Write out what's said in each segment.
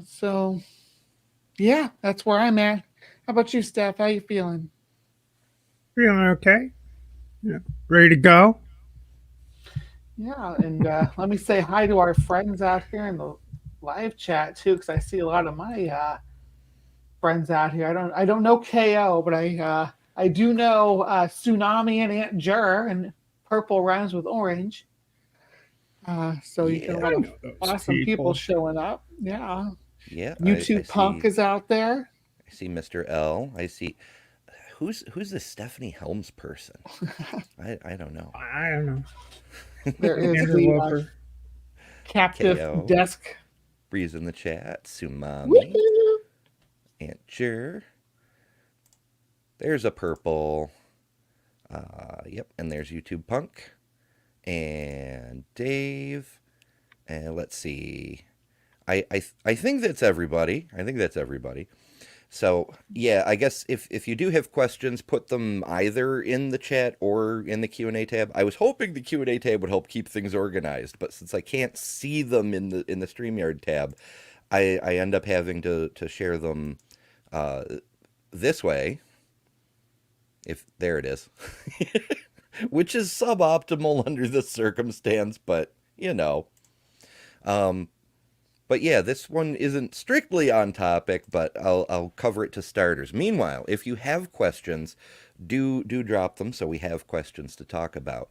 So yeah, that's where I'm at. How about you, Steph? How you feeling? Feeling okay? Yeah. Ready to go? Yeah, and let me say hi to our friends out here in the live chat too, because I see a lot of my friends out here. I don't know KO, but I do know Tsunami and Aunt Jur, and purple rhymes with orange. So you got a I Yeah, lot of know those awesome people people. showing up. Yeah, yeah. I YouTube Punk see. is out there. I see Mr. L. I see. Who's this Stephanie Helms person? I don't know. I don't know. There is the Interloper. captive Ko. desk. Breeze in the chat. Sumami. Woohoo! Aunt Jur. There's a purple. Yep. And there's YouTube Punk. And Dave. And let's see. I think that's everybody. I think that's everybody. So yeah, I guess if you do have questions, put them either in the chat or in the Q&A tab. I was hoping the Q&A tab would help keep things organized, but since I can't see them in the StreamYard tab, I end up having to share them uh, this way. If there it is, which is suboptimal under this circumstance, but you know. Um, But yeah, this one isn't strictly on topic, but I'll cover it to starters. Meanwhile, if you have questions, do drop them so we have questions to talk about.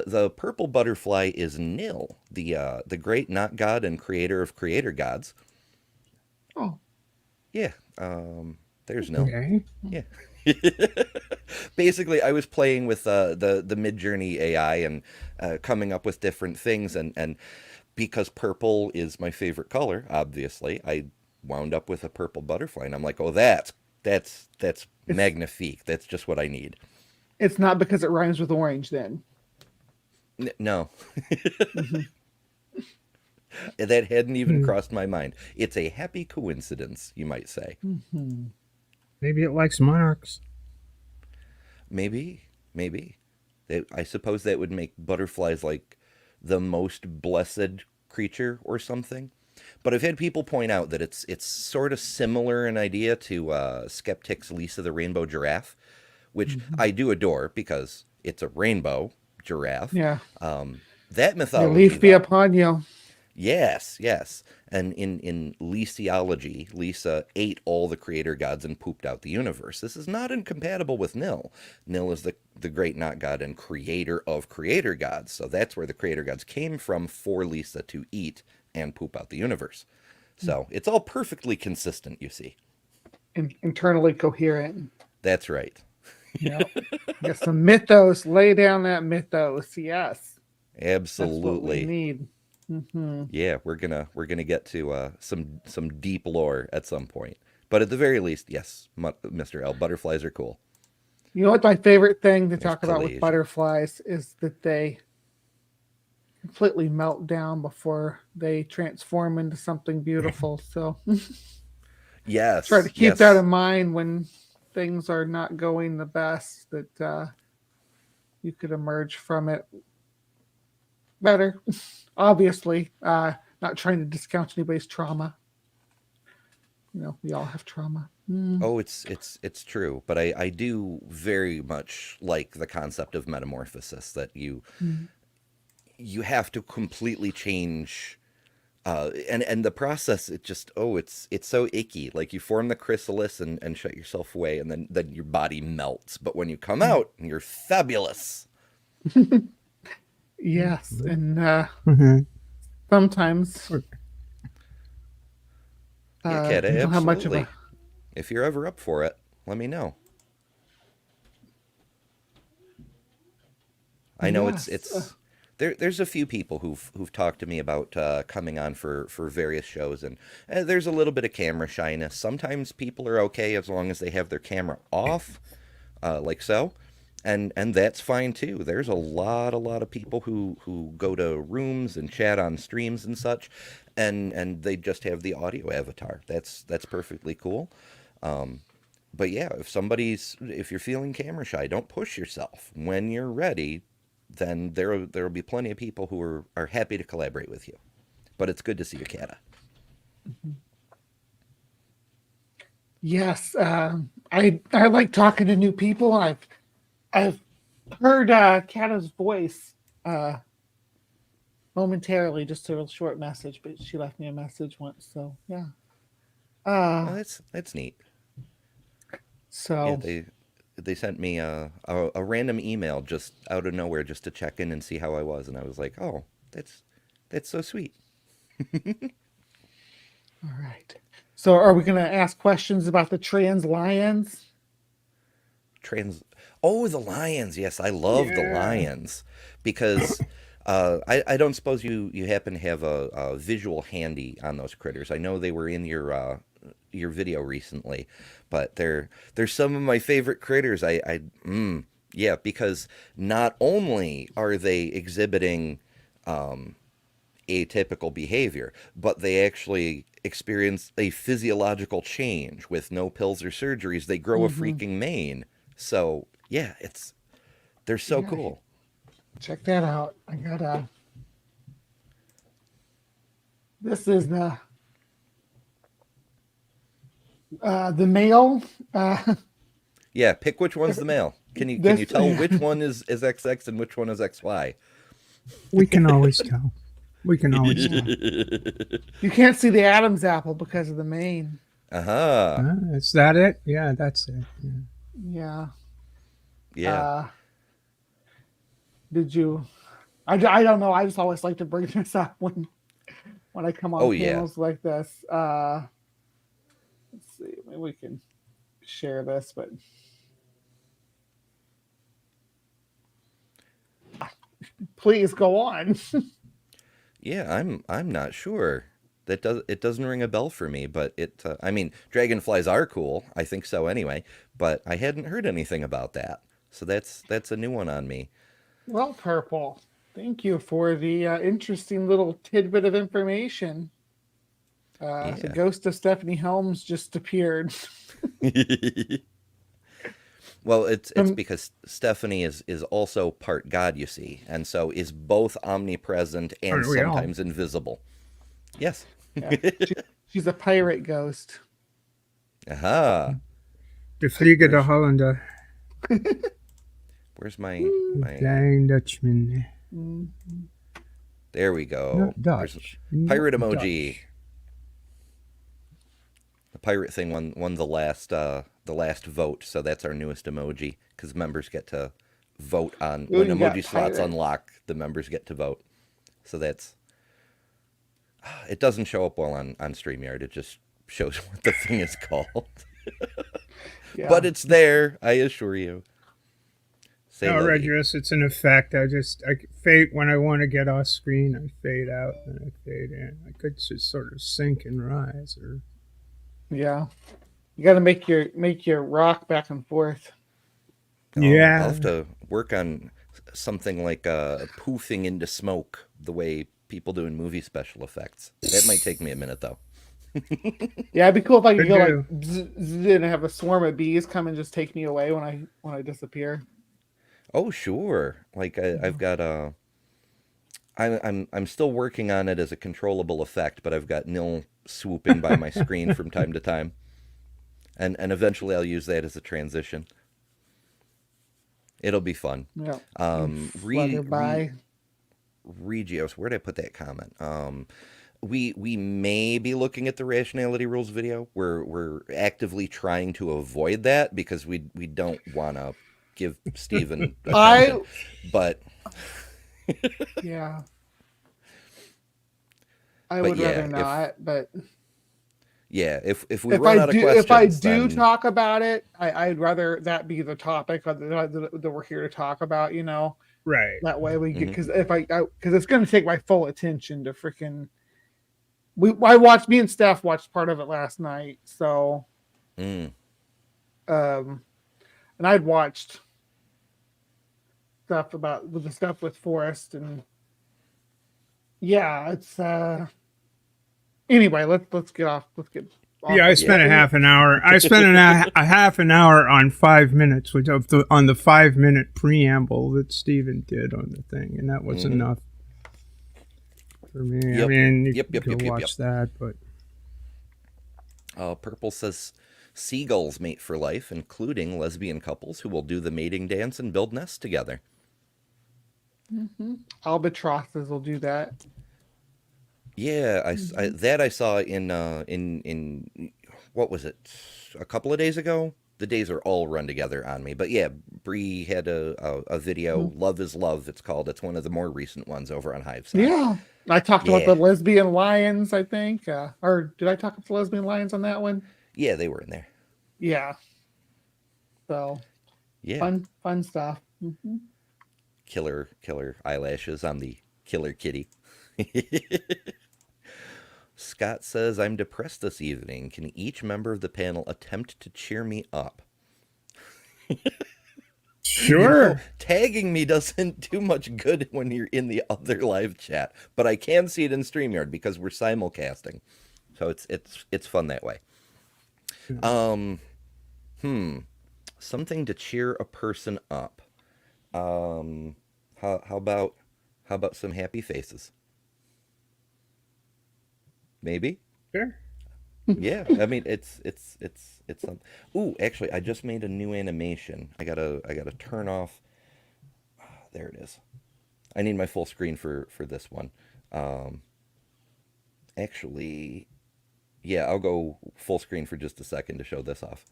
The purple butterfly is Nil, the great not god and creator of creator gods. Oh, Yeah, there's Nil. Okay. Yeah. Basically, I was playing with the Midjourney AI and coming up with different things, and because purple is my favorite color, obviously, I wound up with a purple butterfly, and I'm like, oh, that's it's magnifique. That's just what I need. it's not because it rhymes with orange then. No, Hmm. that hadn't even Hmm. crossed my mind. It's a happy coincidence, you might say. Hmm. Maybe it likes monarchs. Maybe, maybe. I suppose that would make butterflies like the most blessed creature or something. But I've had people point out that it's sort of similar in idea to Skeptic's Lisa the Rainbow Giraffe, which Hmm. I do adore because it's a rainbow giraffe. Yeah. That May mythology, leaf be though, upon you. yes, yes. And in Lisiology, Lisa ate all the creator gods and pooped out the universe. This is not incompatible with Nil. Nil is the great not god and creator of creator gods. So that's where the creator gods came from for Lisa to eat and poop out the universe. So it's all perfectly consistent, you see. Internally coherent. That's right. Yeah. Get some mythos. Lay down that mythos. Yes. That's what we Absolutely. need. Hmm. Yeah, we're gonna get to some deep lore at some point. But at the very least, yes, Mr. L, butterflies are cool. You know what my favorite thing to There's talk about with Kalasia. butterflies is that they completely melt down before they transform into something beautiful. So try to Yes, keep that in yes, mind when things are not going the best, that you could emerge from it better. Obviously, not trying to discount anybody's trauma. We all have trauma. Mm. oh, it's true, but I do very much like the concept of metamorphosis that Mm. you have to completely change and the process it just it's so icky. Like you form the chrysalis and shut yourself away, and then your body melts, but when you come Mm. out you're fabulous. Yes, and Mhm. sometimes Yeah, Kata, you don't have much of a absolutely. If you're ever up for it, let me know. I know yes. there's a few people who've talked to me about coming on for various shows, and there's a little bit of camera shyness. Sometimes people are okay as long as they have their camera off, like so, and that's fine too. There's a lot of people who go to rooms and chat on streams and such, and they just have the audio avatar. That's perfectly cool. But yeah, if you're feeling camera shy, don't push yourself. When you're ready, then there will be plenty of people who are happy to collaborate with you. But it's good to see you, Kata. Yes, I like talking to new people. I've heard Kata's voice uh, momentarily, just a real short message, but she left me a message once. So yeah. Oh, Uh, that's neat. Yeah, so they sent me a random email just out of nowhere just to check in and see how I was, and I was like, oh, that's so sweet. all right. So are we gonna ask questions about the trans lions? Trans. Oh, the lions. Yes, I love the Yeah. lions because I don't suppose you happen to have a visual handy on those critters. I know they were in your video recently, but they're some of my favorite critters. Yeah, because not only are they exhibiting atypical behavior, but they actually experience a physiological change with no pills or surgeries. They grow a Mm-hmm. freaking mane. So yeah, they're so Yeah, cool. check that out. I got this is the male. Uh, Yeah, pick which one's the male. Can you this tell which one is XX and which one is XY? We can always tell. We can always yeah. tell. You can't see the Adam's apple because of the mane. Uh-huh. Is that it? Yeah, that's it. Yeah. Yeah. Yeah. Uh, did you? I don't know. I just always like to bring this up when I come on Oh yeah. panels like this. Let's see. Maybe we can share this, but please go on. Yeah, I'm not sure. It doesn't ring a bell for me, but I mean, dragonflies are cool. I think so anyway, but I hadn't heard anything about that. So that's a new one on me. Well, Purple, thank you for the interesting little tidbit of information. The Yeah. ghost of Stephanie Helms just appeared. Well, it's Um, because Stephanie is also part god, you see, and so is both omnipresent and Aren't we all? sometimes invisible. Yes. yeah, she, she's a pirate ghost. Aha. The Fliege der Where's Hollander. where's my Flying Dutchman. Mm, there we go. Not There's Dutch. Not pirate emoji. Dutch. The pirate thing won the last vote, so that's our newest emoji because members get to vote on ooh, when you got emoji slots pirate. unlock. The members get to vote. So that's it. Doesn't show up well on StreamYard. It just shows what the thing is called, Yeah. but it's there. I assure you. Say No, Lovey. Regis, it's an effect. I fade when I want to get off screen. I fade out and I fade in. I could just sort of sink and rise, or Yeah. You got to make your rock back and forth. I'll yeah, have to work on something like poofing into smoke the way people do in movie special effects. That might take me a minute though. Yeah, it'd be cool if I could could go like do. bzz, bzz, and have a swarm of bees come and just take me away when I disappear. Oh sure, like I've got I'm still working on it as a controllable effect, but I've got Nil swooping by my screen from time to time, and eventually I'll use that as a transition. It'll be fun. Yeah. And Um, flutter by. Regios, where did I put that comment? We may be looking at the rationality rules video. We're actively trying to avoid that because we don't want to give Steven I attention. But yeah. I but would yeah, rather if not, but yeah, if we run out of if I questions, do then talk about it, I'd rather that be the topic that we're here to talk about. Right. That way we get mhm. because if because it's going to take my full attention to freaking. I watched me and Steph watched part of it last night, so Mm. um, and I'd watched stuff about with the stuff with Forrest and yeah, it's anyway. Let's get off. Let's get Yeah, off I of Yeah. spent what a we. half an hour. I spent a half an hour on 5 minutes, which on the 5 minute preamble that Steven did on the thing, and that was Mhm. enough for me. I Yep. mean, you Yep. can Yep. go Yep. Yep. Yep. watch that, but Purple says seagulls mate for life, including lesbian couples who will do the mating dance and build nests together. Albatrosses will do that. Yeah, I saw in what was it? A couple of days ago. The days are all run together on me, but yeah, Bree had a video. Mhm. Love is Love. It's called. It's one of the more recent ones over on Hive Side. Yeah. I talked about Yeah, the lesbian lions, I think. Or did I talk about the lesbian lions on that one? yeah, they were in there. Yeah. So Yeah, fun stuff. killer eyelashes on the killer kitty. Scott says, I'm depressed this evening. Can each member of the panel attempt to cheer me up? Sure. Tagging me doesn't do much good when you're in the other live chat, but I can see it in StreamYard because we're simulcasting. So it's fun that way. Um, something to cheer a person up. How about some happy faces? Maybe. Sure. Yeah, I mean it's some. Ooh, actually, I just made a new animation. I gotta turn off. There it is. I need my full screen for this one. Um, actually, yeah, I'll go full screen for just a second to show this off.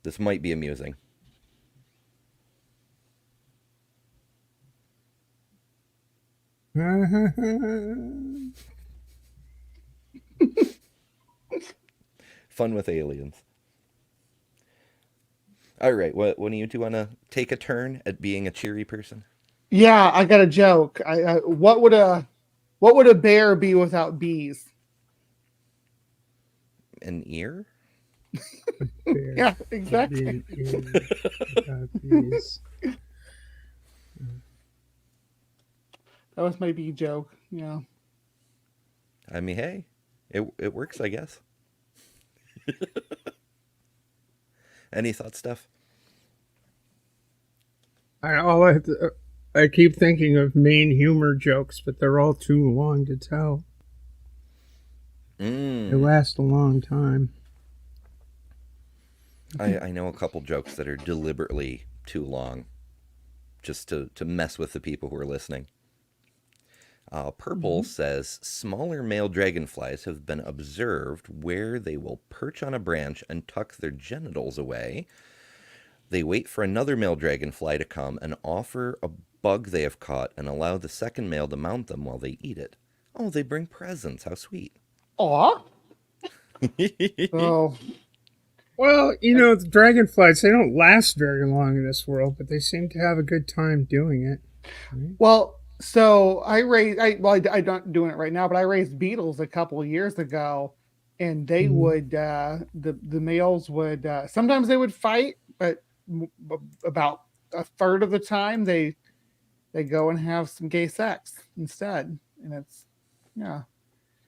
This might be amusing. Fun with aliens. All right, what one of you two want to take a turn at being a cheery person? Yeah, I got a joke. What would a bear be without bees? An ear? Yeah, exactly. That was my bee joke. Yeah. I mean, hey, it works, I guess. Any thoughts, Steph? I keep thinking of main humor jokes, but they're all too long to tell. They last a long time. I know a couple jokes that are deliberately too long, just to mess with the people who are listening. Purple says smaller male dragonflies have been observed where they will perch on a branch and tuck their genitals away. They wait for another male dragonfly to come and offer a bug they have caught and allow the second male to mount them while they eat it. Oh, they bring presents. How sweet. Aw. So Well, the dragonflies, they don't last very long in this world, but they seem to have a good time doing it. Right? well, so I don't doing it right now, but I raised beetles a couple of years ago, and they would the males would sometimes they would fight, but about a third of the time they go and have some gay sex instead, and it's yeah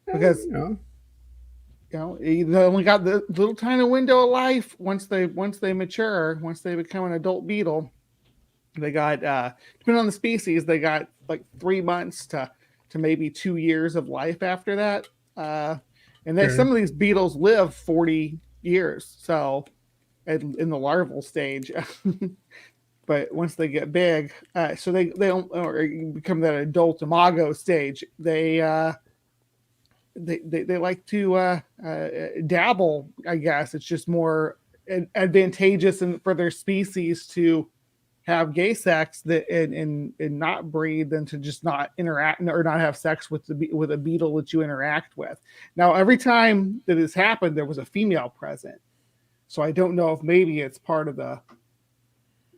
because they only got the little tiny window of life once they mature, once they become an adult beetle. They got depending on the species, they got like 3 months to maybe 2 years of life after that. And some of these beetles live 40 years, so in the larval stage. But once they get big, so they don't or become that adult imago stage, they like to dabble. I guess it's just more advantageous for their species to have gay sex and not breed than to just not interact or not have sex with a beetle that you interact with. Now, every time that has happened, there was a female present, so I don't know if maybe it's part of the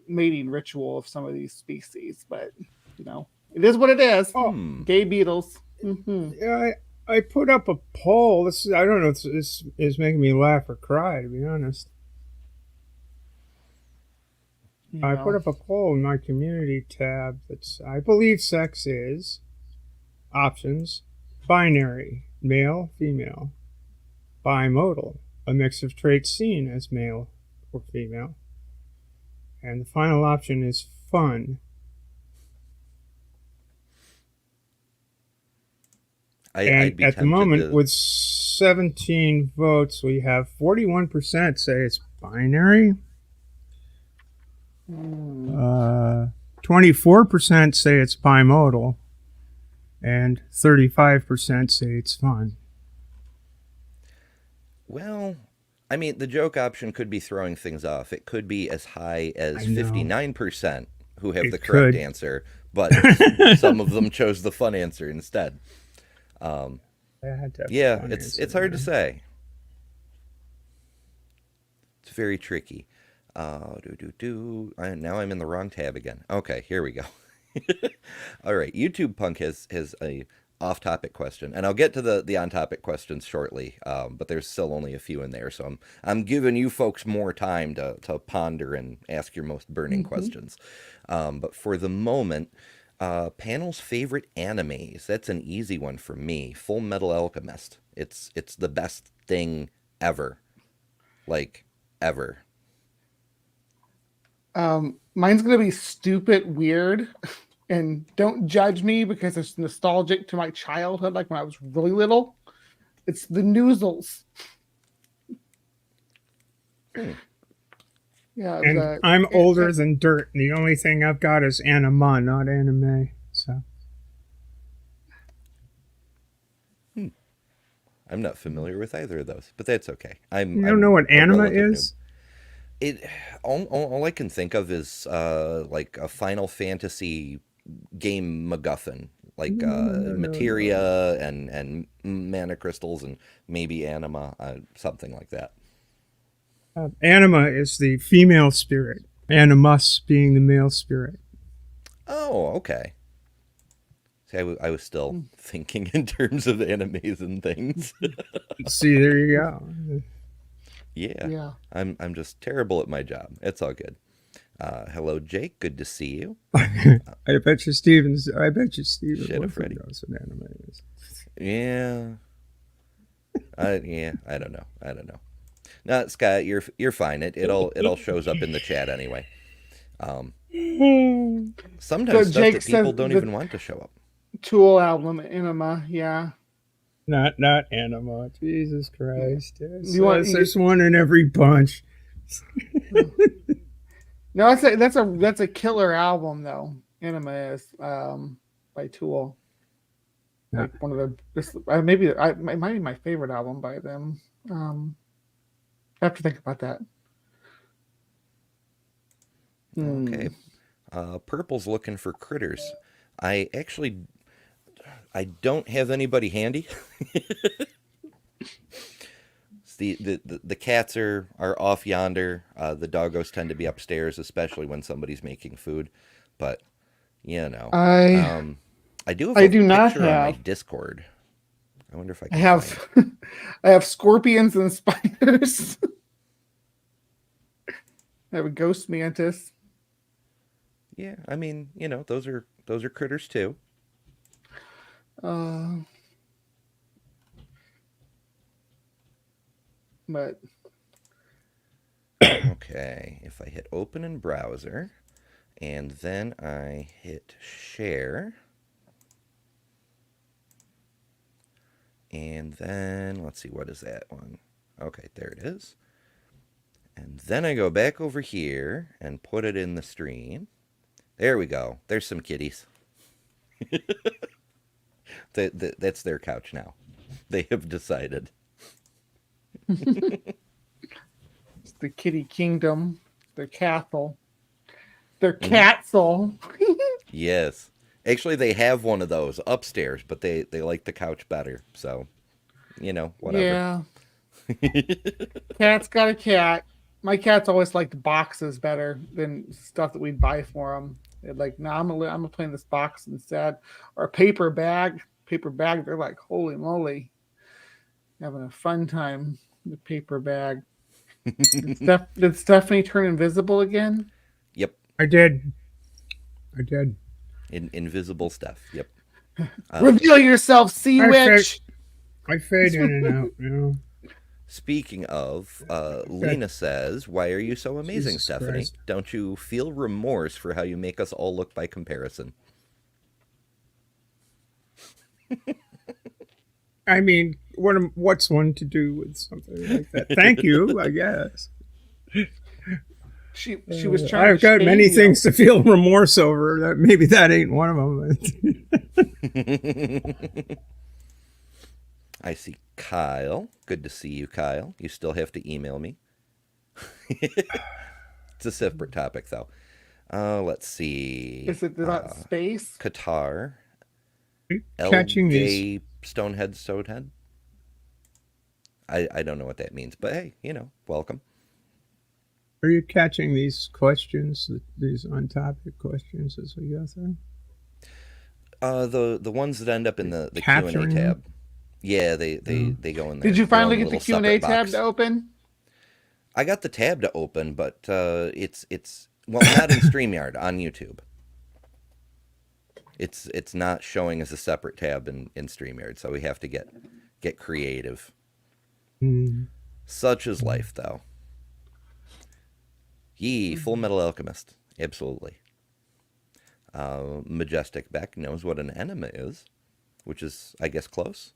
mating ritual of some of these species, but it is what it is. Gay beetles. Yeah, I put up a poll. I don't know if this is making me laugh or cry, to be honest. I put up a poll in my community tab that's, I believe sex is options: binary, male, female; bimodal, a mix of traits seen as male or female; and the final option is fun. I'd be at the tempted moment, to... with 17 votes, we have 41% say it's binary. 24% say it's bimodal. And 35% say it's fun. Well, I mean, the joke option could be throwing things off. It could be as high as I know. 59% who have It the correct could. answer, but some of them chose the fun answer instead. Yeah, it's hard to say. It's very tricky. Now I'm in the wrong tab again. Okay, here we go. All right, YouTube Punk has a off-topic question, and I'll get to the on-topic questions shortly. But there's still only a few in there, so I'm giving you folks more time to ponder and ask your most burning questions. But for the moment, panel's favorite animes. That's an easy one for me. Full Metal Alchemist. It's the best thing ever, like ever. Mine's gonna be stupid weird, and don't judge me because it's nostalgic to my childhood, like when I was really little. It's the Noozles. Yeah, and I'm older than dirt. And the only thing I've got is anima, not anime. So I'm not familiar with either of those, but that's okay. You don't know what anima is? All I can think of is like a Final Fantasy game MacGuffin, like materia and mana crystals and maybe anima, something like that. Anima is the female spirit. Animus being the male spirit. Oh, okay. See, I was still thinking in terms of animes and things. See, there you go. Yeah. I'm just terrible at my job. It's all good. Hello, Jake. Good to see you. I bet you Steven knows what anime is. Yeah. I don't know. No, Scott, you're fine. It all shows up in the chat anyway. Sometimes stuff that people don't even want to show up. Tool album Anima, yeah. Not anima. Jesus Christ! There's one in every bunch. No, that's a killer album though. Anima is by Tool. Like one of the maybe it might be my favorite album by them. I have to think about that. Okay. Purple's looking for critters. I don't have anybody handy. The cats are off yonder. The doggos tend to be upstairs, especially when somebody's making food. But you know, I do have a picture on my Discord. I wonder if I can have I have scorpions and spiders. I have a ghost mantis. Yeah, I mean, those are critters too. But okay, if I hit open in browser and then I hit share and then let's see, what is that one? Okay, there it is. And then I go back over here and put it in the stream. There we go. There's some kitties. That's their couch now. They have decided. It's the kitty kingdom. Their castle. Their castle. Yes. Actually, they have one of those upstairs, but they like the couch better. So, whatever. Yeah. Cat's got a cat. My cats always liked boxes better than stuff that we'd buy for them. They're like, no, I'm gonna play in this box instead, or a paper bag. They're like, holy moly, having a fun time. The paper bag. Did Stephanie turn invisible again? Yep. I did. Invisible stuff. Yep. Reveal yourself, sea witch. I fade in and out. Speaking of, Lena says, "Why are you so amazing, Jesus Stephanie? Christ. Don't you feel remorse for how you make us all look by comparison?" I mean, what's one to do with something like that? Thank you, I guess. She was trying I've to got shame many you. things to feel remorse over. That maybe that ain't one of them. I see Kyle. Good to see you, Kyle. You still have to email me. It's a separate topic, though. Let's see. Is it about space? Qatar. Catching these, LJ Stonehead Stonehead. I don't know what that means, but hey, welcome. are you catching these questions, these on-topic questions as we go through? The ones that end up in the Q&A Capturing them? tab. Yeah, they go in there. Did you Their finally own get the little Q&A separate tab box. to open? I got the tab to open, but it's well, not in StreamYard, on YouTube. It's not showing as a separate tab in StreamYard, so we have to get creative. Such is life, though. Full Metal Alchemist, absolutely. Majestic Beck knows what an enema is, which is, I guess, close.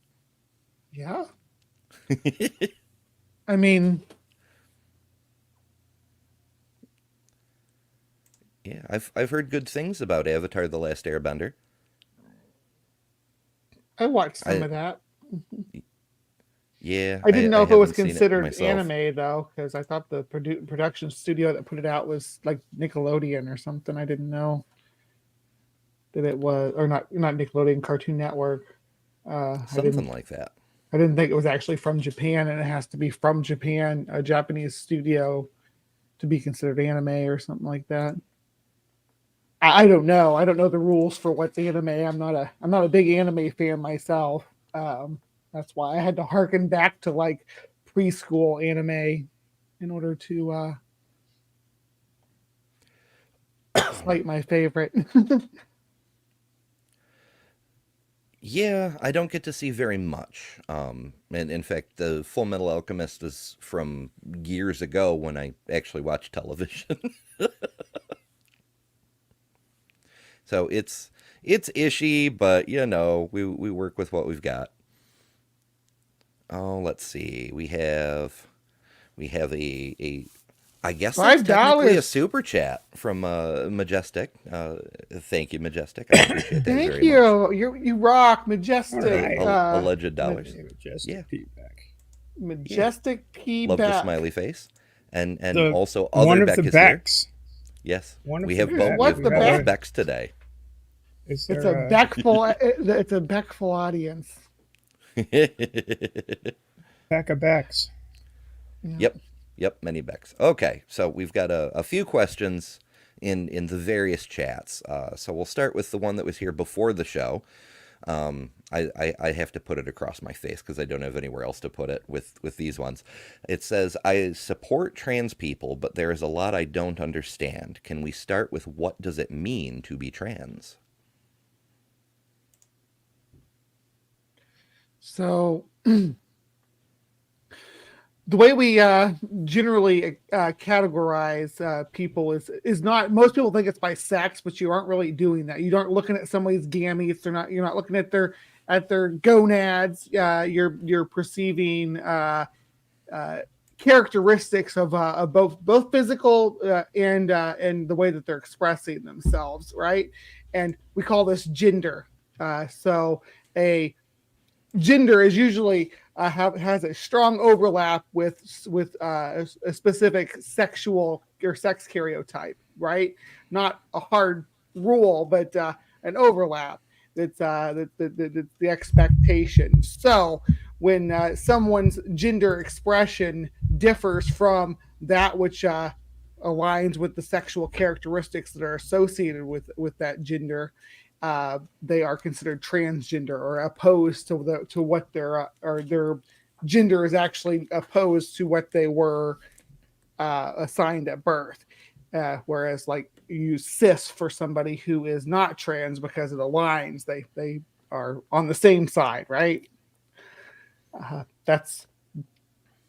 Yeah. I mean, Yeah, I've heard good things about Avatar: The Last Airbender. I watched some I of that. Yeah, I didn't know I if it was haven't seen it considered myself. anime though, because I thought the production studio that put it out was like Nickelodeon or something. I didn't know that it was, or not Nickelodeon, Cartoon Network. Something like that. I didn't think it was actually from Japan, and it has to be from Japan, a Japanese studio, to be considered anime or something like that. I don't know. I don't know the rules for what's anime. I'm not a big anime fan myself. That's why I had to harken back to like preschool anime in order to cite my favorite. Yeah, I don't get to see very much. And in fact, the Full Metal Alchemist is from years ago when I actually watched television. So it's ishy, but we work with what we've got. Oh, let's see. We have a I guess that's Five technically a dollars. super chat from Majestic. Thank you, Majestic. I appreciate that Thank very much. you. You rock, All majestic. right. Alleged dollars. Majestic Yeah, feedback. yeah. Majestic P Love the back. smiley face, and The also one other of the Beck is here. Becks. Yes, One of we the have Becks. we What's have the both back? Becks today. Is It's a there Beckful. It's a Beckful audience. Pack of Becks? Yeah. Yep, many Becks. Okay, so we've got a few questions in the various chats. So we'll start with the one that was here before the show. I have to put it across my face because I don't have anywhere else to put it with these ones. It says, I support trans people, but there is a lot I don't understand. Can we start with what does it mean to be trans? So the way we generally categorize people is not. Most people think it's by sex, but you aren't really doing that. You aren't looking at somebody's gametes. You're not looking at their gonads. You're perceiving characteristics of both physical and the way that they're expressing themselves, right? And we call this gender. So a gender is usually has a strong overlap with a specific sexual or sex stereotype, right? Not a hard rule, but an overlap. That's the expectation. So when someone's gender expression differs from that which aligns with the sexual characteristics that are associated with that gender, they are considered transgender or opposed to what their gender is actually opposed to what they were assigned at birth. Whereas, like, you use cis for somebody who is not trans because it aligns. They are on the same side, right? That's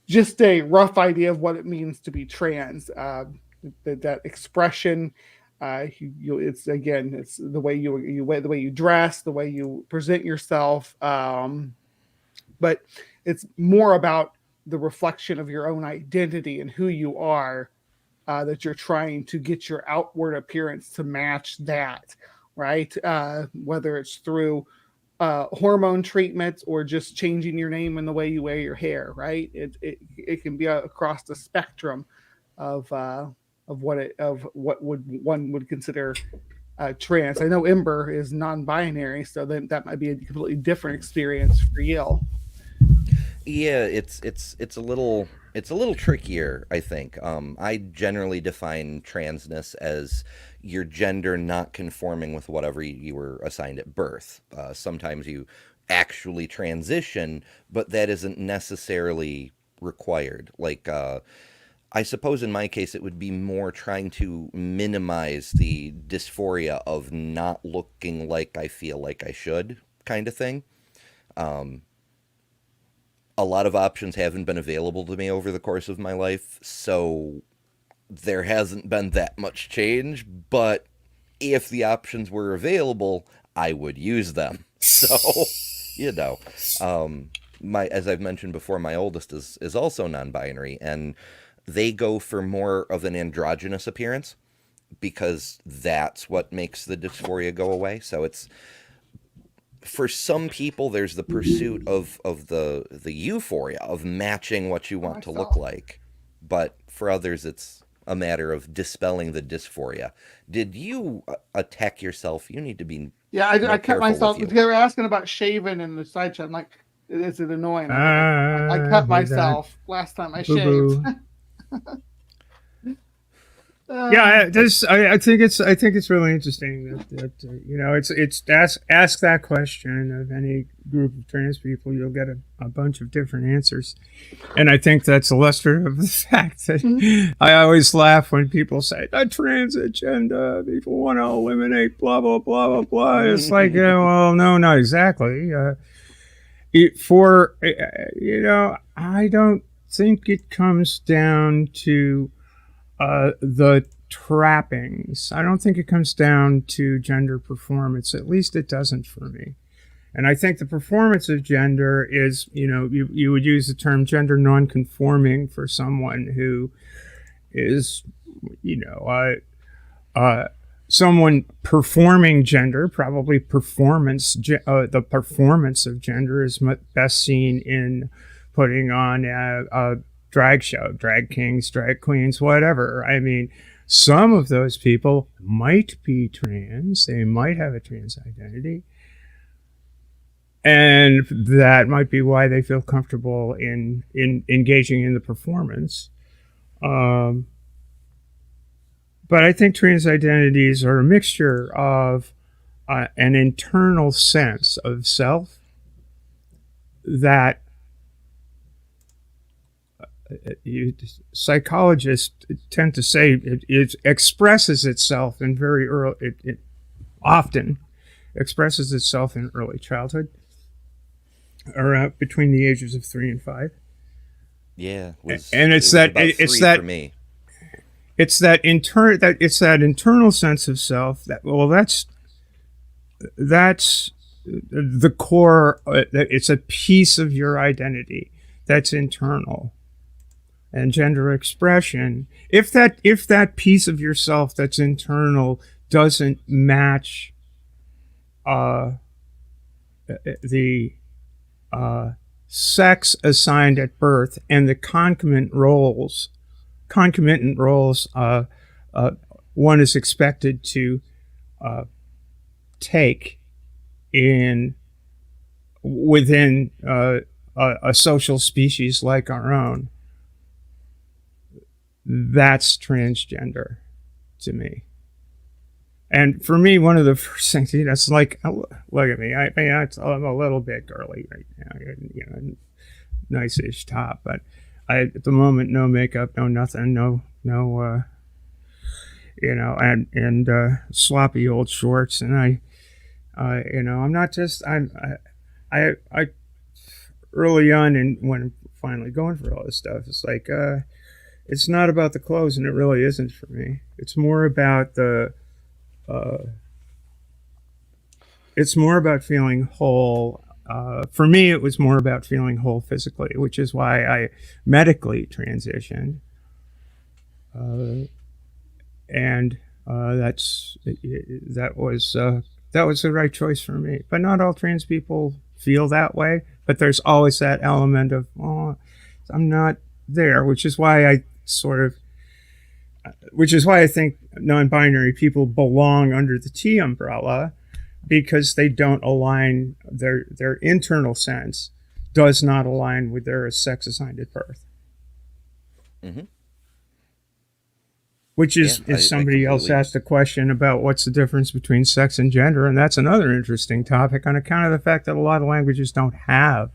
just a rough idea of what it means to be trans. That expression, it's the way the way you dress, the way you present yourself. But it's more about the reflection of your own identity and who you are, that you're trying to get your outward appearance to match that, right? Whether it's through hormone treatments or just changing your name and the way you wear your hair, right? It can be across the spectrum of what would one would consider trans. I know Ember is non-binary, so then that might be a completely different experience for you. Yeah, it's a little trickier, I think. I generally define transness as your gender not conforming with whatever you were assigned at birth. Sometimes you actually transition, but that isn't necessarily required. Like, I suppose in my case, it would be more trying to minimize the dysphoria of not looking like I feel like I should, kind of thing. Um, a lot of options haven't been available to me over the course of my life, so there hasn't been that much change, but if the options were available, I would use them. So, you know, my as I've mentioned before, my oldest is also non-binary, and they go for more of an androgynous appearance because that's what makes the dysphoria go away. So it's for some people there's the pursuit of the euphoria of matching what you want to look Myself. like, but for others it's a matter of dispelling the dysphoria. Did you attack yourself? You need to be Yeah, I more cut careful with myself. you. They were asking about shaving in the side chat. I'm like, is it annoying? I'm like, I Ah, cut heard that. myself last time I Boo shaved. boo. Yeah, uh, I think it's really interesting that you know it's ask that question of any group of trans people, you'll get a bunch of different answers, and I think that's illustrative of the fact that I always laugh when people say the trans agenda, people want to eliminate blah blah blah blah blah. It's like, well, no, not exactly. You know, I don't think it comes down to the trappings. I don't think it comes down to gender performance. At least it doesn't for me. And I think the performance of gender is, you know, you would use the term gender nonconforming for someone who is, you know, someone performing gender, probably the performance of gender is best seen in putting on a drag show, drag kings, drag queens, whatever. I mean, some of those people might be trans, they might have a trans identity, and that might be why they feel comfortable in engaging in the performance. But I think trans identities are a mixture of an internal sense of self that psychologists tend to say it expresses itself in very early. It often expresses itself in early childhood, or between the ages of 3 and 5. Yeah, and it was about three for me. It's that internal sense of self that, well, that's the core. It's a piece of your identity that's internal. And gender expression, if that piece of yourself that's internal doesn't match the sex assigned at birth and the concomitant roles one is expected to take within a social species like our own, that's transgender to me. And for me, one of the first things, that's like, look at me. I'm a little bit girly right now, you know, nice-ish top, but at the moment, no makeup, no nothing, no, you know, and sloppy old shorts, and you know, I'm not just, I early on, and when finally going for all this stuff, it's like, it's not about the clothes, and it really isn't for me. It's more about it's more about feeling whole For me, it was more about feeling whole physically, which is why I medically transitioned, and that was the right choice for me. But not all trans people feel that way. But there's always that element of, oh, I'm not there, which is why I think non-binary people belong under the T umbrella, because they don't align, their internal sense does not align with their sex assigned at birth. Mm-hmm. Which is, Yeah, somebody else asked a question about what's the difference between sex and gender, and that's another interesting topic on account of the fact that a lot of languages don't have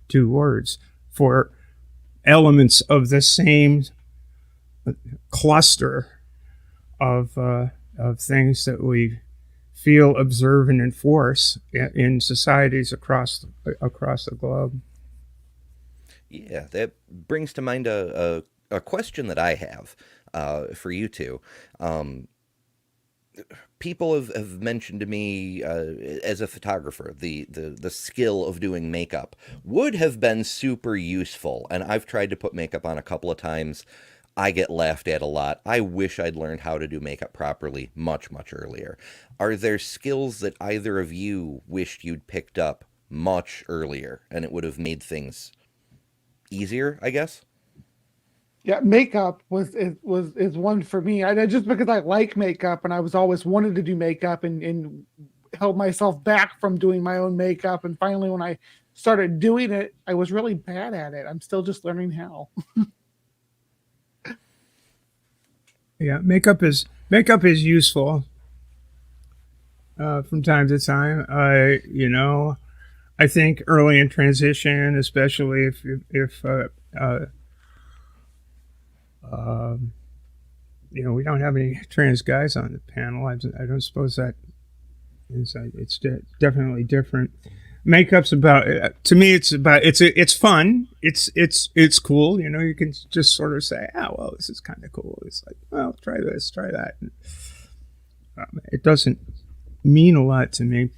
two words for elements of the same cluster of things that we feel, observe, and enforce in societies across the globe. Yeah, that brings to mind a question that I have for you two. People have mentioned to me, as a photographer, the skill of doing makeup would have been super useful, and I've tried to put makeup on a couple of times. I get laughed at a lot. I wish I'd learned how to do makeup properly much, much earlier. Are there skills that either of you wished you'd picked up much earlier and it would have made things easier, I guess? Yeah, makeup is one for me. Just because I like makeup and I was always wanted to do makeup and held myself back from doing my own makeup. And finally, when I started doing it, I was really bad at it. I'm still just learning how. Yeah, makeup is useful from time to time. I think early in transition, especially if we don't have any trans guys on the panel. I don't suppose that is. It's definitely different. Makeup's about, to me. It's fun. It's cool. You can just sort of say, well, this is kind of cool. It's like, well, try this, try that. And, it doesn't mean a lot to me,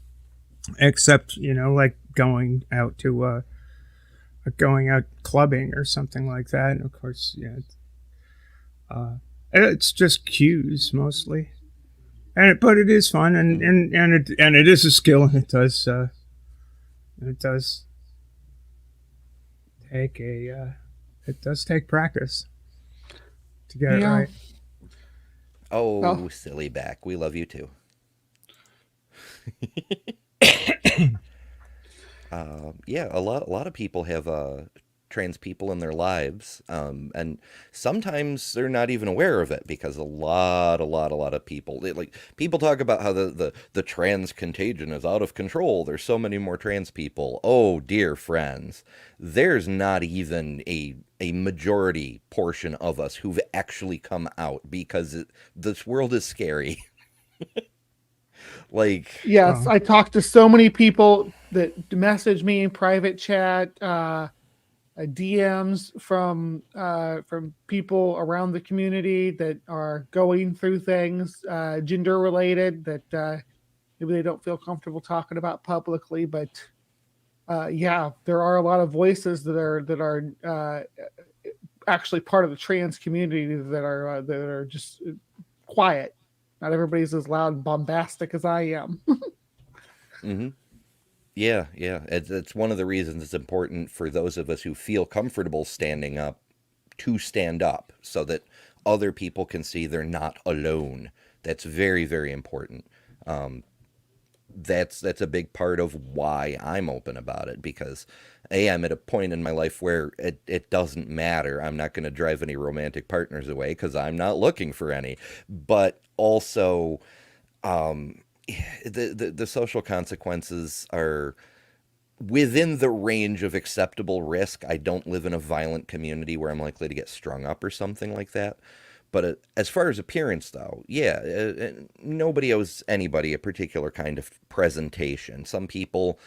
except like going out clubbing or something like that. And of course, it's just cues mostly, but it is fun, and it is a skill, and it does take practice to get it right. Oh, silly back. We love you too. Yeah, a lot of people have trans people in their lives, and sometimes they're not even aware of it because a lot of people, people talk about how the trans contagion is out of control. There's so many more trans people. Oh, dear friends, there's not even a majority portion of us who've actually come out because this world is scary. Yes, I talked to so many people that message me in private chat, DMs from people around the community that are going through things gender related that maybe they don't feel comfortable talking about publicly. But there are a lot of voices that are actually part of the trans community that are just quiet. Not everybody's as loud and bombastic as I am. Mm-hmm. Yeah. It's one of the reasons it's important for those of us who feel comfortable standing up to stand up so that other people can see they're not alone. That's very, very important. That's a big part of why I'm open about it, because I'm at a point in my life where it doesn't matter. I'm not going to drive any romantic partners away because I'm not looking for any. But also, the social consequences are within the range of acceptable risk. I don't live in a violent community where I'm likely to get strung up or something like that. But as far as appearance, though, nobody owes anybody a particular kind of presentation. Some people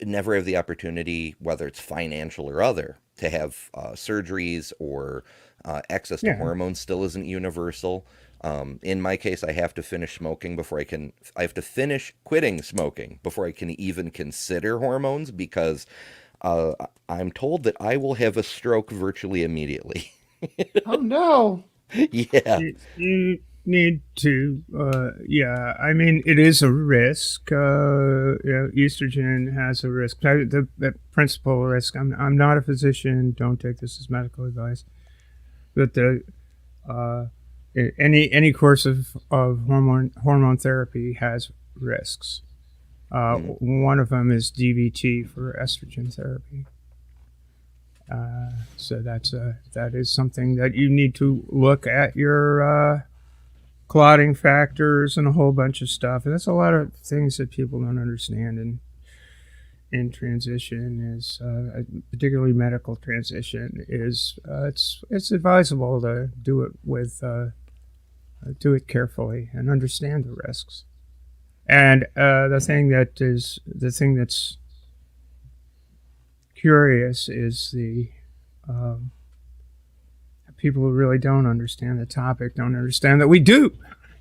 never have the opportunity, whether it's financial or other, to have surgeries, or access to hormones still isn't universal. In my case, I have to finish smoking before I have to finish quitting smoking before I can even consider hormones because uh, I'm told that I will have a stroke virtually immediately. Oh no. Yeah. You need to, yeah. I mean, it is a risk. Estrogen has a risk. The principal risk. I'm not a physician. Don't take this as medical advice. But uh, any course of hormone therapy has risks. Mm. One of them is DVT for estrogen therapy. So that is something that you need to look at your clotting factors and a whole bunch of stuff. And that's a lot of things that people don't understand in transition is particularly medical transition is it's advisable to do it with do it carefully and understand the risks. And the thing that's curious is the um, people who really don't understand the topic don't understand that we do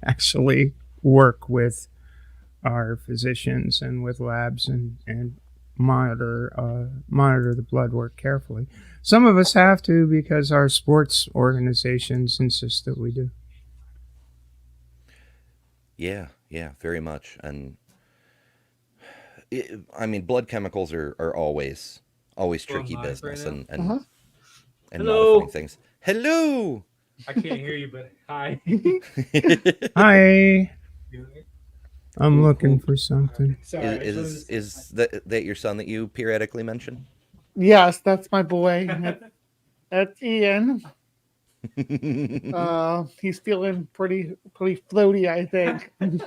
actually work with our physicians and with labs and monitor the blood work carefully. Some of us have to because our sports organizations insist that we do. Yeah, yeah, very much. And I mean, blood chemicals are always Going tricky live right business now. Uh-huh. and Hello. modifying things. Hello. I can't hear you, but hi. Hi, I'm Cool, looking cool. for something. Sorry. I just wanted to Is that your son that you periodically mention? Yes, that's my boy. That's Ian. He's feeling pretty floaty, I think. come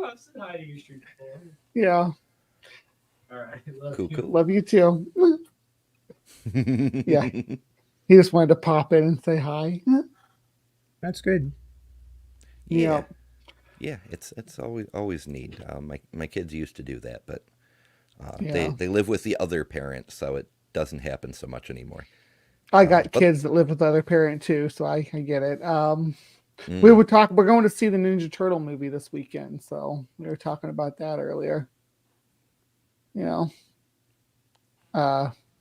on, say hi to your street boy. Yeah, All right. Love Cool, you. cool. love you too. Yeah. He just wanted to pop in and say hi. That's good. Yeah. Yeah. Yeah, it's always neat. My kids used to do that, but Yeah. they live with the other parent, so it doesn't happen so much anymore. I got But kids that live with the other parent too, so I get it. We mm, would talk. We're going to see the Ninja Turtle movie this weekend, so we were talking about that earlier. You know,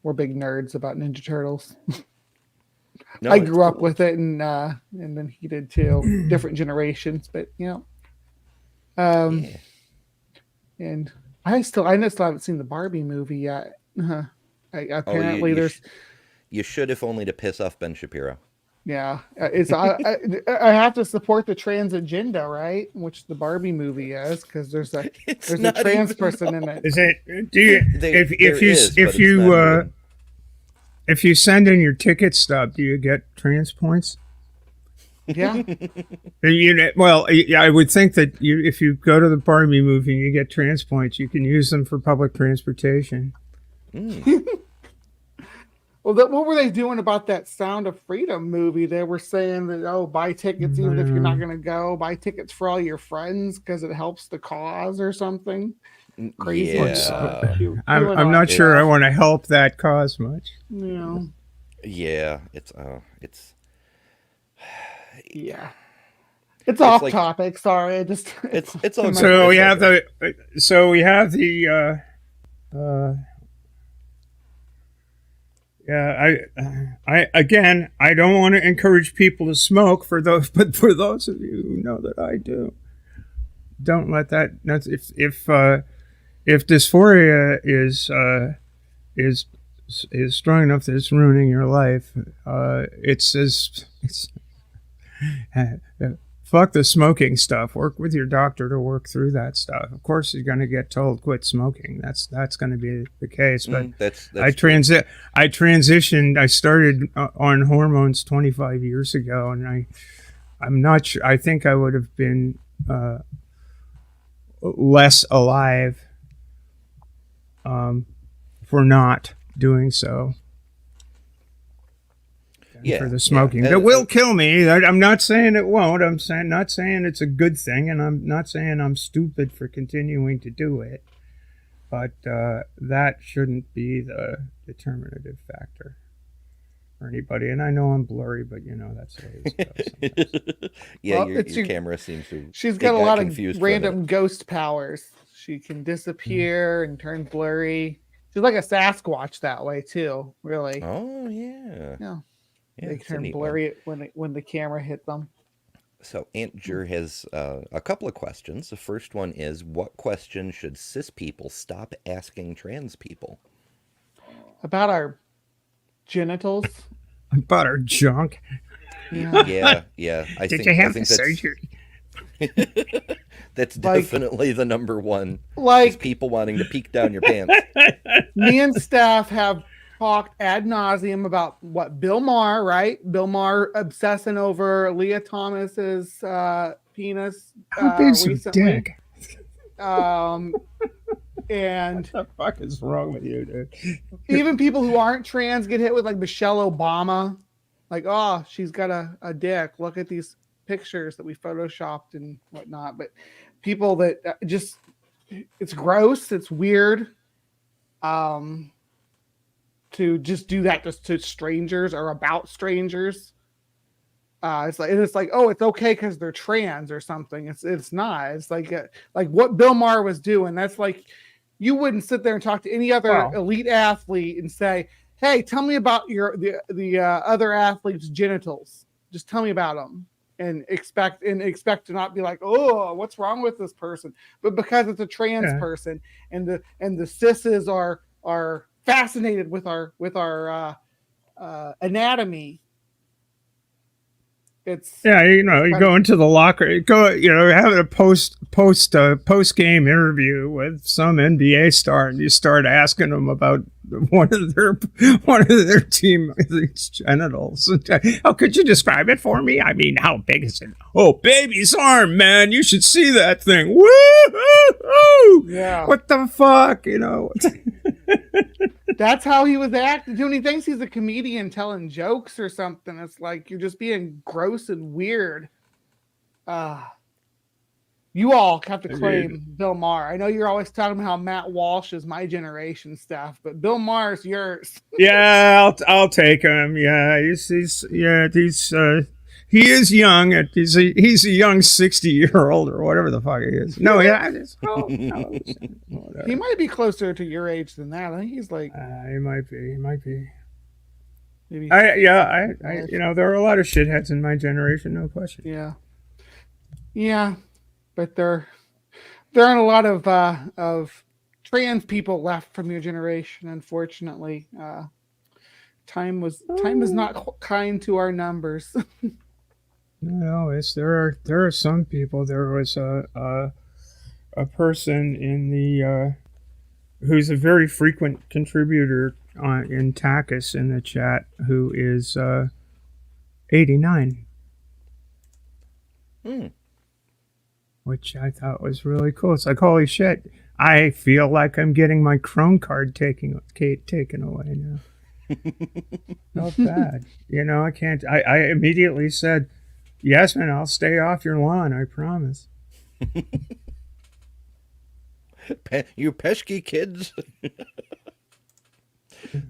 we're big nerds about Ninja Turtles. no, I it's grew up cool. with it, and then he did too. Different generations, but um, Yeah. and I still haven't seen the Barbie movie yet. Oh, Apparently, there's you should if only to piss off Ben Shapiro. yeah, I have to support the trans agenda, right? Which the Barbie movie is because It's there's a not trans even person in it. Is it? Do you there if you is, but if it's you not even. if you send in your ticket stub, do you get trans points? Yeah, Well, I would think that if you go to the Barbie movie and you get trans points, you can use them for public transportation. Mm. well, what were they doing about that Sound of Freedom movie? They were saying that buy tickets even if you're not going to go. Buy tickets for all your friends because it helps the cause or something. Crazy stuff. Yeah. I'm not sure I want to help that cause much. Yeah. Yeah, Yeah. It's It's off like topic. Sorry, I just it's all in my good. So It's we all have good. yeah, I again, I don't want to encourage people to smoke but for those of you who know that I do, don't let that. That's if dysphoria is strong enough that it's ruining your life, it's fuck the smoking stuff. Work with your doctor to work through that stuff. Of course, you're going to get told quit smoking. That's going to be the case. But That's I true. I transitioned. I started on hormones 25 years ago, and I'm not sure. I think I would have been less alive for not doing so. Yeah, For the smoking, yeah. that will kill me. I'm not saying it won't. I'm not saying it's a good thing, and I'm not saying I'm stupid for continuing to do it. But that shouldn't be the determinative factor. for anybody. And I know I'm blurry, but that's the way it goes sometimes. Yeah, Well, your it's your. camera seems to. She's It got a got lot of confused for a minute. random ghost powers. She can disappear and turn blurry. She's like a Sasquatch that way too. Really. Oh yeah, Yeah. yeah. They It's a turn neat one. blurry when the camera hit them. So Aunt Jer has a couple of questions. The first one is, what question should cis people stop asking trans people? About our genitals. About our junk. Yeah. Yeah. I Did think you have I think the that's surgery? that's Like- definitely the number one. Is Like people wanting to peek down your pants. me and Steph have talked ad nauseum about what Bill Maher, right? Bill Maher obsessing over Leah Thomas's penis How big's your recently. dick? And What the fuck is wrong with you, dude? even people who aren't trans get hit with like Michelle Obama. Like, oh, she's got a dick. Look at these pictures that we photoshopped and whatnot. But people that just, it's gross. It's weird. To just do that just to strangers or about strangers. It's like, oh, it's okay because they're trans or something. It's not. It's like what Bill Maher was doing. That's like, you wouldn't sit there and talk to any other elite athlete and say, hey, tell me about the other athlete's genitals. Just tell me about them, and expect to not be like, oh, what's wrong with this person? But because it's a trans person, and the cisses are fascinated with our anatomy. It's you go into the locker, having a post game interview with some NBA star, and you start asking them about one of their team genitals. Oh, could you describe it for me? I mean, how big is it? Oh, baby's arm, man! You should see that thing. Woo! Yeah. What the fuck? That's how he was acting. When he thinks he's a comedian telling jokes or something, it's like you're just being gross and weird. You all have to claim Bill Maher. I know you're always talking about how Matt Walsh is my generation stuff, but Bill Maher's yours. Yeah, I'll take him. Yeah, he is young. He's a young 60-year-old or whatever the fuck he is. No, yeah, he might be closer to your age than that. I think he's like he might be. Maybe. There are a lot of shitheads in my generation, no question. Yeah, but there aren't a lot of trans people left from your generation, unfortunately. Time is not kind to our numbers. No, there are some people. There was a person in the who's a very frequent contributor in Takis in the chat who is 89. Which I thought was really cool. It's like, holy shit, I feel like I'm getting my Chrome card taken away now. Not bad. I can't. I immediately said, yes, man, I'll stay off your lawn, I promise. You pesky kids.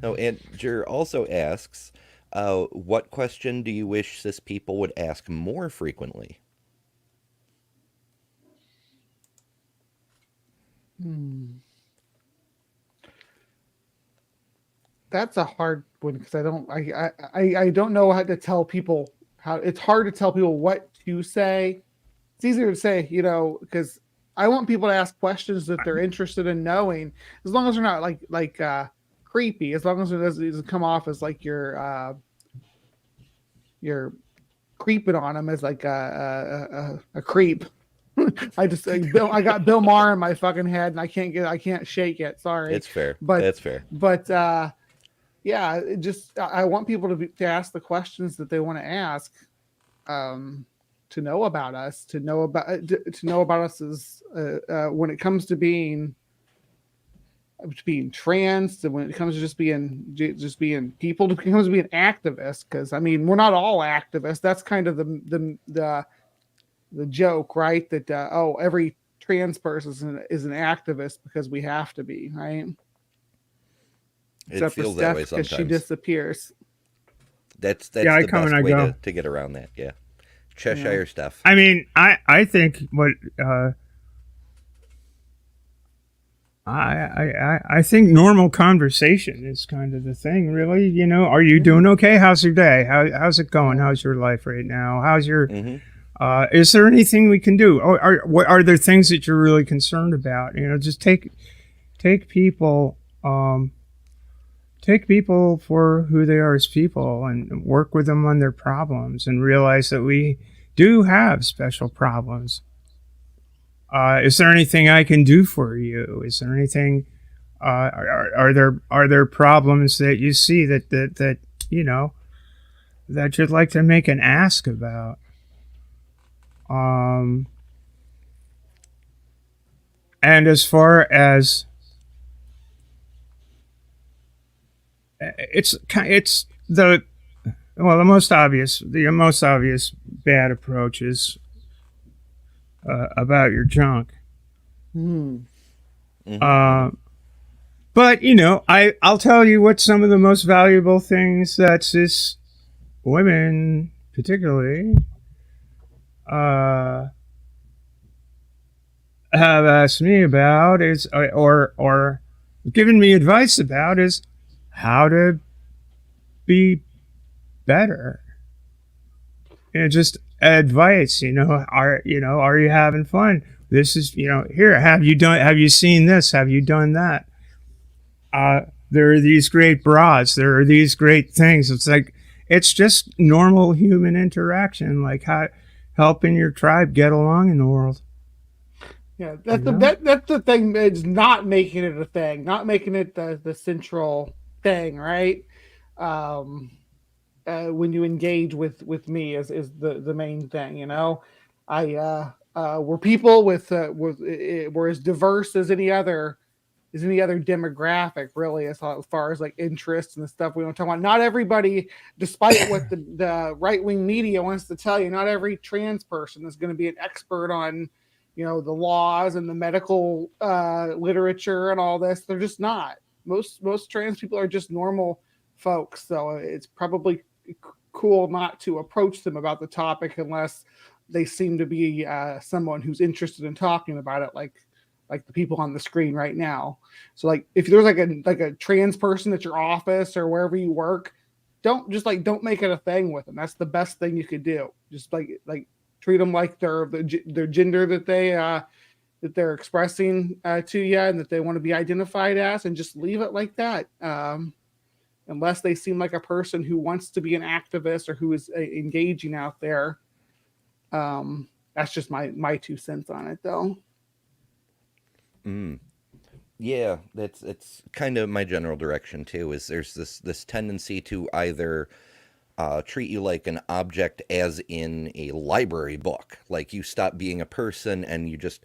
No, and Jer also asks, what question do you wish cis people would ask more frequently? That's a hard one because I don't know how to tell people it's hard to tell people what to say. It's easier to say, because I want people to ask questions that they're interested in knowing, as long as they're not like creepy, as long as it doesn't come off as like you're creeping on them as like a creep. I got Bill Maher in my fucking head and I can't shake it. Sorry. It's fair. But that's fair. But yeah, I want people to ask the questions that they want to ask, to know about us, to know about us as when it comes to being trans, to when it comes to just being people, to becomes to being activists. Because I mean, we're not all activists. That's kind of the joke, right? That every trans person is an activist because we have to be, right? It feels that way sometimes. Because she disappears. That's Yeah, I the come and best I way go. to get around that. Yeah, Cheshire stuff. I mean, I think what I think normal conversation is kind of the thing, really. You know, are you doing okay? How's your day? How's it going? How's your life right now? How's your Hmm. is there anything we can do? Are there things that you're really concerned about? You know, just take people take people for who they are as people and work with them on their problems and realize that we do have special problems. Is there anything I can do for you? Is there anything? Are there problems that you see that you know that you'd like to make an ask about? Um, and as far as it's the the most obvious bad approach is about your junk. Hmm. Uh, but you know, I'll tell you what some of the most valuable things that cis women, particularly, uh, have asked me about is or given me advice about is how to be better. You know, just advice. Are you having fun? This is here. Have you seen this? Have you done that? There are these great bras. There are these great things. It's like it's just normal human interaction, like how helping your tribe get along in the world. Yeah, that's the thing. Is not making it a thing, not making it the central thing, right? Um, when you engage with me is the main thing. You know, we're people we're as diverse as any other demographic, really, as far as like interests and the stuff we want to talk about. Not everybody, despite what the right wing media wants to tell you, not every trans person is going to be an expert on, the laws and the medical literature and all this. They're just not. Most trans people are just normal folks, so it's probably cool not to approach them about the topic unless they seem to be someone who's interested in talking about it, like the people on the screen right now. So like if there's like a trans person at your office or wherever you work, don't make it a thing with them. That's the best thing you could do. Just like treat them like their gender that they're expressing to you and that they want to be identified as, and just leave it like that. Unless they seem like a person who wants to be an activist or who is engaging out there. That's just my 2 cents on it, though. Mm. Yeah, it's kind of my general direction too. Is there's this tendency to either treat you like an object, as in a library book, like you stop being a person and you just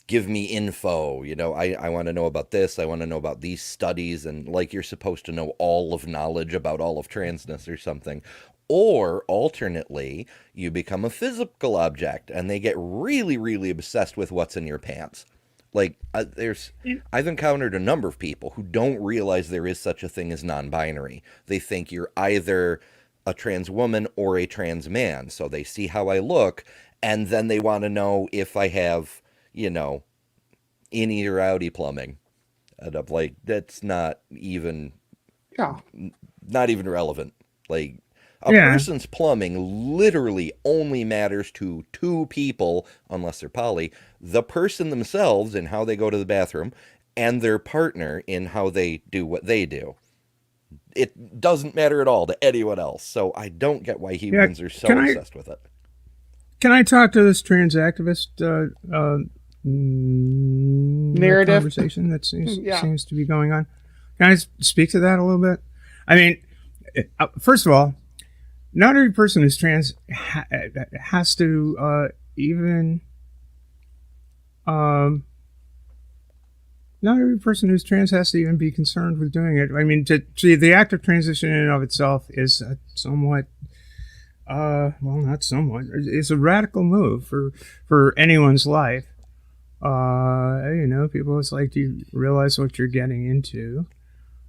give me info. I want to know about this. I want to know about these studies, and like you're supposed to know all of knowledge about all of transness or something. Or alternately, you become a physical object and they get really, really obsessed with what's in your pants. Like, I've encountered a number of people who don't realize there is such a thing as non-binary. They think you're either a trans woman or a trans man. So they see how I look, and then they want to know if I have, innie or outie plumbing. And I'm like, that's not even Yeah. relevant. Like, a Yeah. person's plumbing literally only matters to two people, unless they're poly, the person themselves in how they go to the bathroom, and their partner in how they do what they do. It doesn't matter at all to anyone else. So I don't get why humans are so obsessed with it. Can I talk to this trans activist Narrative conversation that seems to be going on? Can I speak to that a little bit? I mean, first of all, not every person who's trans has to even. Not every person who's trans has to even be concerned with doing it. I mean, the act of transition in and of itself is somewhat, not somewhat. It's a radical move for anyone's life. People, it's like, do you realize what you're getting into?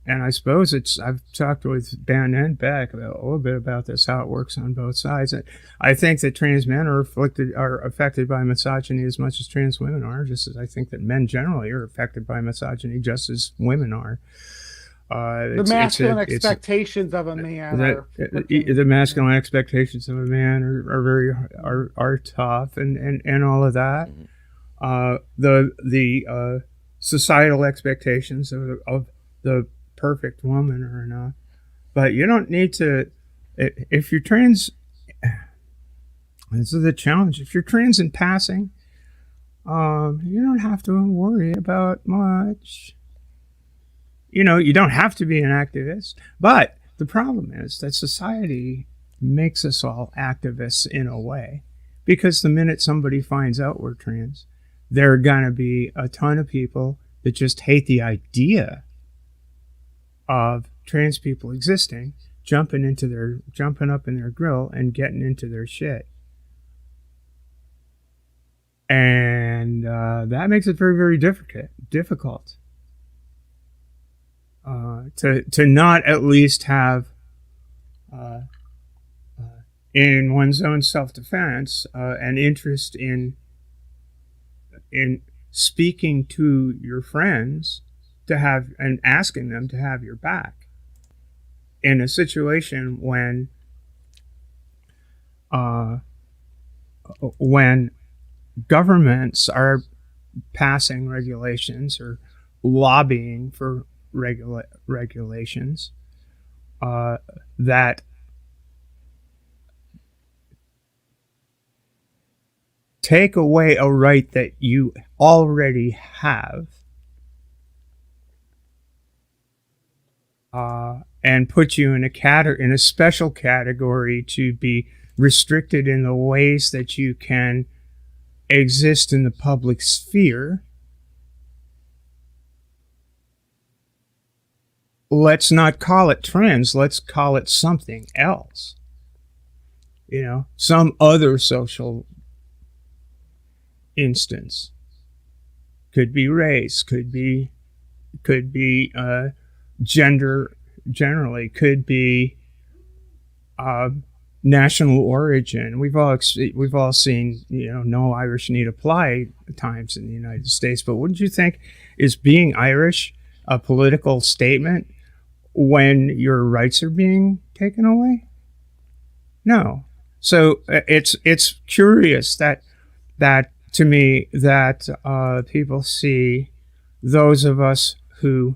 and I suppose I've talked with Ben and Beck a little bit about this, how it works on both sides. I think that trans men are affected by misogyny as much as trans women are, just as I think that men generally are affected by misogyny just as women are. The masculine expectations of a man the masculine expectations of a man are tough, and all of that. The societal expectations of the perfect woman are enough, but you don't need to. If you're trans, this is the challenge. If you're trans in passing, you don't have to worry about much. You know, you don't have to be an activist, but the problem is that society makes us all activists in a way, because the minute somebody finds out we're trans, there are going to be a ton of people that just hate the idea of trans people existing, jumping up in their grill and getting into their shit. And that makes it very, very difficult. To not at least have, in one's own self-defense, an interest in speaking to your friends to have and asking them to have your back in a situation when governments are passing regulations or lobbying for regulations that take away a right that you already have, and put you in a special category to be restricted in the ways that you can exist in the public sphere. Let's not call it trans. Let's call it something else. You know, some other social instance. Could be race. Could be gender generally. Could be national origin. We've all seen, you know, no Irish need apply times in the United States. But wouldn't you think, is being Irish a political statement when your rights are being taken away? No. So it's curious that to me that people see those of us who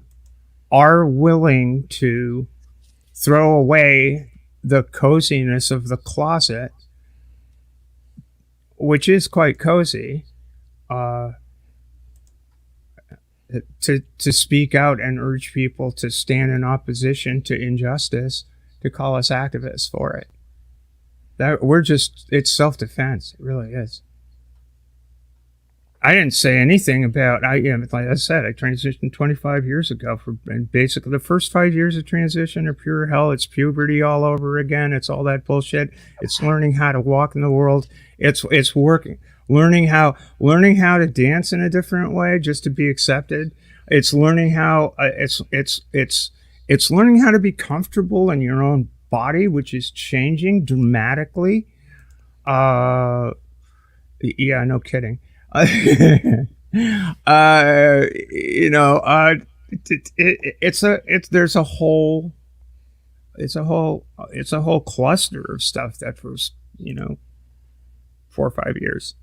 are willing to throw away the coziness of the closet, which is quite cozy, to speak out and urge people to stand in opposition to injustice, to call us activists for it. It's self-defense. It really is. I didn't say anything about, like I said, I transitioned 25 years ago, and basically the first 5 years of transition are pure hell. It's puberty all over again. It's all that bullshit. It's learning how to walk in the world. It's working. Learning how to dance in a different way just to be accepted. It's learning how it's learning how to be comfortable in your own body, which is changing dramatically. Yeah, no kidding. There's a whole cluster of stuff that was, 4 or 5 years.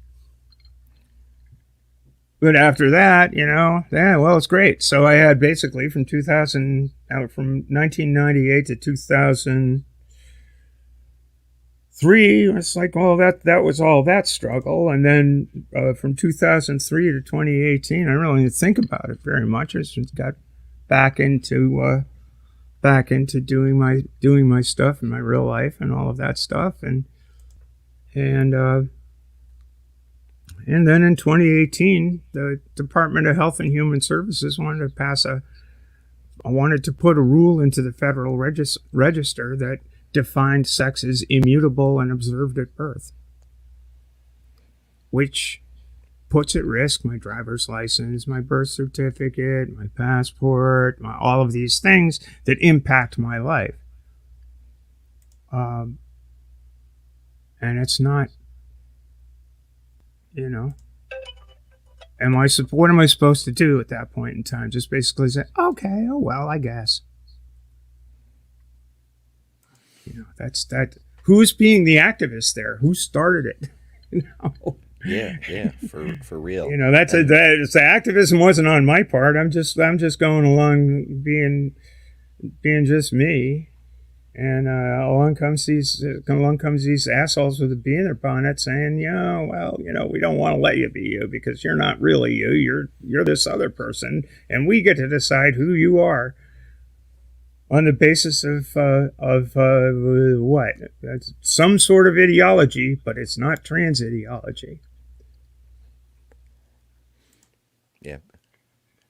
But after that, it's great. So I had basically from 1998 to 2003, it's like, that was all that struggle. And then from 2003 to 2018, I really didn't think about it very much. I just got back into doing my stuff in my real life and all of that stuff. And then in 2018, the Department of Health and Human Services wanted to put a rule into the Federal Register that defined sex as immutable and observed at birth, which puts at risk my driver's license, my birth certificate, my passport, all of these things that impact my life. And it's not, you know, what am I supposed to do at that point in time? Just basically say, okay, oh well, I guess. You know, that's that. Who's being the activist there? Who started it? You know? Yeah, for real. You know, the activism wasn't on my part. I'm just going along being just me, and along comes these assholes with a bee in their bonnet saying, we don't want to let you be you because you're not really you. You're this other person, and we get to decide who you are on the basis of what? That's some sort of ideology, but it's not trans ideology. Yeah.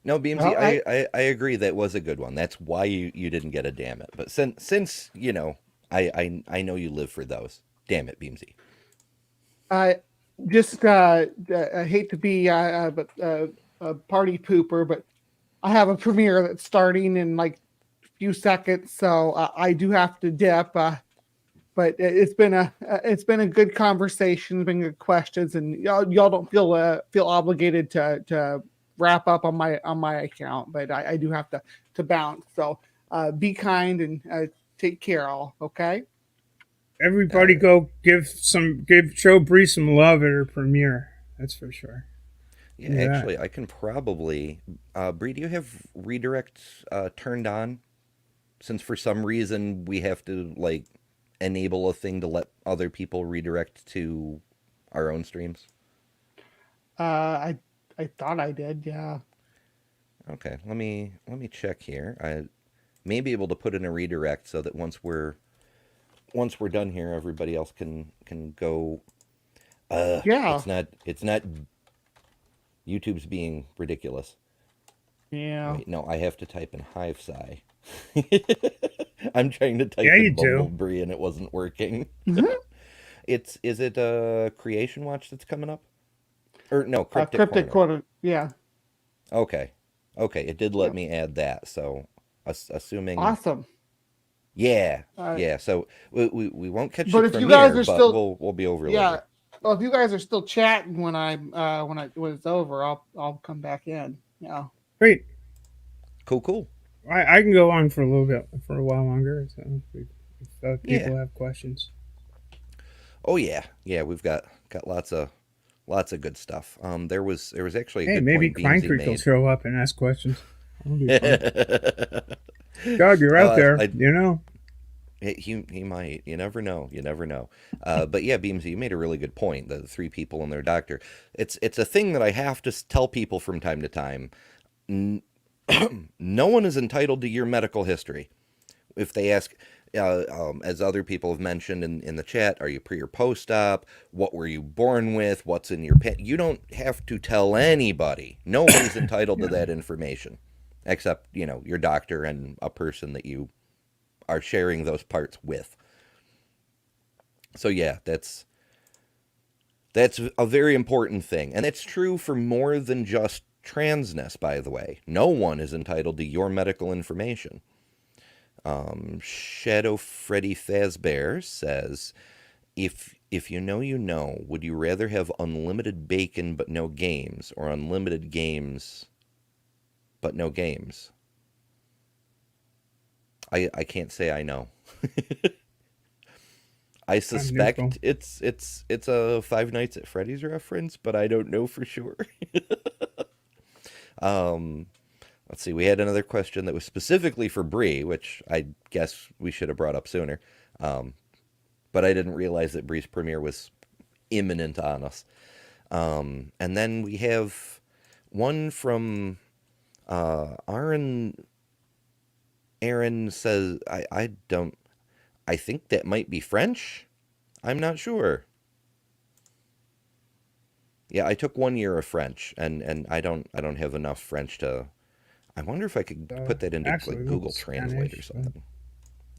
No, Beamsy, well, I agree that was a good one. That's why you didn't get a damn it. But since you know, I know you live for those. Damn it, Beamsy. I hate to be a party pooper, but I have a premiere that's starting in like a few seconds, so I do have to dip. But it's been a good conversation, been good questions, and y'all don't feel obligated to wrap up on my account, but I do have to bounce. So be kind and take care, all. Okay. Everybody, go show Bre some love at her premiere. That's for sure. Yeah, actually, I can probably. Bre, do you have redirect turned on? Since for some reason we have to like enable a thing to let other people redirect to our own streams. I thought I did, yeah. Okay, let me check here. I may be able to put in a redirect so that once we're done here, everybody else can go. Yeah. It's not. YouTube's being ridiculous. Yeah. Wait, no, I have to type in HiveSci. I'm trying to type in Bumblebee and it wasn't working. Mm-hmm. Is it Creation Watch that's coming up? Or no, Cryptic Corner. Yeah. Okay. It did let me add that. So, assuming. Awesome. Yeah. Yeah. So we won't catch but the if premiere, you guys are but still, we'll be over. Yeah. Later. Well, if you guys are still chatting when it's over, I'll come back in. Yeah. Great. Cool. I can go on for a while longer. So if people have questions. Oh yeah. We've got lots of good stuff. There was actually a good maybe point Klein Creek will show up and ask questions. Doug, you're out there. You know. He might. You never know. But yeah, Beamsy, you made a really good point. The 3 people and their doctor. It's a thing that I have to tell people from time to time. No one is entitled to your medical history. If they ask, as other people have mentioned in the chat, are you pre or post-op? What were you born with? What's in your pet? You don't have to tell anybody. Nobody's entitled to that information, except your doctor and a person that you are sharing those parts with. So yeah, that's a very important thing, and it's true for more than just transness, by the way. No one is entitled to your medical information. Shadow Freddy Fazbear says, if you know, would you rather have unlimited bacon but no games, or unlimited games but no games? I can't say I know. I suspect it's a Five Nights at Freddy's reference, but I don't know for sure. Let's see. We had another question that was specifically for Bre, which I guess we should have brought up sooner. But I didn't realize that Bre's premiere was imminent on us. And then we have one from Aaron says, I think that might be French. I'm not sure. Yeah, I took 1 year of French, and I don't have enough French to. I wonder if I could put that into like Google Translate or something.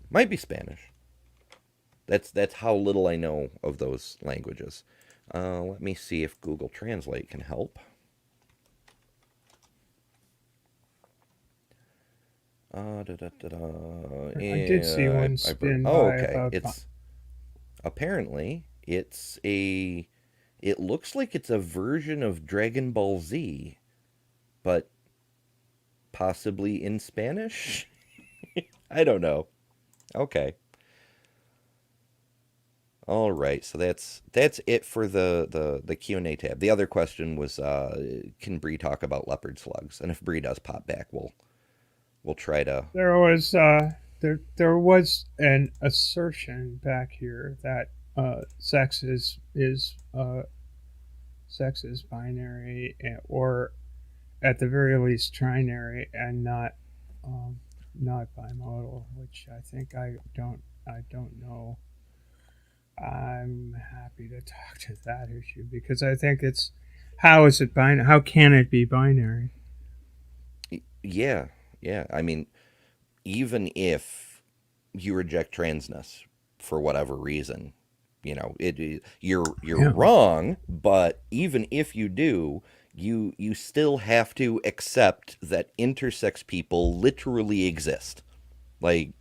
Might be Spanish. That's how little I know of those languages. Let me see if Google Translate can help. I did see one spin oh, by okay. about. It's apparently it looks like it's a version of Dragon Ball Z, but possibly in Spanish. I don't know. Okay. All right, so that's it for the Q&A tab. The other question was, can Bre talk about leopard slugs? And if Bre does pop back, we'll try to. There was an assertion back here that sex is binary, or at the very least trinary, and not bimodal, which I think I don't know. I'm happy to talk to that issue because I think it's how is it binary? How can it be binary? Yeah, yeah. I mean, even if you reject transness for whatever reason, you're Yeah. wrong. But even if you do, you still have to accept that intersex people literally exist. Like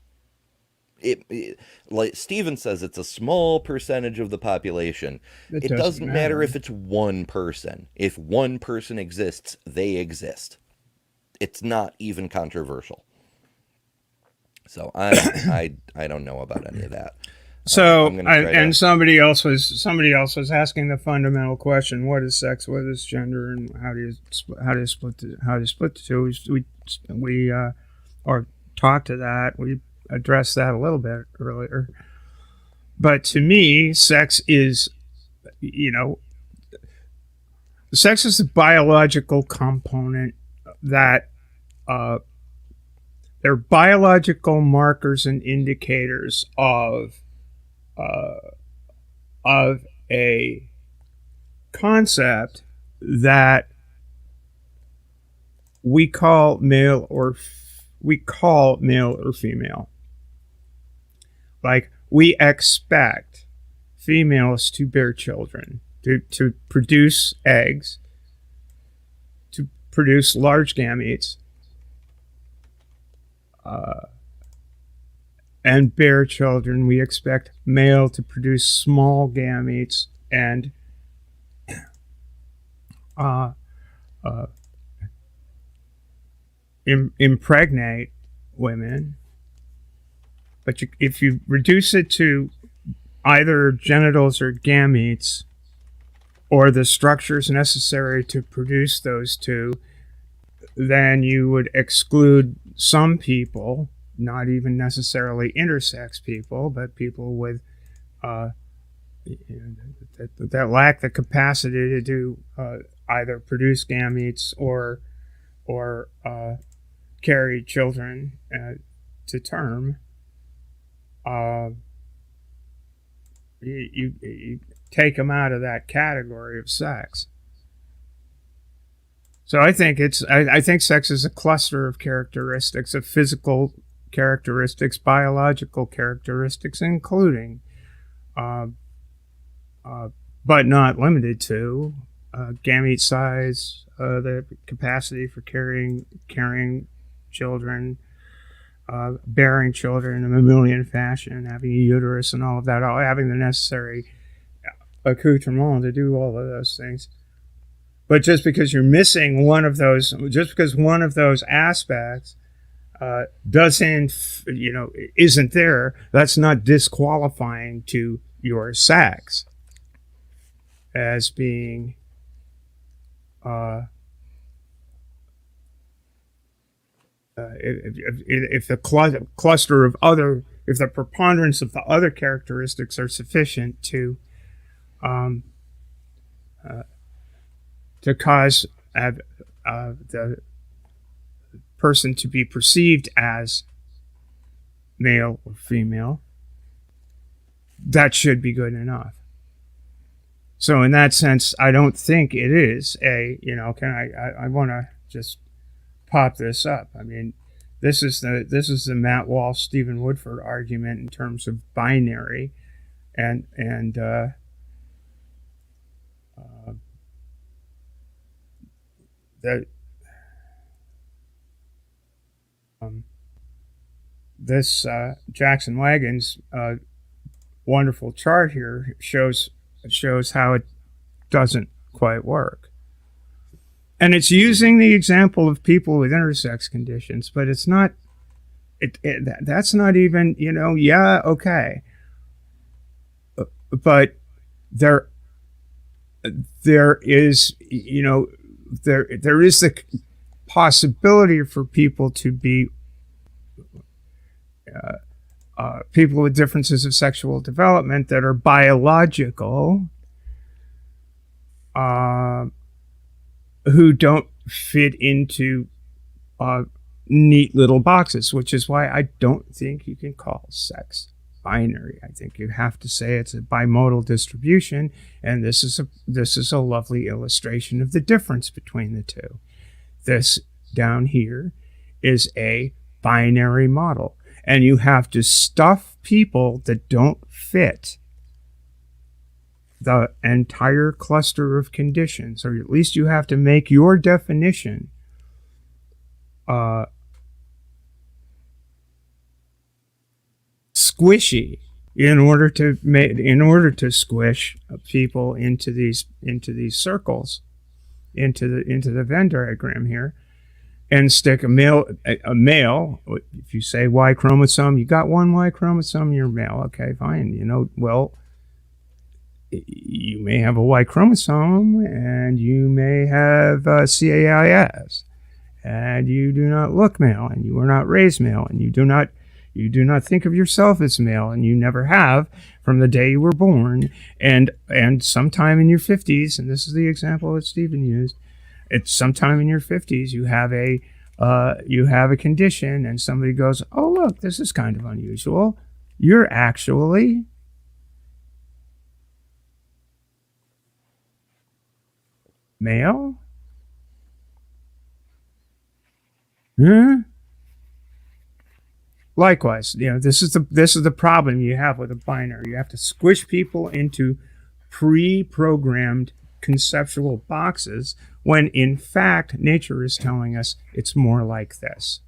like Steven says, it's a small percentage of the population. It doesn't matter if it's one person. If one person exists, they exist. It's not even controversial. So I don't know about any of that. So somebody else was asking the fundamental question: what is sex? What is gender? And how do you split the two? We or talked to that. We addressed that a little bit earlier. But to me, sex is sex is a biological component that they're biological markers and indicators of a concept that we call male or female. Like, we expect females to bear children, to produce eggs, to produce large gametes, and bear children. We expect male to produce small gametes and impregnate women. But if you reduce it to either genitals or gametes, or the structures necessary to produce those two, then you would exclude some people, not even necessarily intersex people, but people with that lack the capacity to do either produce gametes or carry children to term. You take them out of that category of sex. So I think I think sex is a cluster of characteristics, of physical characteristics, biological characteristics, including, but not limited to, gamete size, the capacity for carrying children, bearing children in a mammalian fashion, having a uterus and all of that, all having the necessary accoutrement to do all of those things. But just because you're missing one of those, just because one of those aspects isn't there, that's not disqualifying to your sex as being if the cluster of other, if the preponderance of the other characteristics are sufficient to cause the person to be perceived as male or female, that should be good enough. So in that sense, I don't think it is I want to just pop this up. I mean, this is the Matt Walsh, Stephen Woodford argument in terms of binary, and Uh, that this Jackson Wagons wonderful chart here shows how it doesn't quite work. And it's using the example of people with intersex conditions, but it's not. That's not even, yeah, okay, but there is, there is the possibility for people to be people with differences of sexual development that are biological, who don't fit into neat little boxes, which is why I don't think you can call sex binary. I think you have to say it's a bimodal distribution, and this is a lovely illustration of the difference between the two. This down here is a binary model, and you have to stuff people that don't fit the entire cluster of conditions, or at least you have to make your definition squishy in order to squish people into these circles, into the Venn diagram here, and stick a male. If you say Y chromosome, you got one Y chromosome, you're male. Okay, fine. Well, you may have a Y chromosome and you may have CAIS, and you do not look male, and you were not raised male, and you do not think of yourself as male, and you never have from the day you were born, and sometime in your 50s, and this is the example that Stephen used, it's sometime in your 50s you have a condition, and somebody goes, oh look, this is kind of unusual, you're actually male? Huh? Likewise, this is the problem you have with a binary. You have to squish people into pre-programmed conceptual boxes when in fact nature is telling us it's more like this.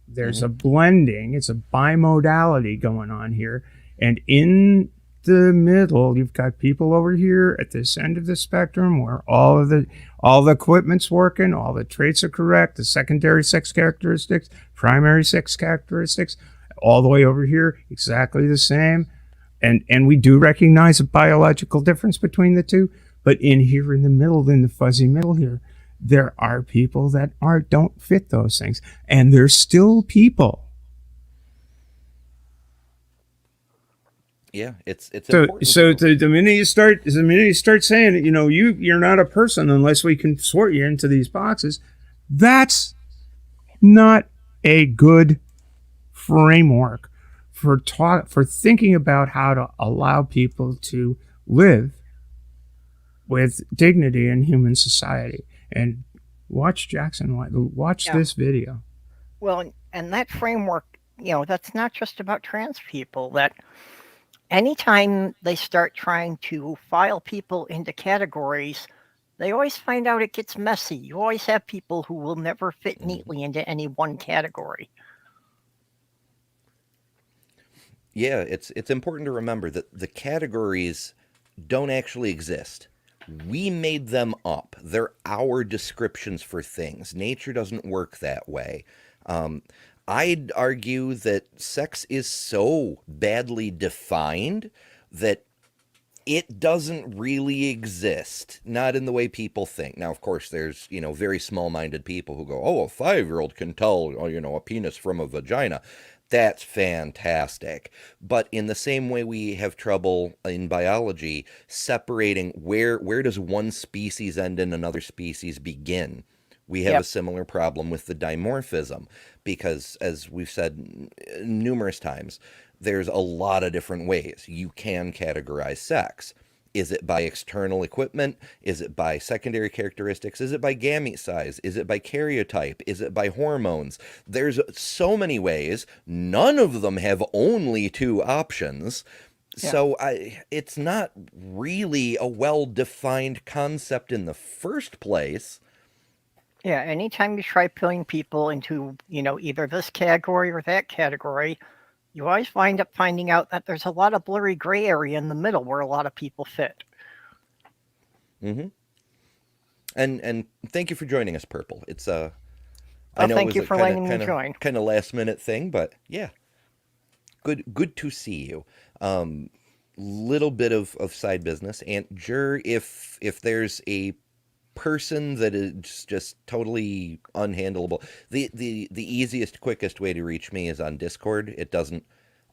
There's a blending, it's a bimodality going on here, and in the middle you've got people over here at this end of the spectrum where all the equipment's working, all the traits are correct, the secondary sex characteristics, primary sex characteristics, all the way over here exactly the same, and we do recognize a biological difference between the two, but in the middle, in the fuzzy middle here, there are people that don't fit those things, and they're still people. Yeah, it's so important. So the minute you start saying, you're not a person unless we can sort you into these boxes, that's not a good framework for thinking about how to allow people to live with dignity in human society. And watch Jackson, this video. Well, and that framework, that's not just about trans people. That anytime they start trying to file people into categories, they always find out it gets messy. You always have people who will never fit neatly into any one category. Yeah, it's important to remember that the categories don't actually exist. We made them up. They're our descriptions for things. Nature doesn't work that way. I'd argue that sex is so badly defined that it doesn't really exist, not in the way people think. Now, of course, there's, very small-minded people who go, oh, a 5-year-old can tell, a penis from a vagina. That's fantastic. But in the same way we have trouble in biology separating where does one species end and another species begin, we have a similar problem with the dimorphism, because as we've said numerous times, there's a lot of different ways you can categorize sex. Is it by external equipment? Is it by secondary characteristics? Is it by gamete size? Is it by karyotype? Is it by hormones? There's so many ways. None of them have only two options. So it's not really a well-defined concept in the first place. Yeah, anytime you try putting people into, either this category or that category, you always wind up finding out that there's a lot of blurry gray area in the middle where a lot of people fit. Mm-hmm. And thank you for joining us, Purple. It's I know Thank it you was for a letting me join. kind of last minute thing, but yeah, good to see you. Little bit of side business, and Jur, if there's a person that is just totally unhandleable, the easiest, quickest way to reach me is on Discord. It doesn't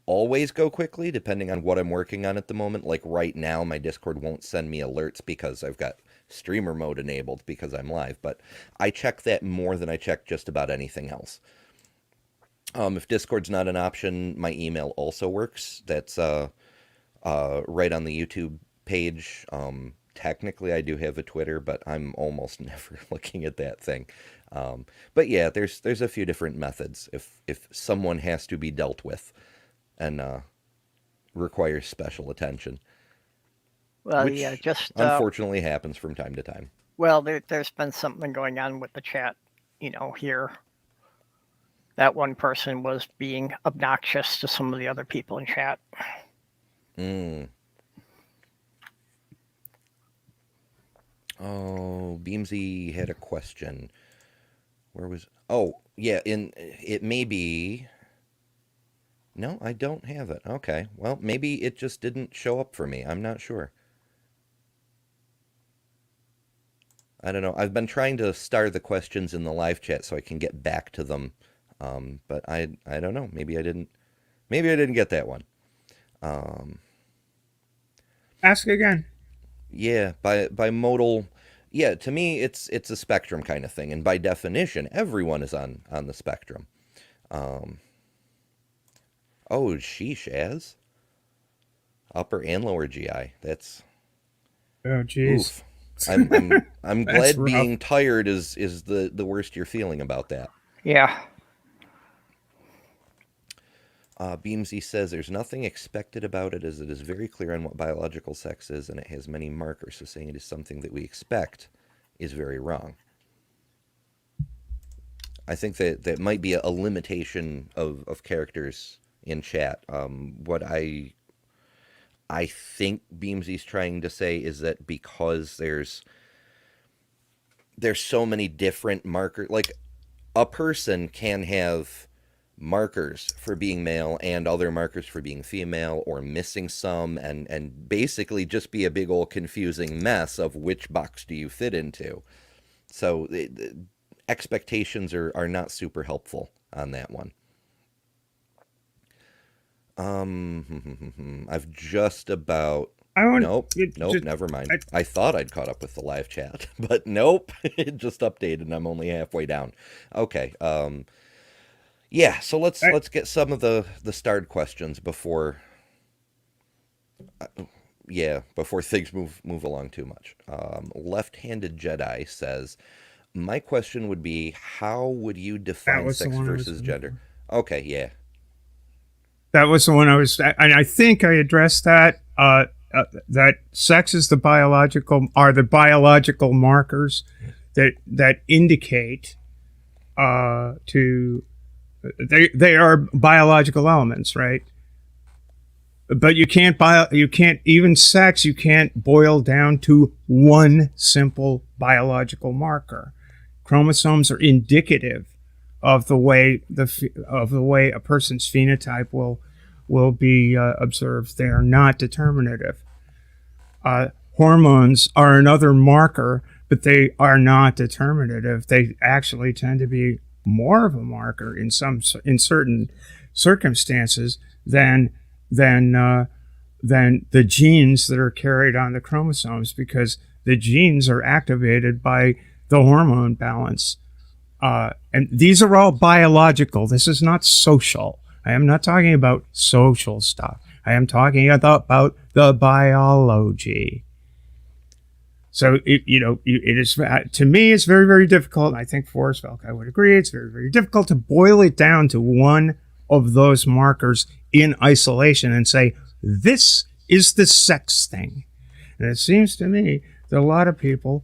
always go quickly, depending on what I'm working on at the moment. Like right now, my Discord won't send me alerts because I've got streamer mode enabled because I'm live, but I check that more than I check just about anything else. If Discord's not an option, my email also works. That's right on the YouTube page. Technically, I do have a Twitter, but I'm almost never looking at that thing. But yeah, there's a few different methods if someone has to be dealt with and requires special attention. Well, Which yeah, just unfortunately happens from time to time. Well, there's been something going on with the chat, here. That one person was being obnoxious to some of the other people in chat. Oh, Beamsy had a question. Where was... Oh, yeah, it may be... No, I don't have it. Okay, well, maybe it just didn't show up for me. I'm not sure. I don't know. I've been trying to star the questions in the live chat so I can get back to them. But I don't know. Maybe I didn't get that one. Ask again. Yeah, by modal. Yeah, to me it's a spectrum kind of thing, and by definition, everyone is on the spectrum. Oh, sheesh, as upper and lower GI. That's Oh, jeez. I'm glad being tired is the worst you're feeling about that. Yeah. Beamsy says there's nothing expected about it, as it is very clear on what biological sex is, and it has many markers. So saying it is something that we expect is very wrong. I think that might be a limitation of characters in chat. What I think Beamsy's trying to say is that because there's so many different markers, like a person can have markers for being male and other markers for being female, or missing some, and basically just be a big old confusing mess of which box do you fit into. So expectations are not super helpful on that one. I've just about... Nope, never mind. I thought I'd caught up with the live chat, but nope, it just updated and I'm only halfway down. Okay, yeah, so let's get some of the starred questions before things move along too much. Left-handed Jedi says, my question would be, how would you define sex versus gender? Okay, yeah. That was the one I was, and I think I addressed that. That sex is the biological markers that indicate they are biological elements, right? But you can't even sex. You can't boil down to one simple biological marker. Chromosomes are indicative of the way a person's phenotype will be observed. They are not determinative. Hormones are another marker, but they are not determinative. They actually tend to be more of a marker in certain circumstances than the genes that are carried on the chromosomes, because the genes are activated by the hormone balance. And these are all biological. This is not social. I am not talking about social stuff. I am talking about the biology. So it is, to me, it's very, very difficult. And I think Forrest Velk, I would agree, it's very, very difficult to boil it down to one of those markers in isolation and say, this is the sex thing. And it seems to me that a lot of people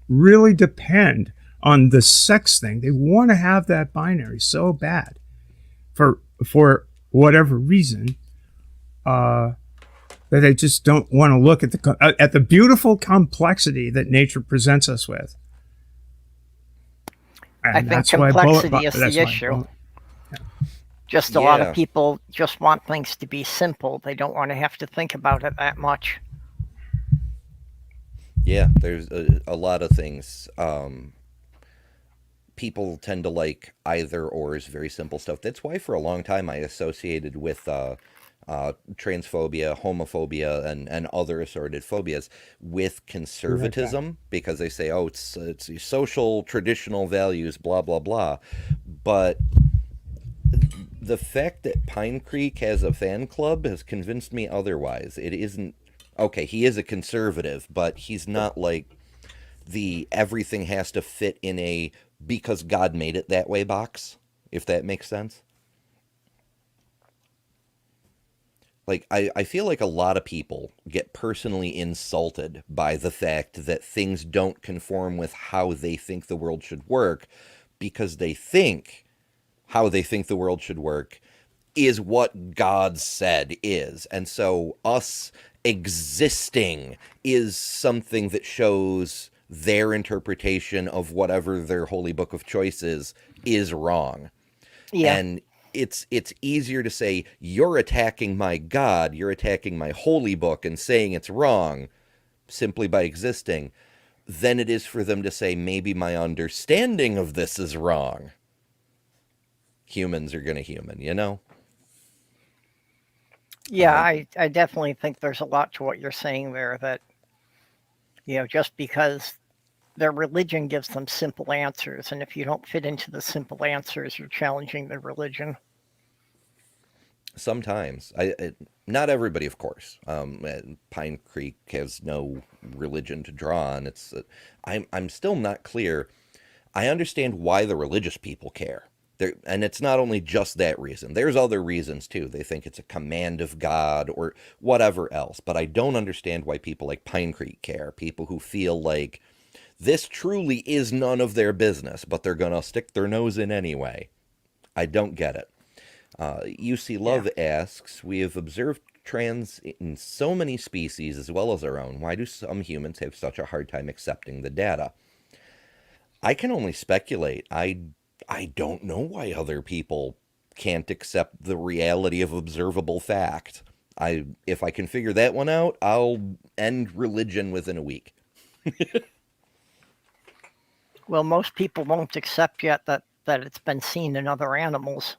really depend on the sex thing. They want to have that binary so bad for whatever reason, that they just don't want to look at the beautiful complexity that nature presents us with. And I think complexity is the issue. Just a lot of people just want things to be simple. They don't want to have to think about it that much. Yeah, there's a lot of things. People tend to like either or is very simple stuff. That's why for a long time I associated with transphobia, homophobia, and other assorted phobias with conservatism, because they say, oh, it's social traditional values, blah, blah, blah. But the fact that Pine Creek has a fan club has convinced me otherwise. It isn't, okay, he is a conservative, but he's not like the everything has to fit in a because God made it that way box, if that makes sense. Like, I feel like a lot of people get personally insulted by the fact that things don't conform with how they think the world should work, because they think how they think the world should work is what God said is. And so us existing is something that shows their interpretation of whatever their holy book of choice is wrong. Yeah. And it's easier to say, you're attacking my God, you're attacking my holy book and saying it's wrong simply by existing, than it is for them to say, maybe my understanding of this is wrong. Humans are going to human, you know? Yeah, I definitely think there's a lot to what you're saying there, that, just because their religion gives them simple answers, and if you don't fit into the simple answers, you're challenging their religion. Sometimes. Not everybody, of course. Pine Creek has no religion to draw on. I'm still not clear. I understand why the religious people care. And it's not only just that reason. There's other reasons, too. They think it's a command of God or whatever else. But I don't understand why people like Pine Creek care. People who feel like this truly is none of their business, but they're going to stick their nose in anyway. I don't get it. UC Love asks, we have observed trans in so many species as well as our own. Why do some humans have such a hard time accepting the data? I can only speculate. I don't know why other people can't accept the reality of observable fact. If I can figure that one out, I'll end religion within a week. Well, most people won't accept yet that it's been seen in other animals.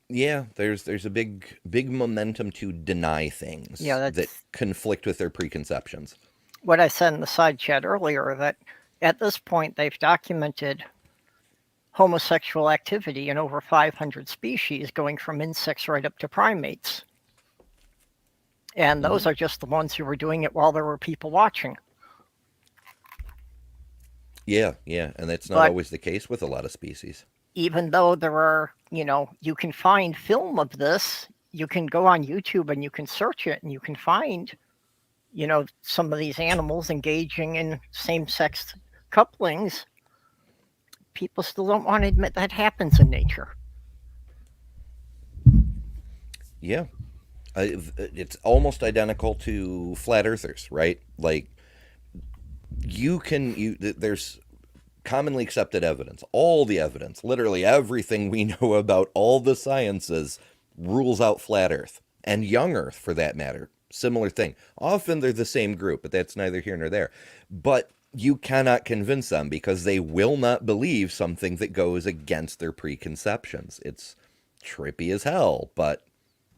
Yeah, there's a big momentum to deny things that conflict with their preconceptions. What I said in the side chat earlier, that at this point they've documented homosexual activity in over 500 species, going from insects right up to primates. And those are just the ones who were doing it while there were people watching. Yeah, and that's not always the case with a lot of species. Even though there are, you can find film of this, you can go on YouTube and you can search it and you can find, some of these animals engaging in same-sex couplings. People still don't want to admit that happens in nature. Yeah. It's almost identical to flat earthers, right? Like, there's commonly accepted evidence, all the evidence, literally everything we know about all the sciences rules out flat earth, and young earth for that matter. Similar thing. Often they're the same group, but that's neither here nor there. But you cannot convince them because they will not believe something that goes against their preconceptions. It's trippy as hell, but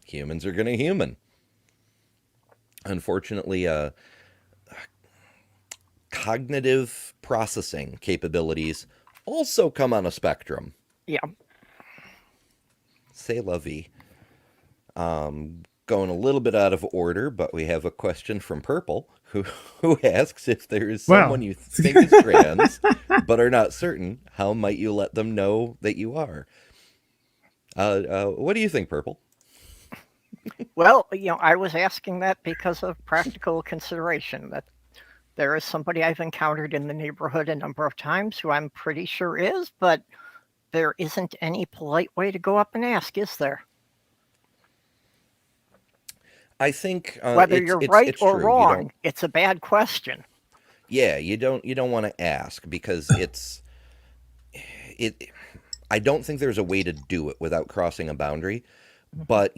humans are going to human. Unfortunately, cognitive processing capabilities also come on a spectrum. Yeah. C'est la vie. Going a little bit out of order, but we have a question from Purple, who asks, if there is someone you think is trans, but are not certain, how might you let them know that you are? What do you think, Purple? Well, I was asking that because of practical consideration. That there is somebody I've encountered in the neighborhood a number of times who I'm pretty sure is, but there isn't any polite way to go up and ask, is there? I think Whether it's you're it's right it's or true. You don't. wrong, it's a bad question. Yeah, you don't want to ask because it. I don't think there's a way to do it without crossing a boundary, Mhm. but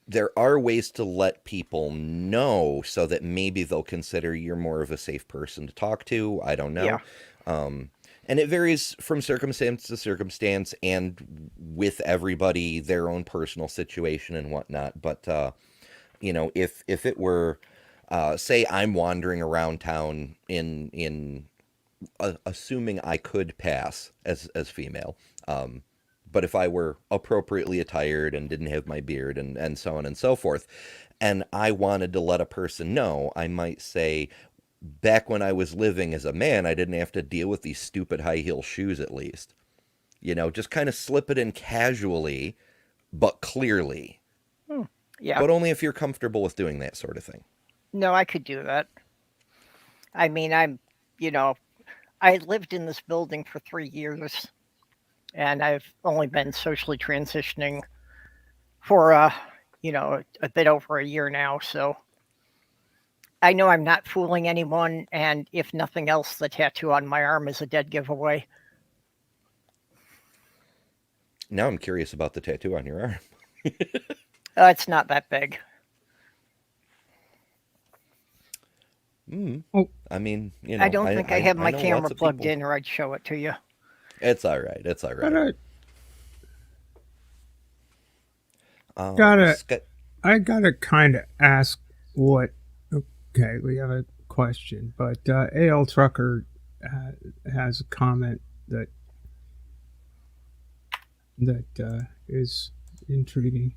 there are ways to let people know so that maybe they'll consider you're more of a safe person to talk to. I don't Yeah. know. Um, and it varies from circumstance to circumstance and with everybody, their own personal situation and whatnot. But, if it were, say I'm wandering around town assuming I could pass as female. Um, but if I were appropriately attired and didn't have my beard and so on and so forth, and I wanted to let a person know, I might say, back when I was living as a man, I didn't have to deal with these stupid high heel shoes at least. Just kind of slip it in casually, but clearly. Hmm. Yeah. But only if you're comfortable with doing that sort of thing. No, I could do that. I mean, you know, I lived in this building for 3 years, and I've only been socially transitioning for a bit over a year now. So I know I'm not fooling anyone, and if nothing else, the tattoo on my arm is a dead giveaway. Now I'm curious about the tattoo on your arm. It's not that big. Oh, I mean, I don't think I have I my know camera lots of plugged people. in, or I'd show it to you. It's all right. It's all but right. gotta, Scott, I gotta kind of ask what. Okay, we have a question, but AL Trucker has a comment that is intriguing.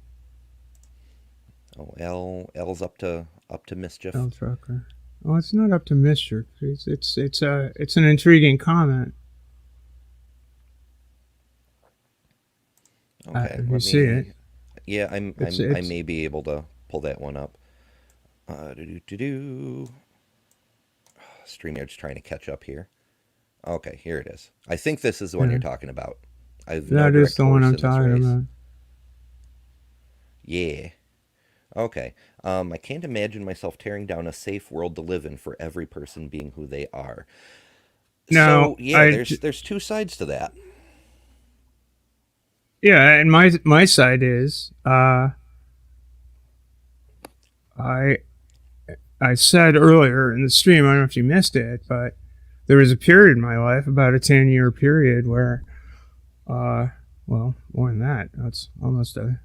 oh, L's up to mischief. AL Trucker. Oh, it's not up to mischief. It's an intriguing comment. Okay, If you let see it, me. Yeah, it's I it's may be able to pull that one up. Do. StreamYard's trying to catch up here. Okay, here it is. I think this is the one yeah. you're talking about. I've no That is direct the one horse I'm in this talking race. about. Yeah. Okay. I can't imagine myself tearing down a safe world to live in for every person being who they are. Now, So yeah, there's two sides to that. yeah, and my side is I I said earlier in the stream, I don't know if you missed it, but there was a period in my life, about a 10-year period, where, well, more than that, that's almost a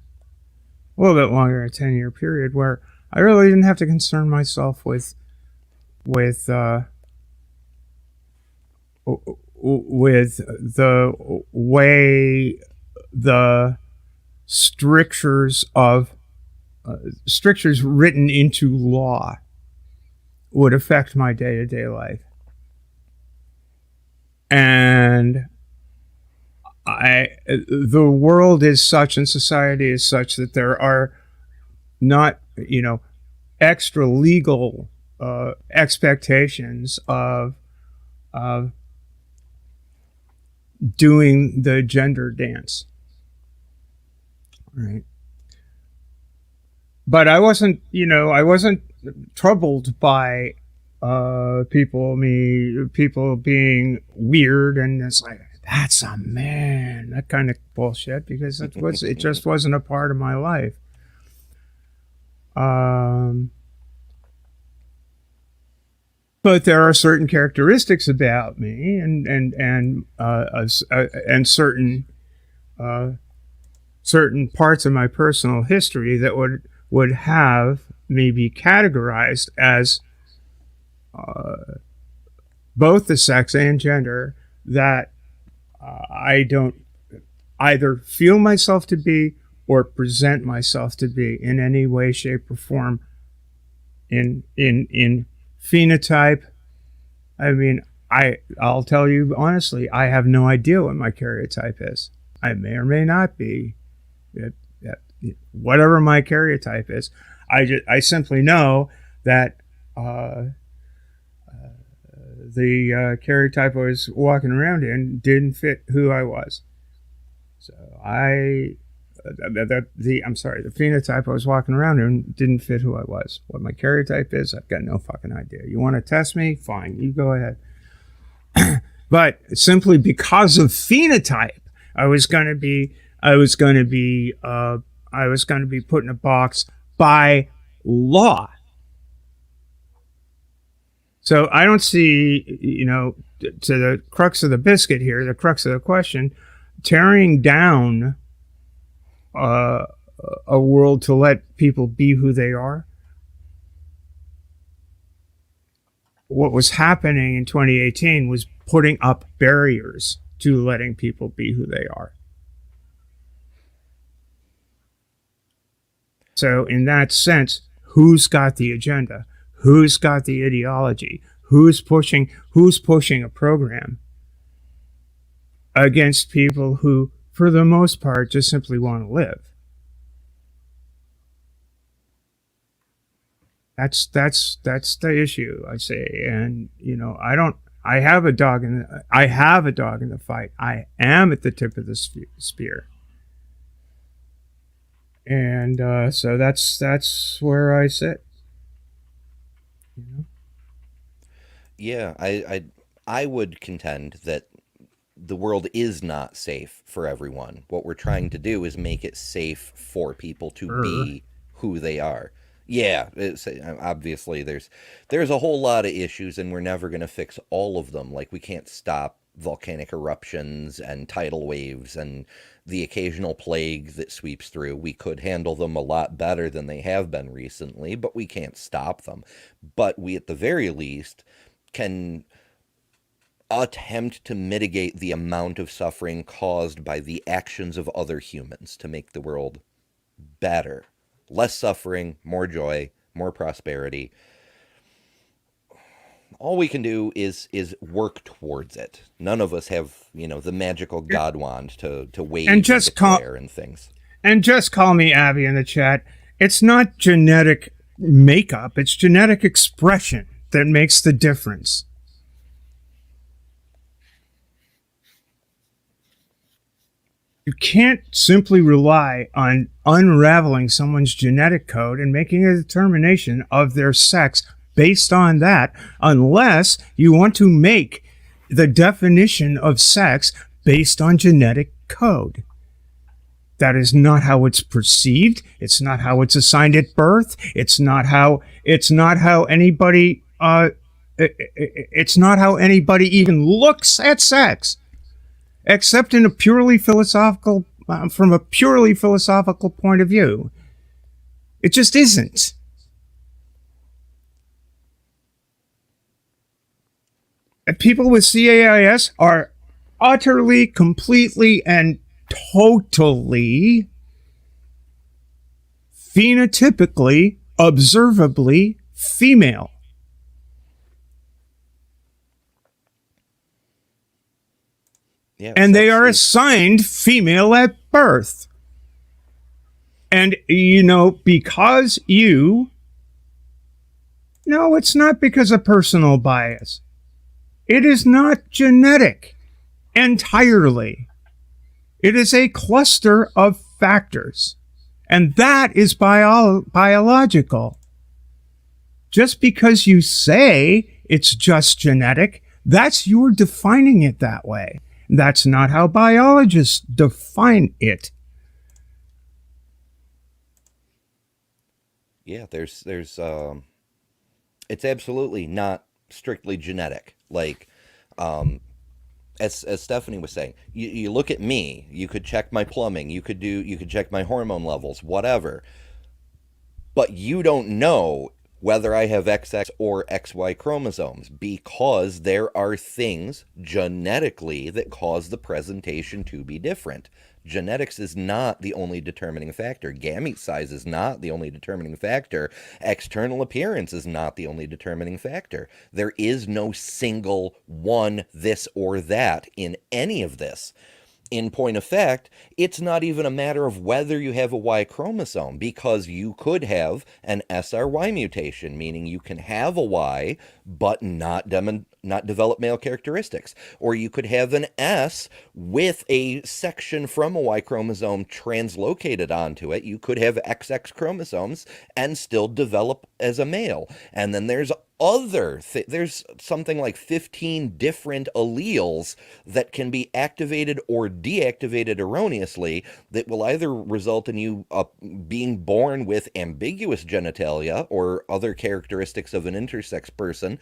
little bit longer, a 10-year period, where I really didn't have to concern myself with with the way the strictures of strictures written into law would affect my day-to-day life. And the world is such and society is such that there are not, extra legal expectations of doing the gender dance, right? But I wasn't troubled by people being weird, and it's like, that's a man, that kind of bullshit, because it just wasn't a part of my life. But there are certain characteristics about me, and certain parts of my personal history that would have me be categorized as both the sex and gender that I don't either feel myself to be or present myself to be in any way, shape, or form. In phenotype, I mean, I'll tell you honestly, I have no idea what my karyotype is. I may or may not be whatever my karyotype is. I simply know that the karyotype I was walking around in didn't fit who I was. So the phenotype I was walking around in didn't fit who I was. What my karyotype is, I've got no fucking idea. You want to test me? Fine, you go ahead. But simply because of phenotype, I was going to be put in a box by law. So I don't see, to the crux of the biscuit here, the crux of the question, tearing down a world to let people be who they are. What was happening in 2018 was putting up barriers to letting people be who they are. So in that sense, who's got the agenda? Who's got the ideology? Who's pushing a program against people who, for the most part, just simply want to live? That's the issue, I say. And I have a dog in the fight. I am at the tip of the spear. And so that's where I sit. Yeah, I would contend that the world is not safe for everyone. What we're trying to do is make it safe for people to be who they are. Yeah, obviously there's a whole lot of issues, and we're never going to fix all of them. Like, we can't stop volcanic eruptions and tidal waves and the occasional plague that sweeps through. We could handle them a lot better than they have been recently, but we can't stop them. But we, at the very least, can attempt to mitigate the amount of suffering caused by the actions of other humans to make the world better. Less suffering, more joy, more prosperity. All we can do is work towards it. None of us have, the magical god wand to wave and declare and things. And just call me Abby in the chat. It's not genetic makeup, it's genetic expression that makes the difference. You can't simply rely on unraveling someone's genetic code and making a determination of their sex based on that, unless you want to make the definition of sex based on genetic code. That is not how it's perceived. It's not how it's assigned at birth. It's not how anybody even looks at sex, except in a purely philosophical, from a purely philosophical point of view. It just isn't. And people with CAIS are utterly, completely, and totally phenotypically, observably female. Yeah, and they are assigned female at birth. And, because no, it's not because of personal bias. It is not genetic entirely. It is a cluster of factors. And that is biological. Just because you say it's just genetic, that's you're defining it that way. That's not how biologists define it. Yeah, there's it's absolutely not strictly genetic. Like, as Stephanie was saying, you look at me, you could check my plumbing, you could check my hormone levels, whatever. But you don't know whether I have XX or XY chromosomes, because there are things genetically that cause the presentation to be different. Genetics is not the only determining factor. Gamete size is not the only determining factor. External appearance is not the only determining factor. There is no single one, this or that, in any of this. in point of fact, it's not even a matter of whether you have a Y chromosome, because you could have an SRY mutation, meaning you can have a Y but not develop male characteristics. Or you could have an S with a section from a Y chromosome translocated onto it. You could have XX chromosomes and still develop as a male. And then there's there's something like 15 different alleles that can be activated or deactivated erroneously that will either result in you being born with ambiguous genitalia or other characteristics of an intersex person,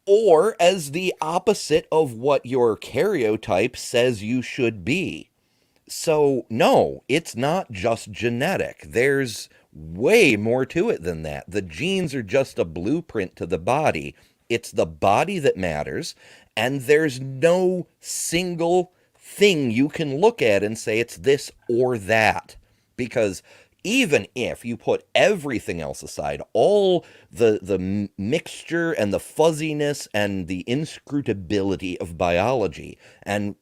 or as the opposite of what your karyotype says you should be. So, no, it's not just genetic. There's way more to it than that. The genes are just a blueprint to the body. It's the body that matters, and there's no single thing you can look at and say it's this or that. Because even if you put everything else aside, all the mixture and the fuzziness and the inscrutability of biology, and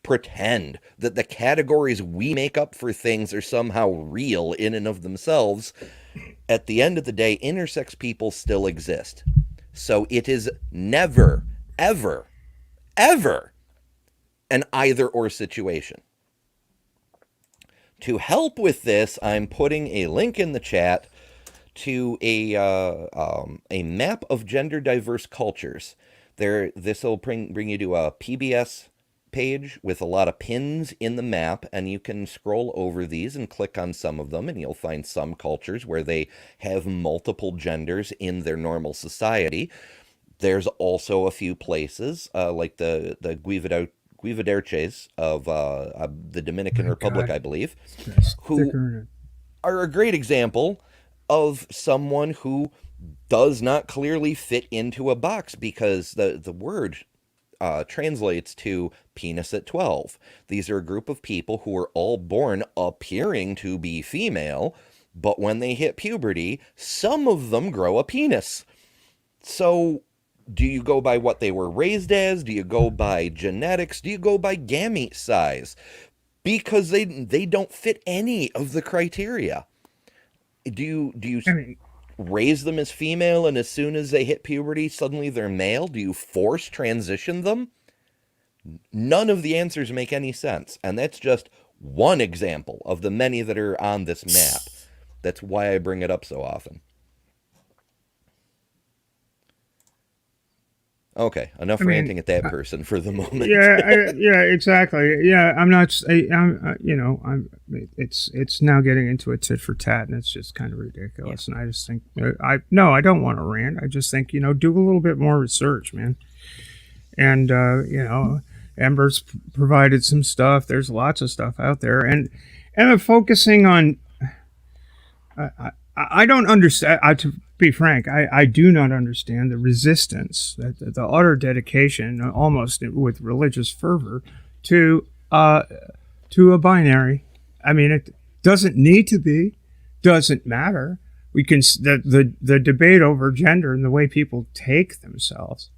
pretend that the categories we make up for things are somehow real in and of themselves, at the end of the day, intersex people still exist. So it is never, ever, ever an either or situation. To help with this, I'm putting a link in the chat to a map of gender diverse cultures. This will bring you to a PBS page with a lot of pins in the map, and you can scroll over these and click on some of them, and you'll find some cultures where they have multiple genders in their normal society. There's also a few places like the Guividerches of the Dominican Republic, God. I believe, Who who are a great example of someone who does not clearly fit into a box, because the word translates to penis at 12. These are a group of people who are all born appearing to be female, but when they hit puberty, some of them grow a penis. So, do you go by what they were raised as? Do you go by genetics? Do you go by gamete size? Because they don't fit any of the criteria. Do you I mean, raise them as female, and as soon as they hit puberty, suddenly they're male? Do you force transition them? None of the answers make any sense. And that's just one example of the many that are on this map. That's why I bring it up so often. Okay, enough ranting at that person for the moment. Yeah, exactly. Yeah, I'm not. It's now getting into a tit for tat, and it's just kind of ridiculous. Yeah. And I just think, I don't want to rant. I just think, do a little bit more research, man. And Ember's provided some stuff. There's lots of stuff out there, and I'm focusing on. I don't understand. To be frank, I do not understand the resistance, the utter dedication, almost with religious fervor, to a binary. I mean, it doesn't need to be, doesn't matter. We can the debate over gender and the way people take themselves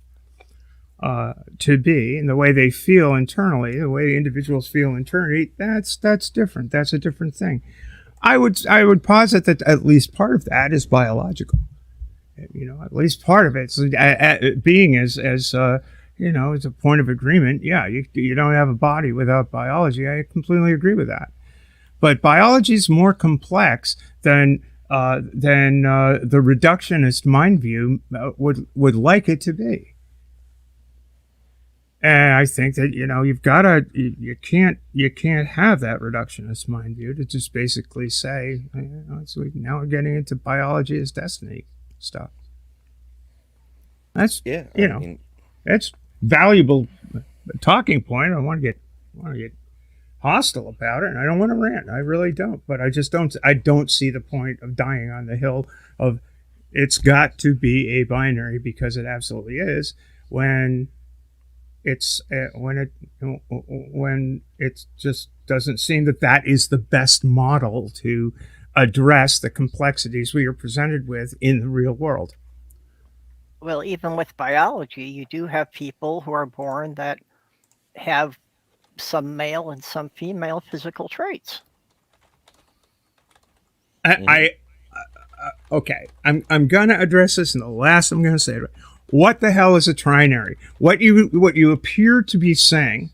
to be, and the way they feel internally, the way individuals feel internally. That's different. That's a different thing. I would posit that at least part of that is biological. At least part of it. So, being as as a point of agreement. Yeah, you don't have a body without biology. I completely agree with that. But biology is more complex than the reductionist mind view would like it to be. And I think that you've got to you can't have that reductionist mind view to just basically say so now we're getting into biology as destiny stuff. That's that's valuable talking point. I want to get hostile about it, and I don't want to rant. I really don't. But I don't see the point of dying on the hill of it's got to be a binary, because it absolutely is, when it just doesn't seem that is the best model to address the complexities we are presented with in the real world. Well, even with biology, you do have people who are born that have some male and some female physical traits. I okay. I'm gonna address this, and the last I'm gonna say, what the hell is a trinary? What you appear to be saying,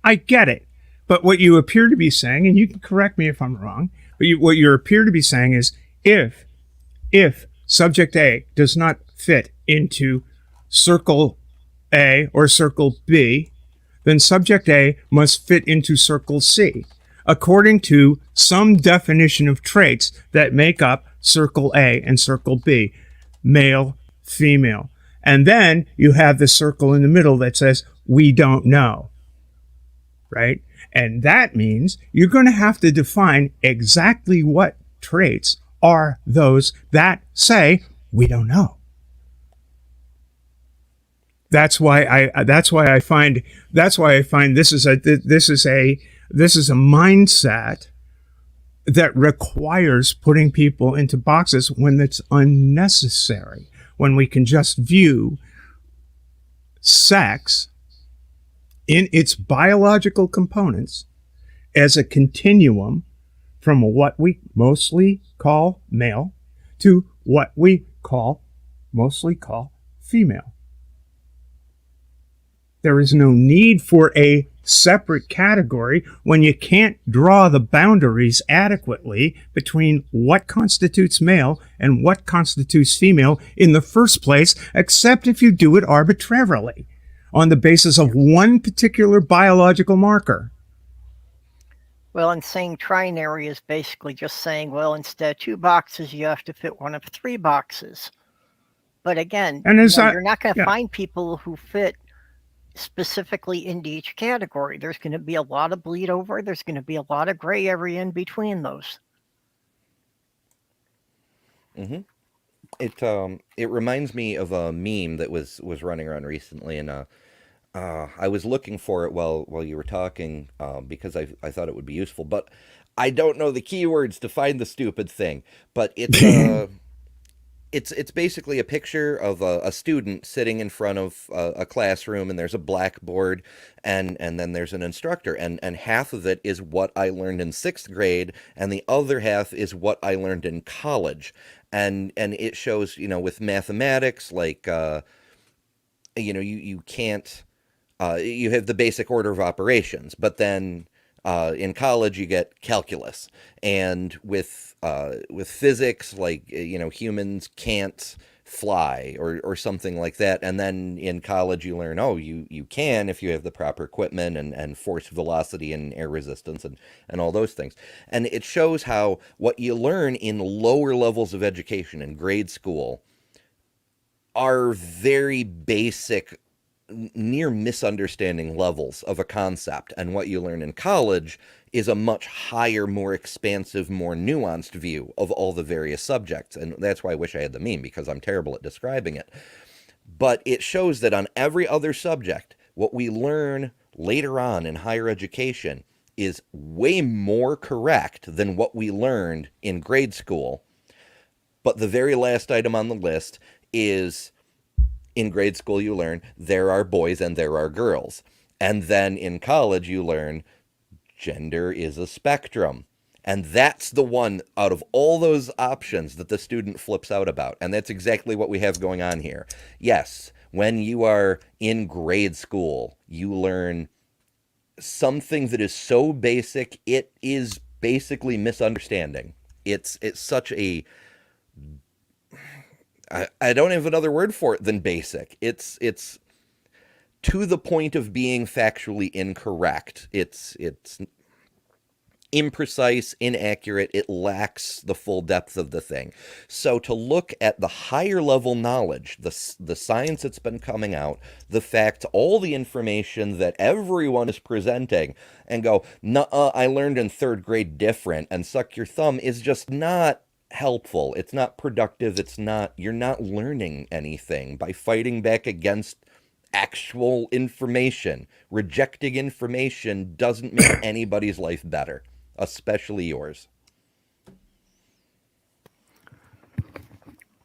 I get it, but what you appear to be saying, and you can correct me if I'm wrong, but what you appear to be saying is if subject A does not fit into circle A or circle B, then subject A must fit into circle C, according to some definition of traits that make up circle A and circle B, male, female. And then you have the circle in the middle that says, we don't know, right? And that means you're going to have to define exactly what traits are those that say, we don't know. That's why I find this is a mindset that requires putting people into boxes when it's unnecessary, when we can just view sex in its biological components as a continuum from what we mostly call male to what we mostly call female. There is no need for a separate category when you can't draw the boundaries adequately between what constitutes male and what constitutes female in the first place, except if you do it arbitrarily on the basis of one particular biological marker. Well, and saying trinary is basically just saying, well, instead of 2 boxes, you have to fit one of 3 boxes. But again, you're not going to find people who fit specifically into each category. There's going to be a lot of bleed over. There's going to be a lot of gray area in between those. Mm-hmm. It reminds me of a meme that was running around recently, and I was looking for it while you were talking because I thought it would be useful, but I don't know the keywords to find the stupid thing. But it's basically a picture of a student sitting in front of a classroom, and there's a blackboard, and then there's an instructor, and half of it is what I learned in 6th grade, and the other half is what I learned in college. And it shows, with mathematics, like, you can't, you have the basic order of operations, but then in college you get calculus, and with physics, like, humans can't fly or something like that, and then in college you learn, you can if you have the proper equipment and force, velocity, and air resistance, and all those things. And it shows how what you learn in lower levels of education in grade school are very basic, near misunderstanding levels of a concept, and what you learn in college is a much higher, more expansive, more nuanced view of all the various subjects. And that's why I wish I had the meme, because I'm terrible at describing it. But it shows that on every other subject, what we learn later on in higher education is way more correct than what we learned in grade school. But the very last item on the list is, in grade school you learn there are boys and there are girls. And then in college you learn gender is a spectrum. And that's the one out of all those options that the student flips out about. And that's exactly what we have going on here. Yes, when you are in grade school, you learn something that is so basic, it is basically misunderstanding. It's such a... I don't have another word for it than basic. It's to the point of being factually incorrect. It's imprecise, inaccurate. It lacks the full depth of the thing. So to look at the higher level knowledge, the science that's been coming out, the fact, all the information that everyone is presenting, and go, nuh-uh, I learned in 3rd grade different, and suck your thumb, is just not helpful. It's not productive. You're not learning anything by fighting back against actual information. Rejecting information doesn't make anybody's life better, especially yours.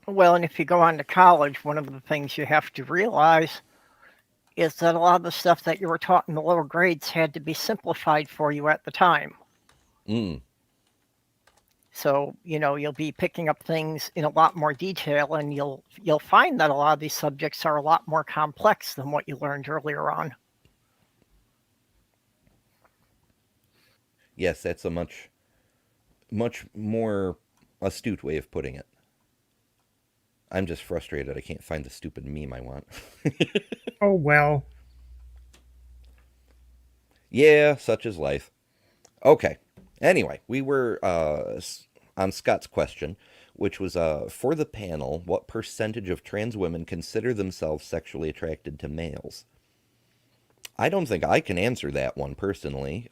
Well, and if you go on to college, one of the things you have to realize is that a lot of the stuff that you were taught in the lower grades had to be simplified for you at the time. Mm. So, you'll be picking up things in a lot more detail, and you'll find that a lot of these subjects are a lot more complex than what you learned earlier on. Yes, that's a much more astute way of putting it. I'm just frustrated I can't find the stupid meme I want. Oh well. Yeah, such is life. Okay. Anyway, we were on Scott's question, which was for the panel, what percentage of trans women consider themselves sexually attracted to males? I don't think I can answer that one personally.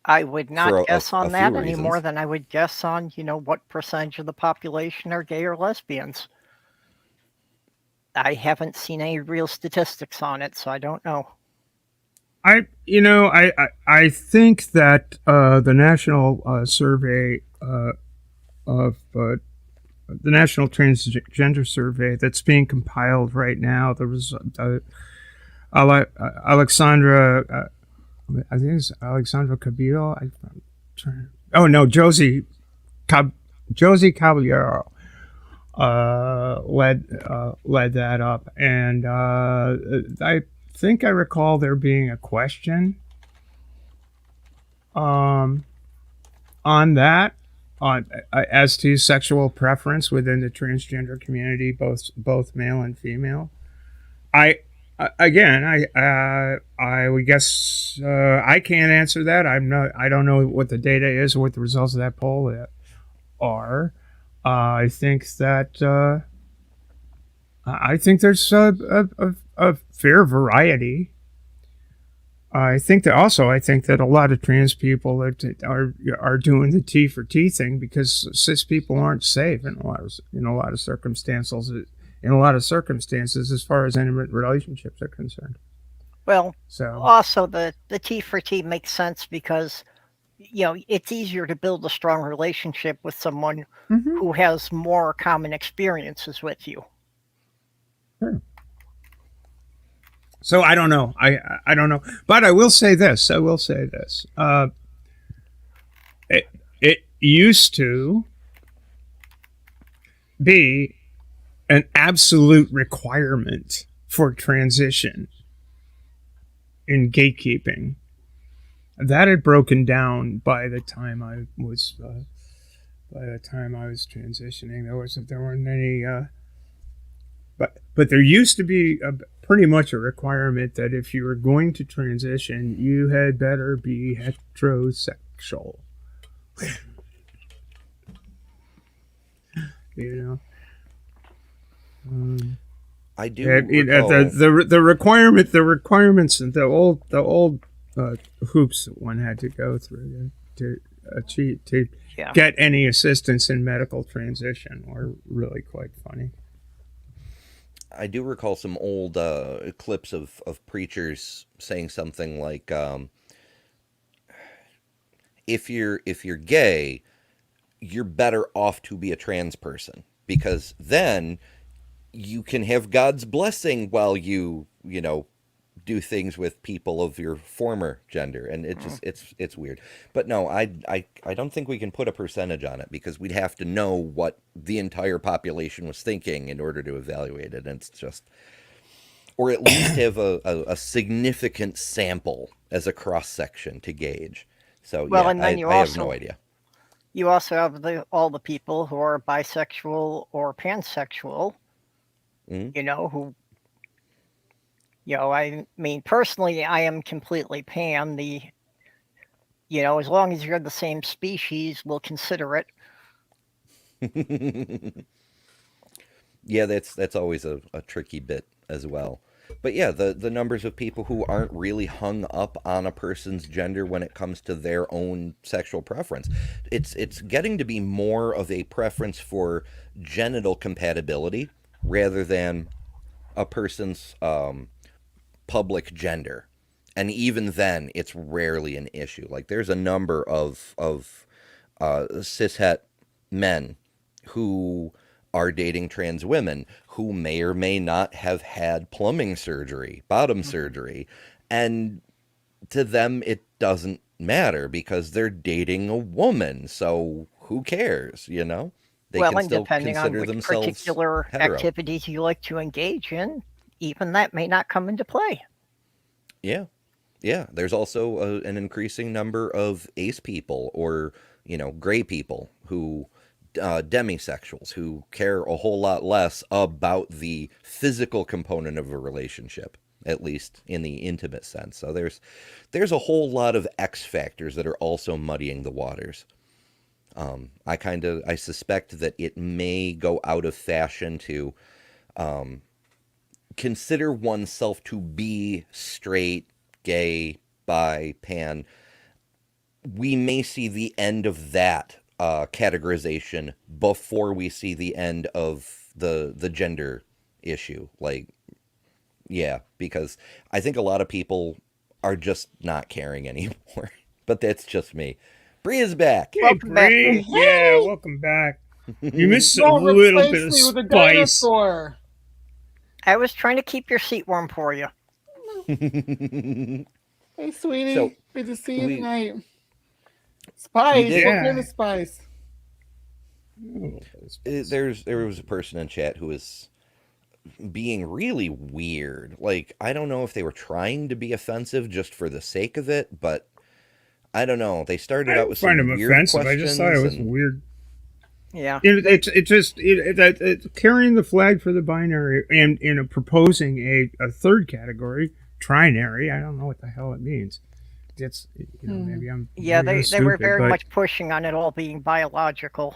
I would not For guess on a few that any more reasons. than I would guess on, what percentage of the population are gay or lesbians. I haven't seen any real statistics on it, so I don't know. I think that the national survey of the national transgender survey that's being compiled right now. There was Alexandra, I think it's Alexandra Cabello. Oh no, Josie Caballero led that up, and I think I recall there being a question on that as to sexual preference within the transgender community, both male and female. I would guess I can't answer that. I don't know what the data is or what the results of that poll are. I think that I think there's a fair variety. I think that a lot of trans people are doing the T for T thing because cis people aren't safe in a lot of circumstances. In a lot of circumstances, as far as intimate relationships are concerned. Well, So also the T for T makes sense because it's easier to build a strong relationship with someone who has more common experiences with you. Sure. So I don't know. I don't know, but I will say this. It used to be an absolute requirement for transition in gatekeeping. That had broken down by the time I was transitioning. There weren't any. But there used to be pretty much a requirement that if you were going to transition, you had better be heterosexual. I do recall... the requirements and the old hoops that one had to go through to achieve to get any assistance in medical transition were really quite funny. I do recall some old clips of preachers saying something like, if you're gay, you're better off to be a trans person because then you can have God's blessing while you do things with people of your former gender, and it just it's weird. But no, I don't think we can put a percentage on it because we'd have to know what the entire population was thinking in order to evaluate it, and it's just, or at least have a significant sample as a cross section to gauge. So well, and then I have no idea. You also have all the people who are bisexual or pansexual, who. I mean, personally, I am completely pan. As long as you're the same species, we'll consider it. Yeah, that's always a tricky bit as well. But yeah, the numbers of people who aren't really hung up on a person's gender when it comes to their own sexual preference. It's getting to be more of a preference for genital compatibility rather than a person's public gender, and even then it's rarely an issue. Like there's a number of cishet men who are dating trans women who may or may not have had plumbing surgery, bottom surgery, and to them it doesn't matter because they're dating a woman, so who cares, you know? They Well, can and still depending on consider which themselves particular hetero. activities you like to engage in, even that may not come into play. Yeah. Yeah. There's also an increasing number of ace people or, gray people who, demisexuals who care a whole lot less about the physical component of a relationship, at least in the intimate sense. So there's a whole lot of X factors that are also muddying the waters. I suspect that it may go out of fashion to consider oneself to be straight, gay, bi, pan. We may see the end of that categorization before we see the end of the gender issue. Like, yeah, because I think a lot of people are just not caring anymore. But that's just me. Bree is back. Hey, Welcome back, Bree. Bree. Yeah, welcome back. You missed a Don't little replace bit of me with a spice. dinosaur. I was trying to keep your seat warm for you. Hey, sweetie. So, Good to see you we- tonight. Spice. did- What Yeah. kind of spice? There was a person in chat who was being really weird. Like, I don't know if they were trying to be offensive just for the sake of it, but I don't know. They started I out don't with find some them weird offensive. I questions. just thought it was and- weird. Yeah. It's carrying the flag for the binary and proposing a third category, trinary. I don't know what the hell it means. It's maybe I'm Yeah, very they were stupid, very but- much pushing on it all being biological.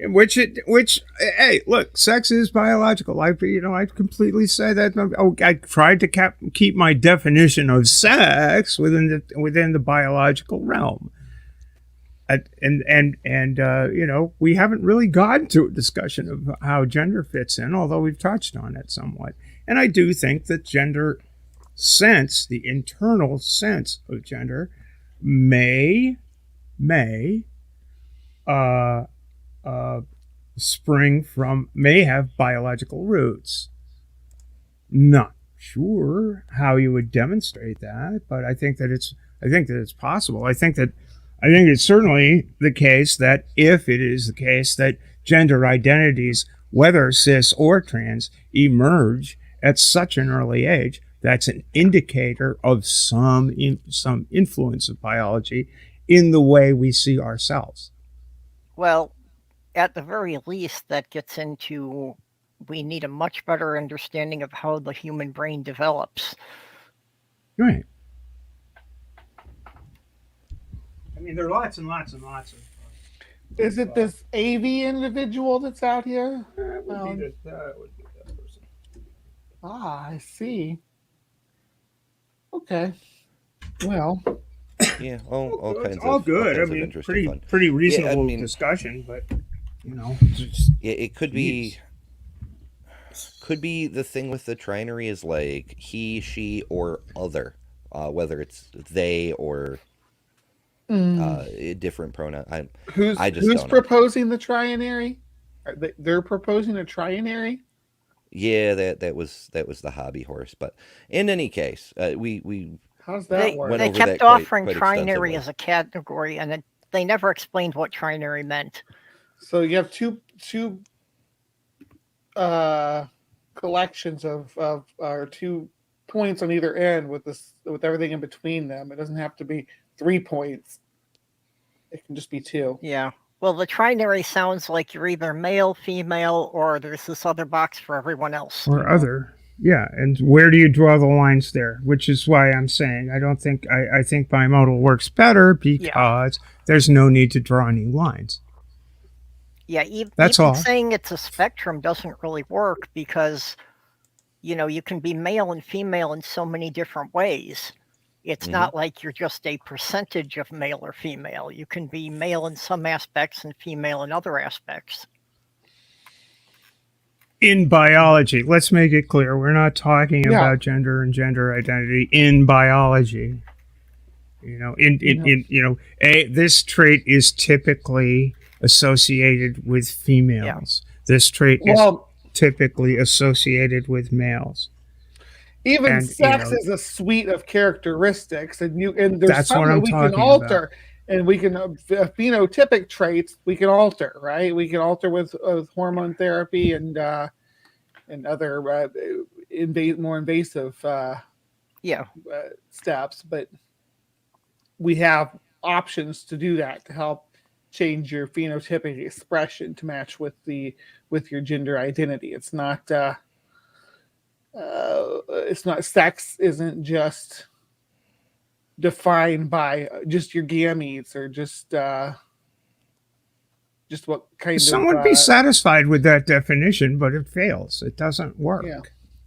which hey, look, sex is biological. I completely say that. I tried to keep my definition of sex within the biological realm. And we haven't really gotten to a discussion of how gender fits in, although we've touched on it somewhat. And I do think that gender sense, the internal sense of gender, may may have biological roots. Not sure how you would demonstrate that, but I think that it's possible. I think it's certainly the case that if it is the case that gender identities, whether cis or trans, emerge at such an early age, that's an indicator of some influence of biology in the way we see ourselves. Well, at the very least, that gets into we need a much better understanding of how the human brain develops. Right. I mean, there are lots and lots and lots of. Is it this AV individual that's out here? That would be that person. Ah, I see. Okay. Well, Yeah, all kinds It's all of good. all kinds I of mean, interesting fun. pretty reasonable mean- discussion, but It could be the thing with the trinary is like he, she, or other, whether it's they or a different pronoun. who's I just don't know. proposing the trinary? They're proposing a trinary? Yeah, that was the hobby horse. But in any case, we How's that They, work? Went they over kept that quite- offering quite trinary extensively. as a category, and they never explained what trinary meant. So you have two collections of or 2 points on either end with everything in between them. It doesn't have to be 3 points. It can just be 2. Yeah. Well, the trinary sounds like you're either male, female, or there's this other box for everyone else. or other. Yeah, and where do you draw the lines there? Which is why I'm saying I think bimodal works better because there's no need to draw any lines. Yeah, That's even all. saying it's a spectrum doesn't really work because, you can be male and female in so many different ways. It's not like you're just a percentage of male or female. You can be male in some aspects and female in other aspects. In biology, let's make it clear, we're not talking Yeah. about gender and gender identity in biology. This trait is typically associated with females. This trait is Well, typically associated with males. even And, sex is a suite of characteristics, and there's that's what some that I'm we can talking about. alter, and we can phenotypic traits we can alter, right? We can alter with hormone therapy and other more invasive Yeah. steps, but we have options to do that to help change your phenotypic expression to match with your gender identity. It's not sex isn't just defined by just your gametes or just what kind Some of would be satisfied with that definition, but it fails. It doesn't work. yeah,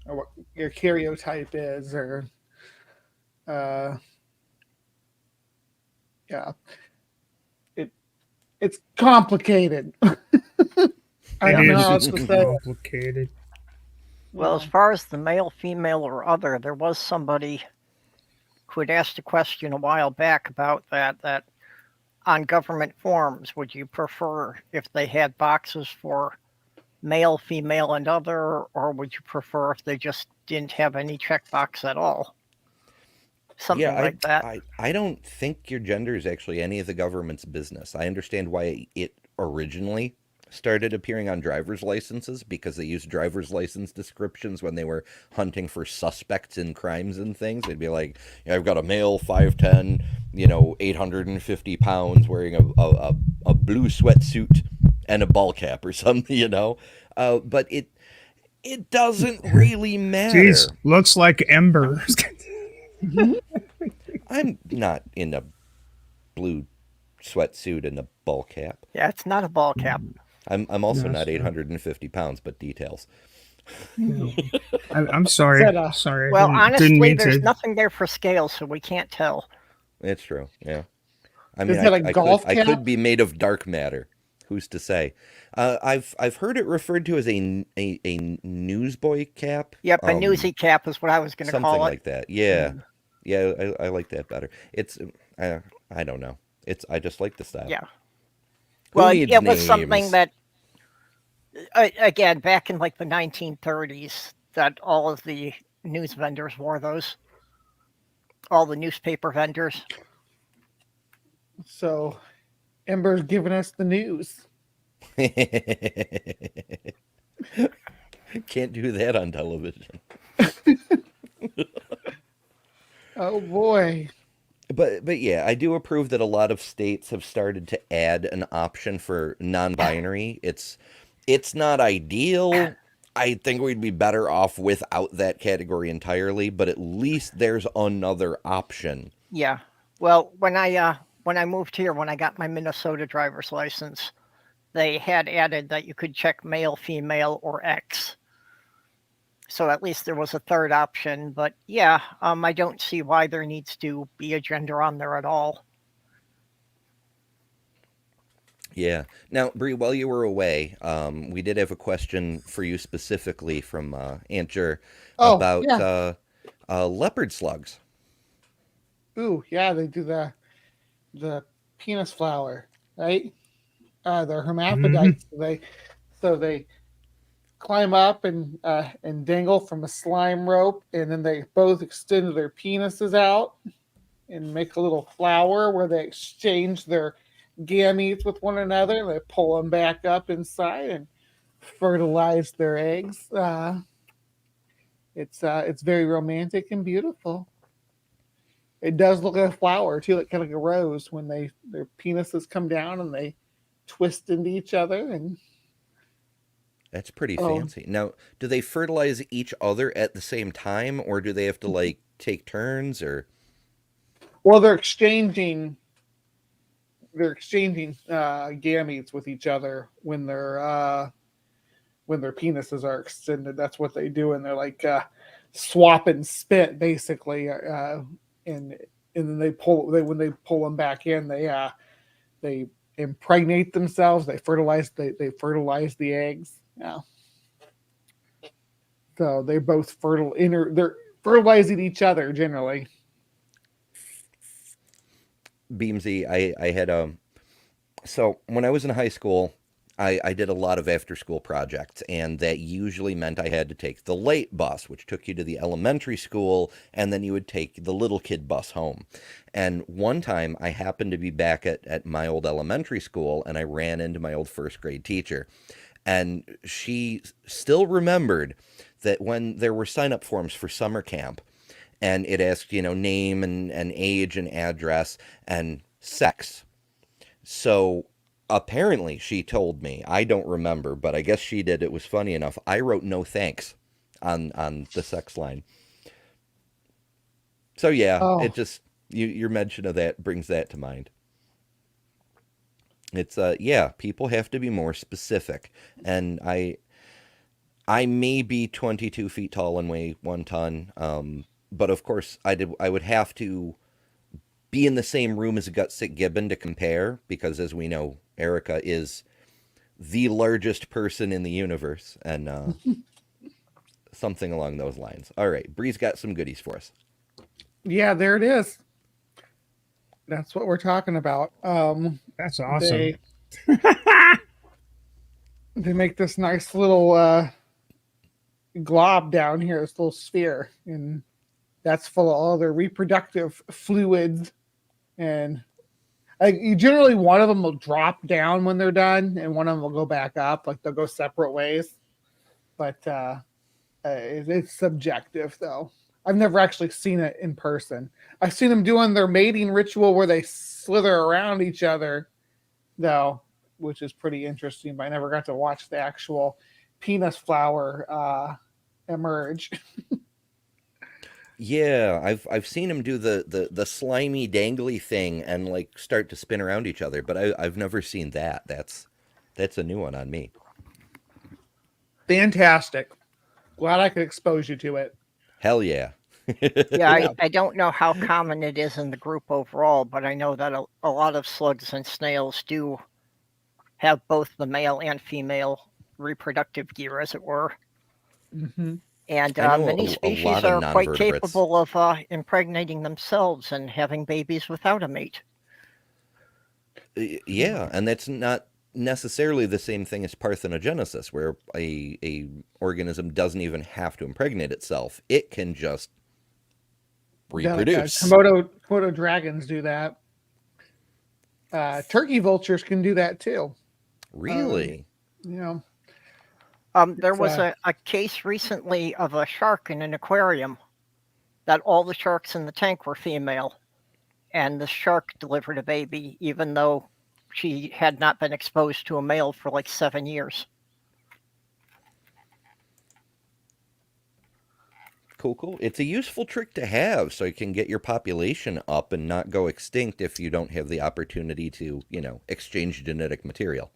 or what your karyotype is, or yeah, it's complicated. I don't know how else to say it. Complicated. Well, as far as the male, female, or other, there was somebody who had asked a question a while back about that on government forms, would you prefer if they had boxes for male, female, and other, or would you prefer if they just didn't have any checkbox at all? Something like that. I don't think your gender is actually any of the government's business. I understand why it originally started appearing on driver's licenses, because they used driver's license descriptions when they were hunting for suspects in crimes and things. They'd be like, I've got a male, 5'10", 850 pounds, wearing a blue sweatsuit and a ball cap or something, but it doesn't really matter. Jeez, looks like Ember. I'm not in a blue sweatsuit and a ball cap. Yeah, it's not a ball cap. I'm also not 850 pounds, but details. I'm sorry. Sorry. Well, honestly, there's to... nothing there for scale, so we can't tell. It's true. Yeah. I mean, I could be made of dark matter. Who's to say? I've heard it referred to as a newsboy cap. Yep, a newsy cap is what I was going to call it. Something like that. Yeah. Yeah, I like that better. It's I don't know. I just like the style. Yeah. Well, it was something that, again, back in like the 1930s, that all of the news vendors wore those. All the newspaper vendors. So, Ember's giving us the news. Can't do that on television. Oh boy. But yeah, I do approve that a lot of states have started to add an option for non-binary. It's not ideal. I think we'd be better off without that category entirely, but at least there's another option. Yeah. Well, when I moved here, when I got my Minnesota driver's license, they had added that you could check male, female, or X. So at least there was a third option. But yeah, I don't see why there needs to be a gender on there at all. Yeah. Now, Bre, while you were away, we did have a question for you specifically from Aunt Jer about leopard slugs. Ooh, yeah, they do the penis flower, right? They're hermaphrodites. Mm-hmm. So they climb up and dangle from a slime rope, and then they both extend their penises out and make a little flower where they exchange their gametes with one another, and they pull them back up inside and fertilize their eggs. It's very romantic and beautiful. It does look like a flower too, like kind of like a rose when their penises come down and they twist into each other. And that's pretty fancy. Now, do they fertilize each other at the same time, or do they have to take turns? Or well, they're exchanging gametes with each other when their penises are extended. That's what they do, and they're like swap and spit basically. And then when they pull them back in, they impregnate themselves. They fertilize the eggs. Yeah. So they both they're fertilizing each other generally. Beamsy, I had so when I was in high school, I did a lot of after school projects, and that usually meant I had to take the late bus, which took you to the elementary school, and then you would take the little kid bus home. And one time I happened to be back at my old elementary school, and I ran into my old first grade teacher. And she still remembered that when there were sign up forms for summer camp, and it asked, name and age and address and sex. So apparently she told me, I don't remember, but I guess she did. It was funny enough. I wrote no thanks on the sex line. So yeah, it Oh, just your mention of that brings that to mind. It's yeah, people have to be more specific. And I may be 22 feet tall and weigh 1 ton. But of course I would have to be in the same room as a gutsick gibbon to compare, because as we know, Erica is the largest person in the universe, and something along those lines. All right, Bree's got some goodies for us. yeah, there it is. That's what we're talking about. That's They awesome. they make this nice little glob down here, this little sphere, and that's full of all their reproductive fluids. And generally, one of them will drop down when they're done, and one of them will go back up. Like they'll go separate ways. But it's subjective, though. I've never actually seen it in person. I've seen them doing their mating ritual where they slither around each other, though, which is pretty interesting. But I never got to watch the actual penis flower emerge. Yeah, I've seen him do the slimy dangly thing and like start to spin around each other, but I've never seen that. That's a new one on me. Fantastic. Glad I could expose you to it. Hell yeah. Yeah, Yeah. I don't know how common it is in the group overall, but I know that a lot of slugs and snails do have both the male and female reproductive gear, as it were. Mm-hmm. And I know many a species lot of are quite non-vertebrates. capable of impregnating themselves and having babies without a mate. Yeah, and that's not necessarily the same thing as parthenogenesis, where a organism doesn't even have to impregnate itself. It can just Yeah, like reproduce. Komodo dragons do that. Turkey vultures can do that too. Um, Really? you know, There it's was a case recently of a shark in an aquarium that all the sharks in the tank were female, and the shark delivered a baby, even though she had not been exposed to a male for like 7 years. Cool, cool. It's a useful trick to have so you can get your population up and not go extinct if you don't have the opportunity to, exchange genetic material.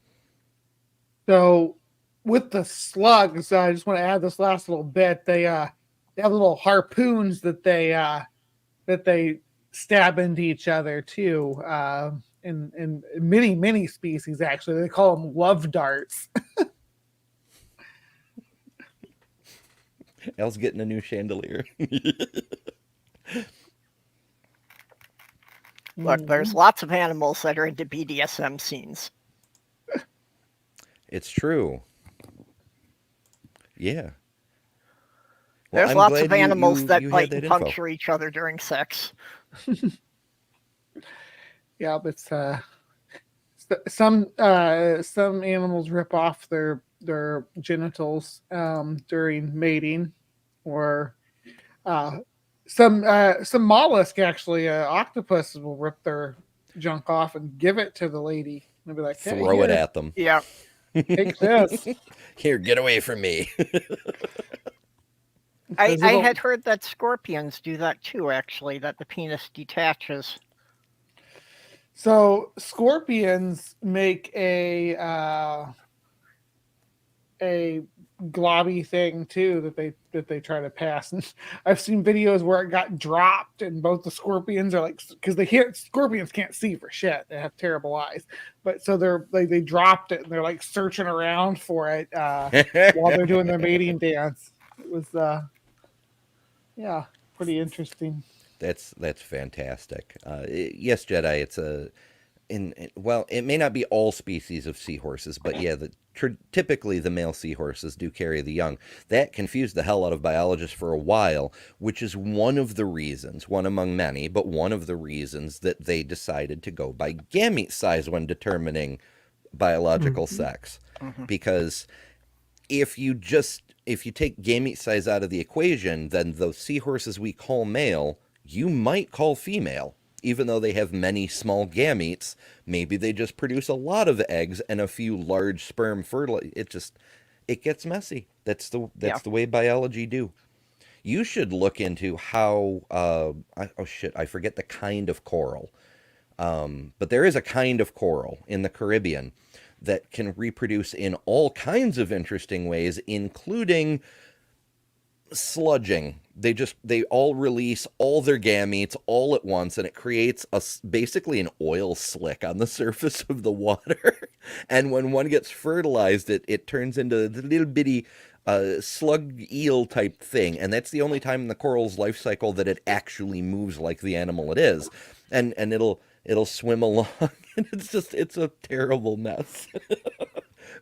so with the slugs. I just want to add this last little bit. They have little harpoons that they stab into each other too. In many species, actually, they call them love darts. Al's getting a new chandelier. Look, there's Mhm. lots of animals that are into BDSM scenes. It's true. Yeah. Well, There's I'm lots of glad you animals you that you had bite and that info. puncture each other during sex. Yeah, but some animals rip off their genitals during mating, or uh, some mollusk actually, octopus will rip their junk off and give it to the lady. And be like, "Hey, Throw it here, at them. Yeah. take this." Here, get away from me. I, Because I it'll. had heard that scorpions do that too, actually, that the penis detaches. So scorpions make a globby thing too that they try to pass. And I've seen videos where it got dropped, and both the scorpions are like, because scorpions can't see for shit. They have terrible eyes, but so they dropped it and they're like searching around for it while they're doing their mating dance. It was yeah, pretty interesting. That's fantastic. Yes, Jedi. well, it may not be all species of seahorses, but yeah, typically the male seahorses do carry the young. That confused the hell out of biologists for a while, which is one of the reasons, one among many, but one of the reasons that they decided to go by gamete size when determining biological sex. Because if you take gamete size out of the equation, then those seahorses we call male, you might call female. Even though they have many small gametes, maybe they just produce a lot of eggs and a few large sperm fertile. It gets messy. That's the way biology do. You should look into how. I forget the kind of coral, but there is a kind of coral in the Caribbean that can reproduce in all kinds of interesting ways, including sludging. They all release all their gametes all at once, and it creates basically an oil slick on the surface of the water. And when one gets fertilized, it turns into the little bitty slug eel type thing, and that's the only time in the coral's life cycle that it actually moves like the animal it is. And it'll swim along, and it's a terrible mess.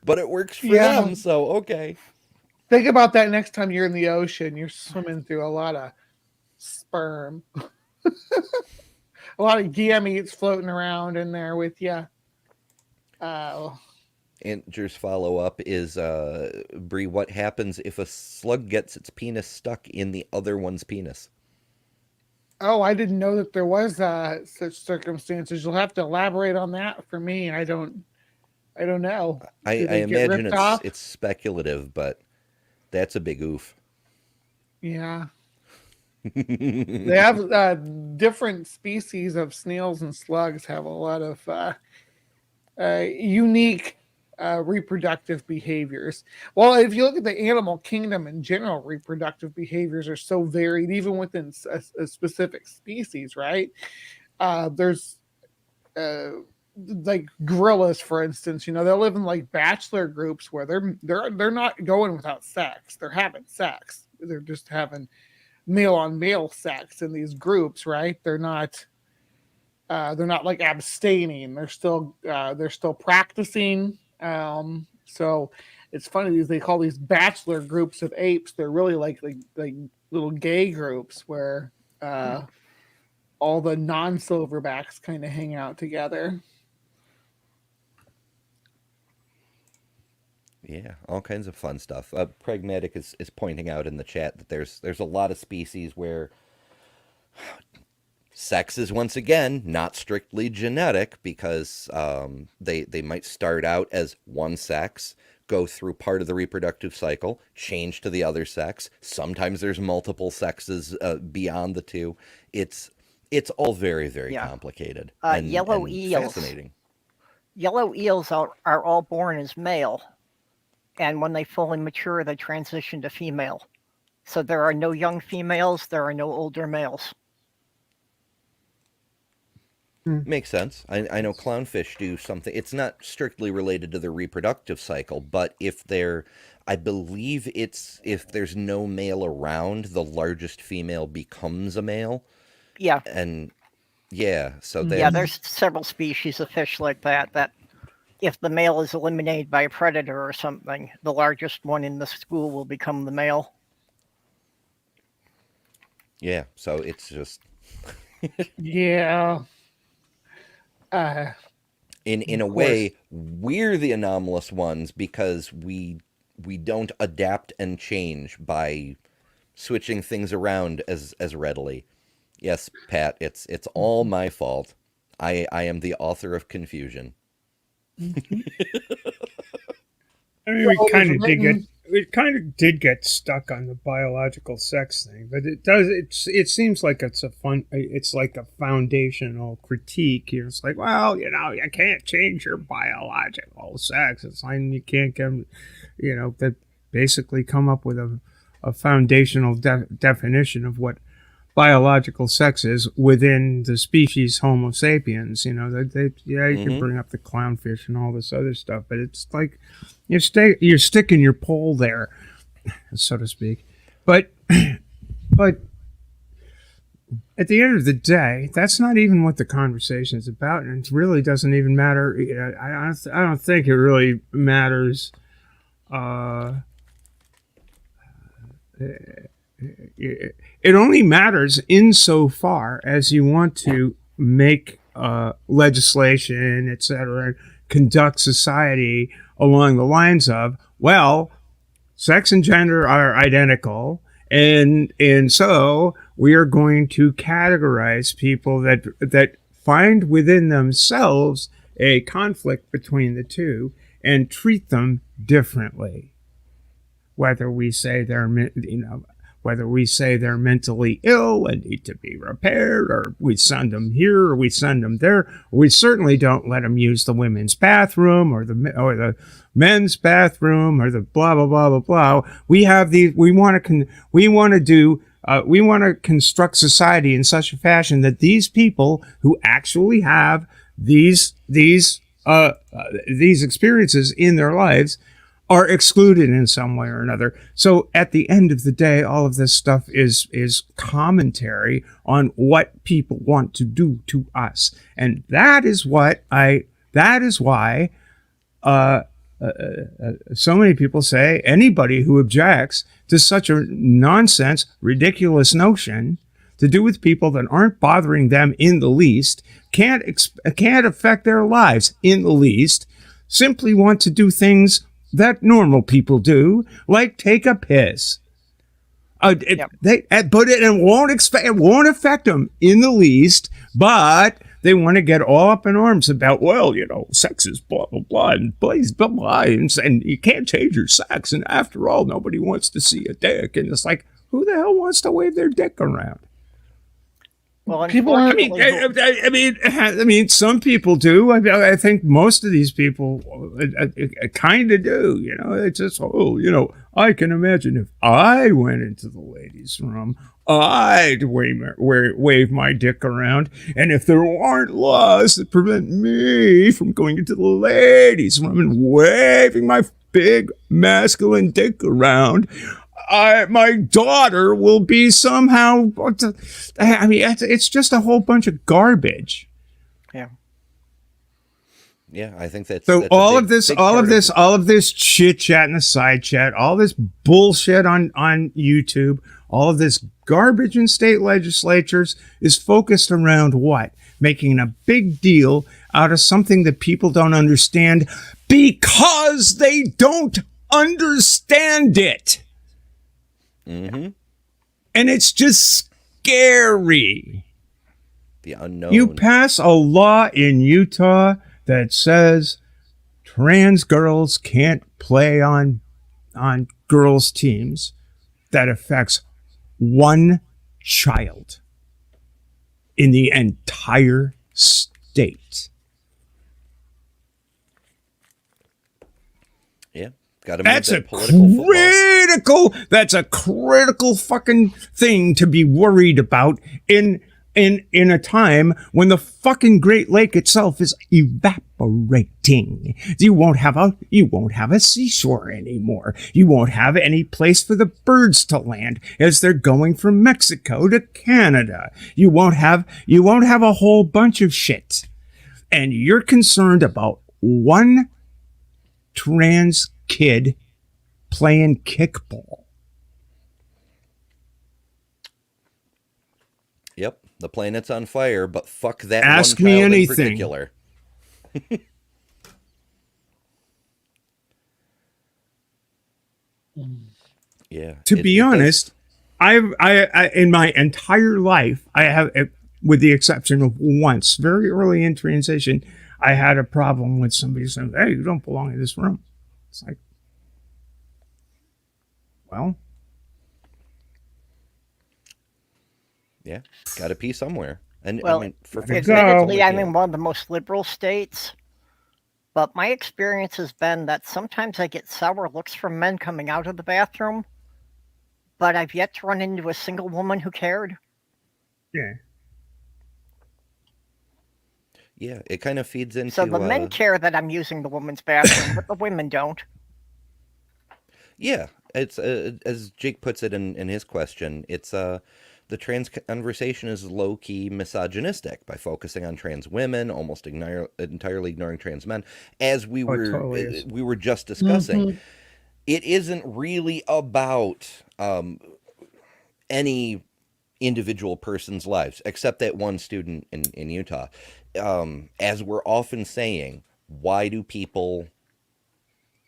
But it works for them, so okay. Think about that next time you're in the ocean. You're swimming through a lot of sperm. A lot of gametes floating around in there with you. Andrew's follow-up is, Bre, what happens if a slug gets its penis stuck in the other one's penis? Oh, I didn't know that there was such circumstances. You'll have to elaborate on that for me. I don't know. I imagine it's speculative, but that's a big oof. Yeah. They have different species of snails and slugs have a lot of unique reproductive behaviors. Well, if you look at the animal kingdom in general, reproductive behaviors are so varied, even within a specific species, right? There's like gorillas, for instance, they'll live in like bachelor groups where they're not going without sex. They're having sex. They're just having male on male sex in these groups, right? They're not like abstaining. They're still practicing. So it's funny, they call these bachelor groups of apes. They're really like little gay groups where all the non-silverbacks kind of hang out together. Yeah, all kinds of fun stuff. Pragmatic is pointing out in the chat that there's a lot of species where sex is, once again, not strictly genetic, because they might start out as one sex, go through part of the reproductive cycle, change to the other sex. Sometimes there's multiple sexes beyond the two. It's all very, very complicated. Yellow eels. Fascinating. Yellow eels are all born as male, and when they fully mature, they transition to female. So there are no young females, there are no older males. Makes sense. I know clownfish do something. It's not strictly related to the reproductive cycle, but I believe if there's no male around, the largest female becomes a male. Yeah. And so there's several species of fish like that if the male is eliminated by a predator or something, the largest one in the school will become the male. Yeah, so it's just yeah. In a way, we're the anomalous ones because we don't adapt and change by switching things around as readily. Yes, Pat, it's all my fault. I am the author of confusion. I mean, we kind of did get stuck on the biological sex thing, but it seems like it's like a foundational critique here. It's like, well, you can't change your biological sex. It's like you can't get, that basically come up with a foundational definition of what biological sex is within the species Homo sapiens. You can bring up the clownfish and all this other stuff, but it's like you're sticking your pole there, so to speak. But at the end of the day, that's not even what the conversation is about, and it really doesn't even matter. I don't think it really matters. It only matters insofar as you want to make legislation, etc., conduct society along the lines of, well, sex and gender are identical, and so we are going to categorize people that find within themselves a conflict between the two and treat them differently. Whether we say they're mentally ill and need to be repaired, or we send them here or we send them there, we certainly don't let them use the women's bathroom or the men's bathroom or the blah blah blah blah blah. We have we want to construct society in such a fashion that these people who actually have these experiences in their lives are excluded in some way or another. So at the end of the day, all of this stuff is commentary on what people want to do to us. And that is why so many people say anybody who objects to such a nonsense, ridiculous notion to do with people that aren't bothering them in the least, can't affect their lives in the least, simply want to do things that normal people do, like take a piss. It won't affect them in the least, but they want to get all up in arms about, well, sex is blah blah blah and blah blah blah, and you can't change your sex, and after all, nobody wants to see a dick, and it's like, who the hell wants to wave their dick around? Well, People I mean, some people do. I think most of these people kind of do. It's just, I can imagine if I went into the ladies' room, I'd wave my dick around. And if there aren't laws that prevent me from going into the ladies' room and waving my big masculine dick around, my daughter will be somehow. I mean, it's just a whole bunch of garbage. Yeah, I think that's so. That's all of this chit chat and the side chat, all this bullshit on YouTube, all of this garbage in state legislatures is focused around what? Making a big deal out of something that people don't understand because they don't understand it. Mm-hmm. And it's just scary. The unknown. You pass a law in Utah that says trans girls can't play on girls' teams. That affects one child in the entire state. Yeah. That's a critical fucking thing to be worried about in a time when the fucking Great Lake itself is evaporating. You won't have a seashore anymore. You won't have any place for the birds to land as they're going from Mexico to Canada. You won't have a whole bunch of shit. And you're concerned about one trans kid playing kickball. Yep, the planet's on fire, but fuck that. Ask one me child anything. In particular. Yeah. To be honest, I in my entire life, I have, with the exception of once, very early in transition, I had a problem with somebody saying, "Hey, you don't belong in this room." It's like, well, yeah, got to pee somewhere. And well, I mean, admittedly, I'm in one of the most liberal states, but my experience has been that sometimes I get sour looks from men coming out of the bathroom, but I've yet to run into a single woman who cared. Yeah. Yeah, it kind of feeds into... So the men care that I'm using the women's bathroom, but the women don't. Yeah, it's as Jake puts it in his question, it's the trans conversation is low-key misogynistic by focusing on trans women, almost entirely ignoring trans men, as Oh, it totally is. we were just discussing. Mhm. It isn't really about any individual person's lives, except that one student in Utah. As we're often saying, why do people,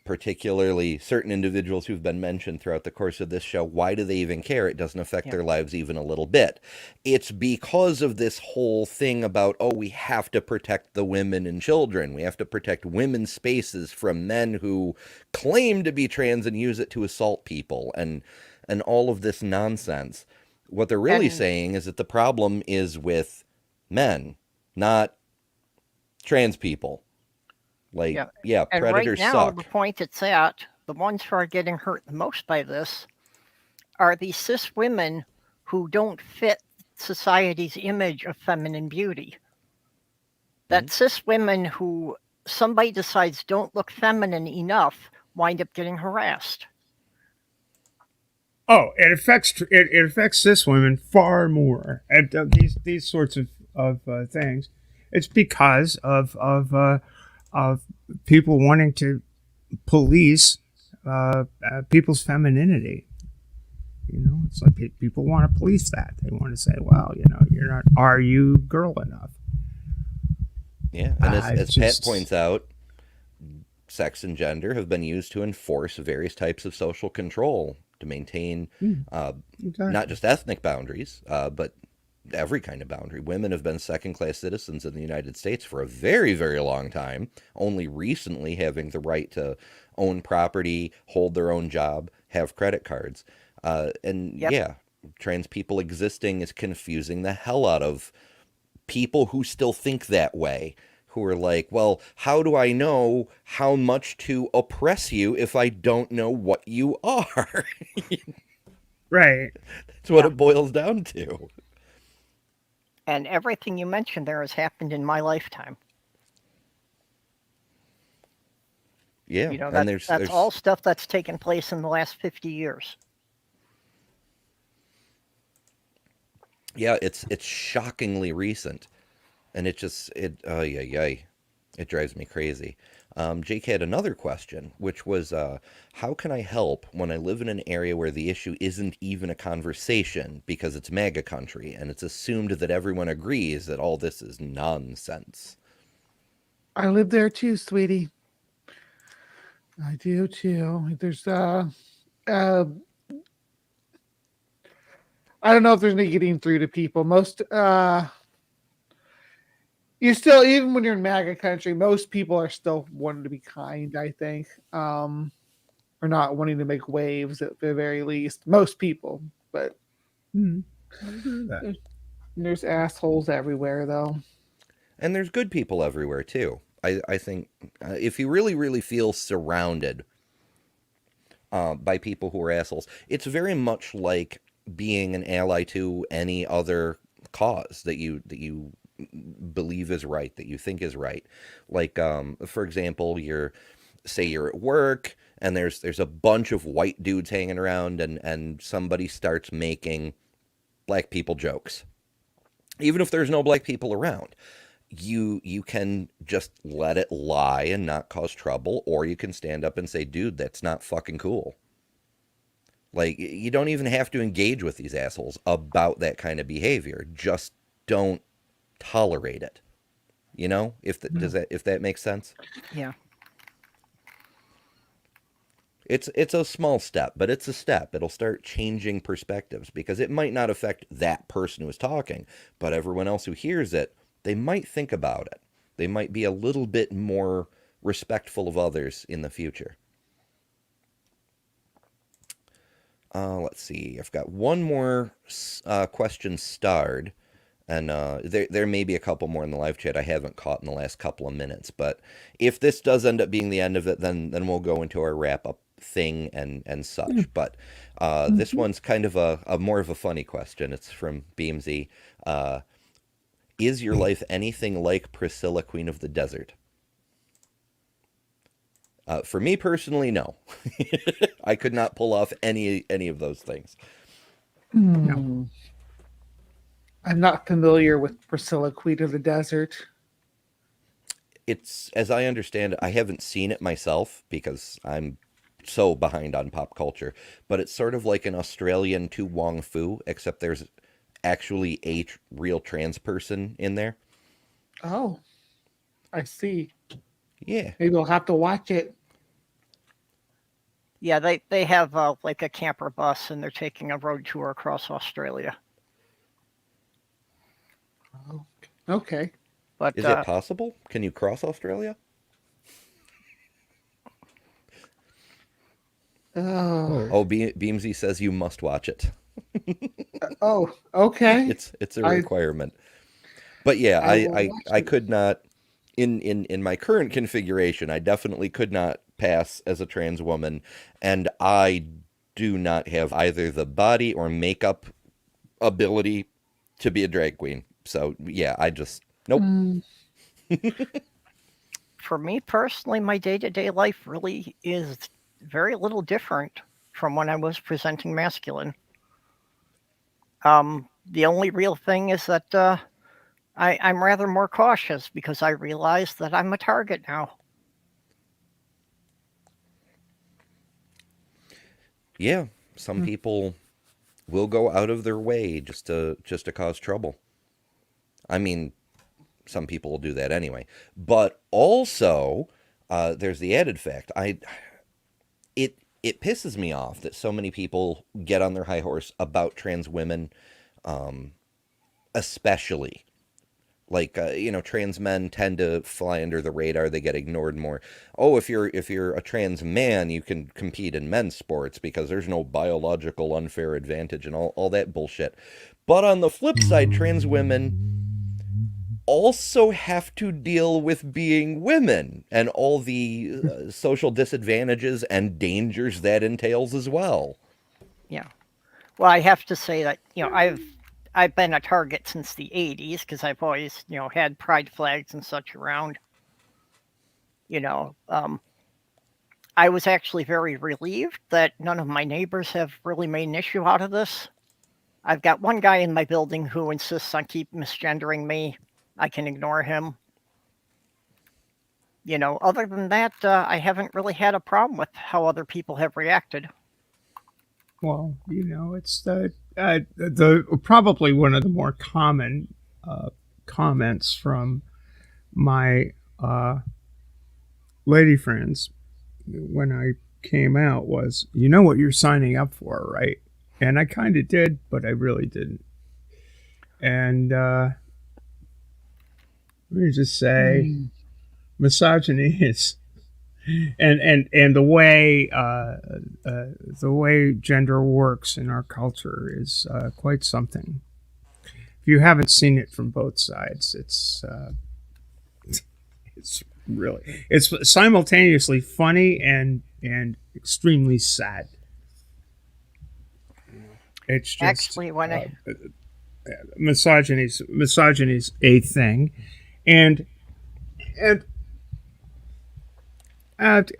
particularly certain individuals who've been mentioned throughout the course of this show, why do they even care? It doesn't affect Yeah. their lives even a little bit. It's because of this whole thing about, oh, we have to protect the women and children. We have to protect women's spaces from men who claim to be trans and use it to assault people, and all of this nonsense. What they're really And saying is that the problem is with men, not trans people. Like, yeah, yeah, and right predators now the suck. point it's at, the ones who are getting hurt the most by this are these cis women who don't fit society's image of feminine beauty. That cis women who somebody decides don't look feminine enough wind up getting harassed. Oh, it affects cis women far more. And these sorts of things. It's because of people wanting to police people's femininity. You know, it's like people want to police that. They want to say, well, you know, you're not. Are you girl enough? Yeah, and as Pat Just points out, sex and gender have been used to enforce various types of social control to maintain exactly. not just ethnic boundaries, but every kind of boundary. Women have been second-class citizens in the United States for a very, very long time, only recently having the right to own property, hold their own job, have credit cards. And Yep. yeah, trans people existing is confusing the hell out of people who still think that way, who are like, well, how do I know how much to oppress you if I don't know what you are? Right. That's what Yeah. it boils down to. And everything you mentioned there has happened in my lifetime. Yeah, You know, and that's all stuff that's taken place in the last 50 years. yeah, it's shockingly recent, and it drives me crazy. Jake had another question, which was, how can I help when I live in an area where the issue isn't even a conversation because it's MAGA country and it's assumed that everyone agrees that all this is nonsense? I live there too, sweetie. I do too. There's uh I don't know if there's any getting through to people. Most you still, even when you're in MAGA country, most people are still wanting to be kind, I think. Or not wanting to make waves at the very least. Most people. But Hmm. I agree with that. there's assholes everywhere though. And there's good people everywhere too. I think if you really, really feel surrounded by people who are assholes, it's very much like being an ally to any other cause that you believe is right, that you think is right. Like, for example, say you're at work and there's a bunch of white dudes hanging around, and somebody starts making black people jokes, even if there's no black people around. You can just let it lie and not cause trouble, or you can stand up and say, dude, that's not fucking cool. Like, you don't even have to engage with these assholes about that kind of behavior. Just don't tolerate it. You know, if that makes sense. Yeah. It's a small step, but it's a step. It'll start changing perspectives, because it might not affect that person who is talking, but everyone else who hears it, they might think about it. They might be a little bit more respectful of others in the future. Let's see. I've got one more question starred, and there may be a couple more in the live chat I haven't caught in the last couple of minutes. But if this does end up being the end of it, then we'll go into our wrap up thing and such. But this one's kind of a more of a funny question. It's from Beamsy. Is your life anything like Priscilla, Queen of the Desert? For me personally, no. I could not pull off any of those things. Hmm. I'm not familiar with Priscilla, Queen of the Desert. It's, as I understand it, I haven't seen it myself because I'm so behind on pop culture, but it's sort of like an Australian To Wong Fu, except there's actually a real trans person in there. Oh, I see. Yeah. Maybe we'll have to watch it. Yeah, they have like a camper bus, and they're taking a road tour across Australia. Oh, okay. But Is it possible? Can you cross Australia? Oh, Oh, Beamsy says you must watch it. oh, okay. It's a I requirement. But yeah, I will watch I it. could not in my current configuration, I definitely could not pass as a trans woman, and I do not have either the body or makeup ability to be a drag queen. So yeah, I just nope. Mm, for me personally, my day-to-day life really is very little different from when I was presenting masculine. The only real thing is that I'm rather more cautious because I realize that I'm a target now. Yeah, some mm, people will go out of their way just to cause trouble. I mean, some people will do that anyway. But also, there's the added fact. It pisses me off that so many people get on their high horse about trans women, especially. Like trans men tend to fly under the radar. They get ignored more. Oh, if you're a trans man, you can compete in men's sports because there's no biological unfair advantage and all that bullshit. But on the flip side, trans women also have to deal with being women and all the social disadvantages and dangers that entails as well. Yeah. Well, I have to say that I've been a target since the '80s because I've always had pride flags and such around. You know, I was actually very relieved that none of my neighbors have really made an issue out of this. I've got one guy in my building who insists on keep misgendering me. I can ignore him. Other than that, I haven't really had a problem with how other people have reacted. Well, it's the probably one of the more common comments from my lady friends when I came out was, "You know what you're signing up for, right?" And I kind of did, but I really didn't. And let me just say, mm. misogyny is, and the way gender works in our culture is quite something. If you haven't seen it from both sides, it's really it's simultaneously funny and extremely sad. It's just Actually, when I misogyny's a thing, and and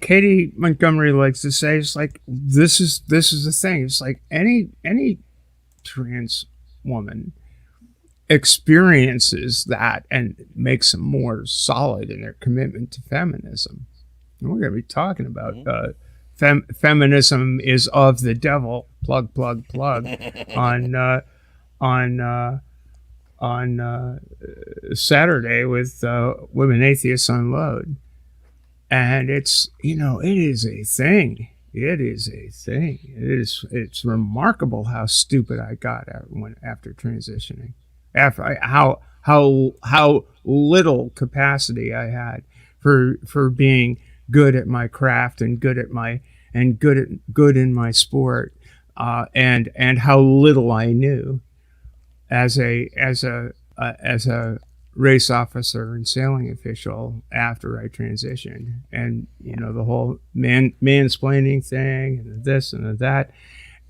Katie Montgomery likes to say, it's like this is the thing. It's like any trans woman experiences that and makes them more solid in their commitment to feminism. And we're going to be talking about feminism is of the devil. Plug plug plug on on Saturday with Women Atheists Unload. And it is a thing. It is a thing. It's remarkable how stupid I got after transitioning. How little capacity I had for being good at my craft and good in my sport, and how little I knew as a race officer and sailing official after I transitioned, and the whole mansplaining thing and this and that,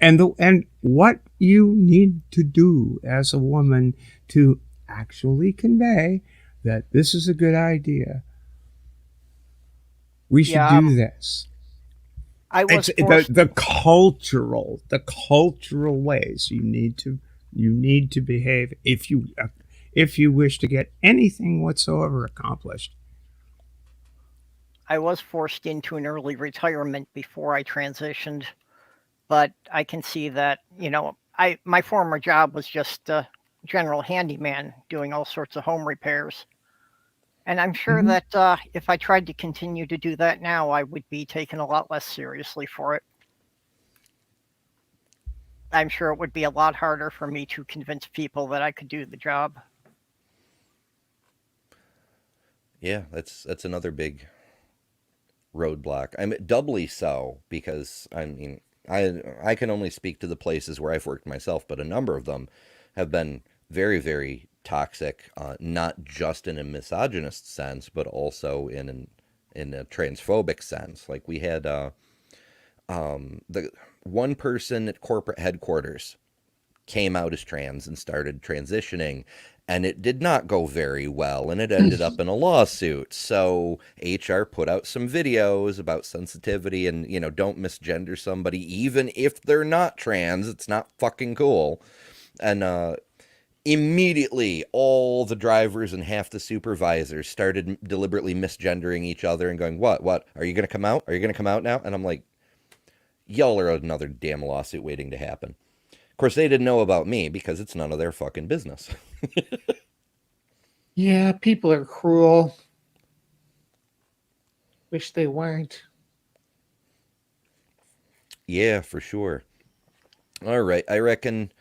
and what you need to do as a woman to actually convey that this is a good idea. We should yeah, do this. I It's was forced. the cultural ways you need to you need to behave if you wish to get anything whatsoever accomplished. I was forced into an early retirement before I transitioned, but I can see that, my former job was just a general handyman doing all sorts of home repairs. And I'm sure Mhm. that if I tried to continue to do that now, I would be taken a lot less seriously for it. I'm sure it would be a lot harder for me to convince people that I could do the job. Yeah, that's another big roadblock. I mean, doubly so because I mean, I can only speak to the places where I've worked myself, but a number of them have been very, very toxic, not just in a misogynist sense, but also in a transphobic sense. Like we had the one person at corporate headquarters came out as trans and started transitioning, and it did not go very well, and it ended up in a lawsuit. So HR put out some videos about sensitivity and, don't misgender somebody even if they're not trans. It's not fucking cool. And immediately all the drivers and half the supervisors started deliberately misgendering each other and going, what are you going to come out, are you going to come out now? And I'm like, y'all are another damn lawsuit waiting to happen. Of course, they didn't know about me because it's none of their fucking business. Yeah, people are cruel. Wish they weren't. Yeah, for sure. All right, I reckon.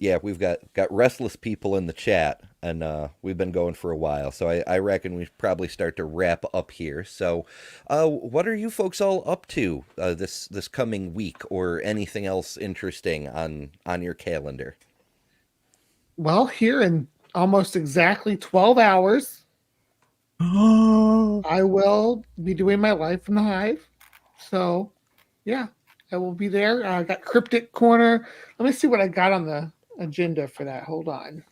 Yeah, we've got restless people in the chat, and we've been going for a while. So I reckon we probably start to wrap up here. So, what are you folks all up to this coming week, or anything else interesting on your calendar? Well, here in almost exactly 12 hours, Oh, I will be doing my Life in the Hive. So, yeah, I will be there. I got Cryptic Corner. Let me see what I got on the agenda for that. Hold on.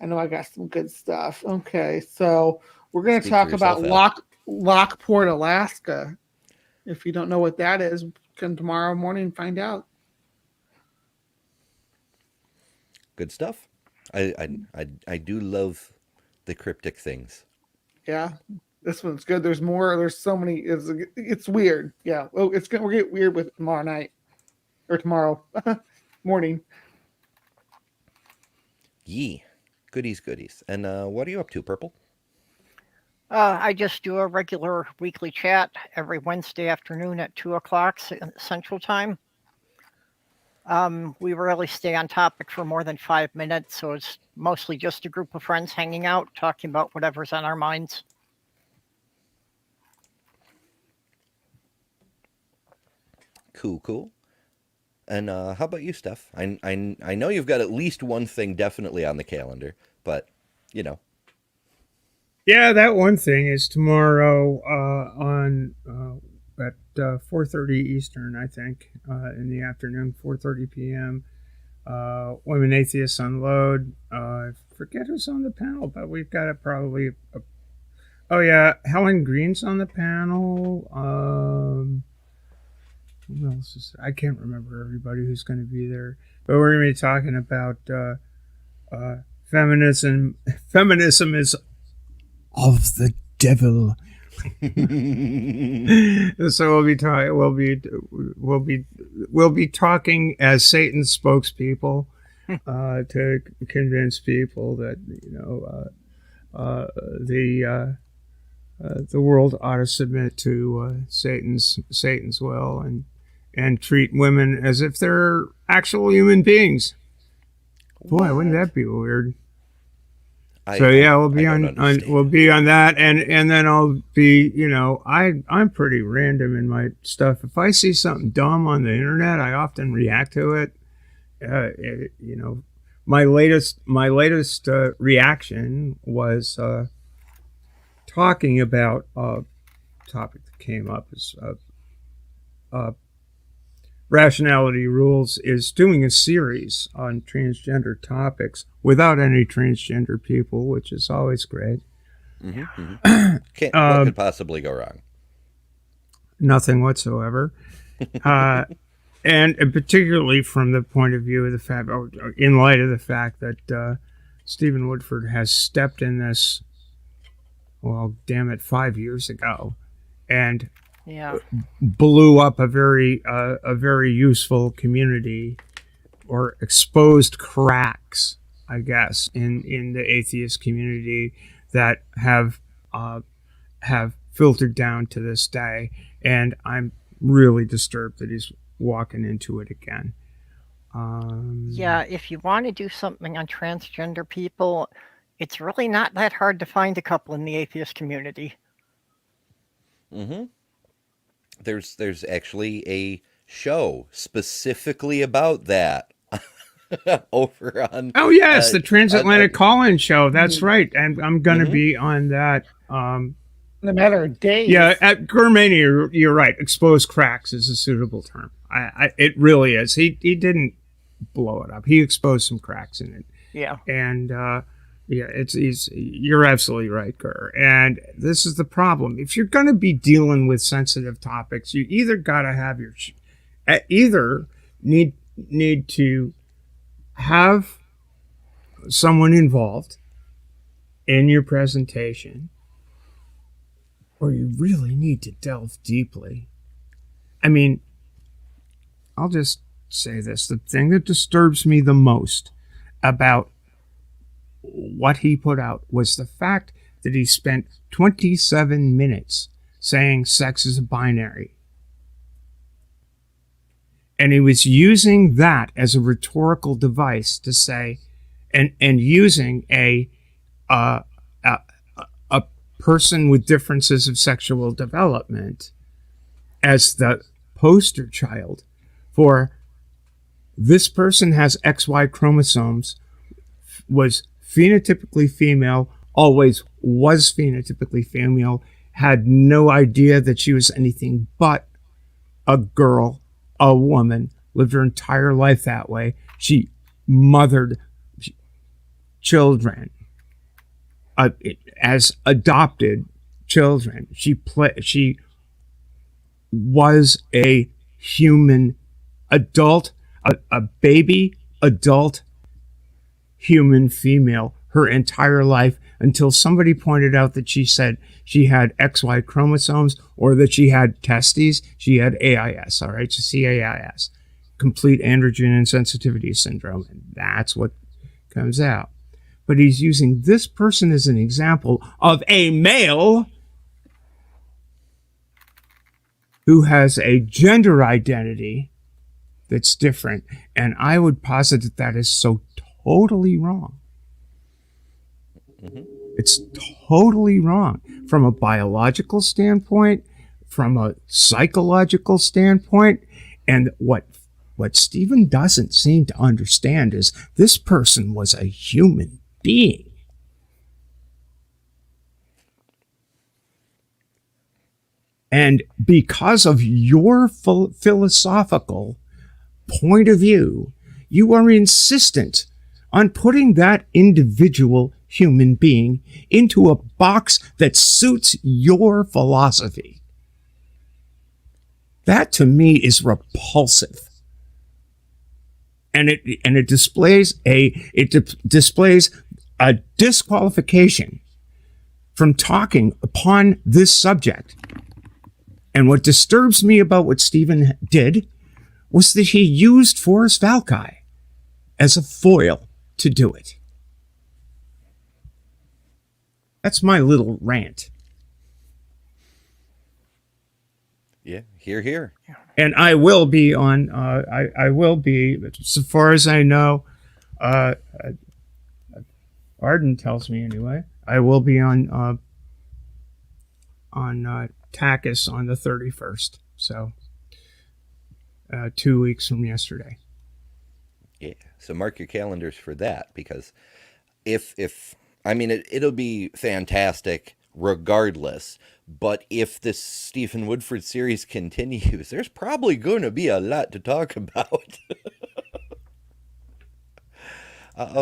I know I got some good stuff. Okay, so we're going to Speak for talk about yourself, Al. Lockport, Alaska. If you don't know what that is, come tomorrow morning and find out. Good stuff. I do love the cryptic things. Yeah, this one's good. There's more. There's so many. It's weird. Yeah. Oh, we're gonna get weird with tomorrow night or tomorrow morning. Yee, goodies, goodies. And what are you up to, Purple? I just do a regular weekly chat every Wednesday afternoon at 2 o'clock Central Time. We rarely stay on topic for more than 5 minutes, so it's mostly just a group of friends hanging out, talking about whatever's on our minds. Cool, cool. And how about you, Steph? I know you've got at least one thing definitely on the calendar, but you know. yeah, that one thing is tomorrow on at 4:30 Eastern, I think, in the afternoon, 4:30 p.m. Women Atheists Unload. I forget who's on the panel, but we've got it probably. Oh yeah, Helen Green's on the panel. Who else is? I can't remember everybody who's going to be there, but we're going to be talking about feminism. Feminism is of the devil. So we'll be talking as Satan's spokespeople to convince people that the world ought to submit to Satan's will and treat women as if they're actual human beings. Boy, wouldn't that be weird? So yeah, we'll be on that, and then I'll be, I'm pretty random in my stuff. If I see something dumb on the internet, I often react to it. My latest reaction was talking about a topic that came up is Rationality Rules is doing a series on transgender topics without any transgender people, which is always great. Mm-hmm, mm-hmm. What could possibly go wrong? Nothing whatsoever. and particularly from the point of view of the fact, or in light of the fact that Stephen Woodford has stepped in this, well, damn it, 5 years ago, and Yeah. blew up a very useful community, or exposed cracks, I guess, in the atheist community that have filtered down to this day, and I'm really disturbed that he's walking into it again. Yeah, if you want to do something on transgender people, it's really not that hard to find a couple in the atheist community. Mm-hmm. There's actually a show specifically about that over on. Oh yes, the Transatlantic on Call-In Show. That's right, and I'm gonna Mhm. be on that. No matter days. Yeah, at Germania, you're right. Exposed cracks is a suitable term. It really is. He didn't blow it up. He exposed some cracks in it, Yeah. and yeah, you're absolutely right, Gurr. And this is the problem. If you're going to be dealing with sensitive topics, you either got to have either need to have someone involved in your presentation, or you really need to delve deeply. I mean, I'll just say this. The thing that disturbs me the most about what he put out was the fact that he spent 27 minutes saying sex is a binary. And he was using that as a rhetorical device to say, and using a person with differences of sexual development as the poster child for this person has XY chromosomes, was phenotypically female, always was phenotypically female, had no idea that she was anything but a girl, a woman, lived her entire life that way. She mothered children as adopted children. She was a human adult, a baby adult human female her entire life, until somebody pointed out that she said she had XY chromosomes, or that she had testes. She had AIS, all right? So CAIS, complete androgen insensitivity syndrome, and that's what comes out. But he's using this person as an example of a male who has a gender identity that's different. And I would posit that that is so totally wrong. Mhm. It's totally wrong from a biological standpoint, from a psychological standpoint. And what Stephen doesn't seem to understand is this person was a human being. And because of your philosophical point of view, you are insistent on putting that individual human being into a box that suits your philosophy. That to me is repulsive. And it displays a disqualification from talking upon this subject. And what disturbs me about what Stephen did was that he used Forrest Valkai as a foil to do it. That's my little rant. Yeah, here. And I will be on, I will be, so far as I know, Arden tells me anyway, I will be on Takis on the 31st. So 2 weeks from yesterday. Yeah. So mark your calendars for that, because if I mean it'll be fantastic regardless. But if this Stephen Woodford series continues, there's probably going to be a lot to talk about.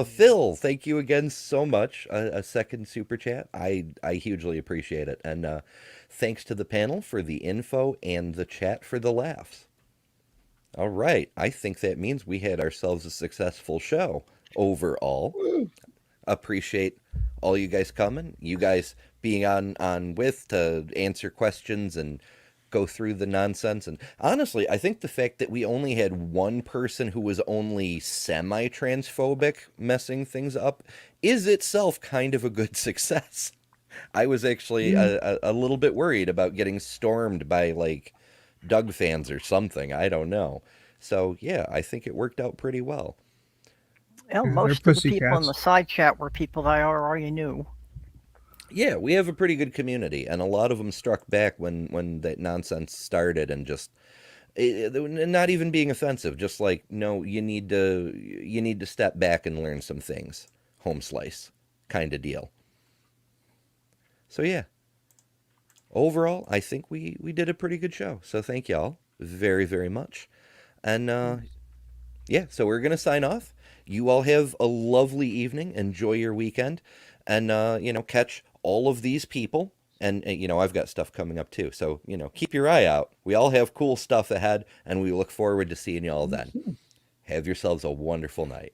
Phil, thank you again so much. A second super chat. I hugely appreciate it. And thanks to the panel for the info and the chat for the laughs. All right. I think that means we had ourselves a successful show overall. Appreciate all you guys coming, you guys being on with to answer questions and go through the nonsense. And honestly, I think the fact that we only had one person who was only semi-transphobic messing things up is itself kind of a good success. I was actually a little bit worried about getting stormed by like Doug fans or something. I don't know. So yeah, I think it worked out pretty well. Well, They're most of the people in the pussycats. side chat were people that I already knew. Yeah, we have a pretty good community, and a lot of them struck back when that nonsense started, and just not even being offensive, just like no, you need to step back and learn some things, home slice kind of deal. So yeah, overall, I think we did a pretty good show. So thank y'all very very much, and yeah, so we're gonna sign off. You all have a lovely evening. Enjoy your weekend, and catch all of these people. And I've got stuff coming up too. So keep your eye out. We all have cool stuff ahead, and we look forward to seeing you all then. Have yourselves a wonderful night.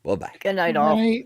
Bye bye. Good night, All all. right.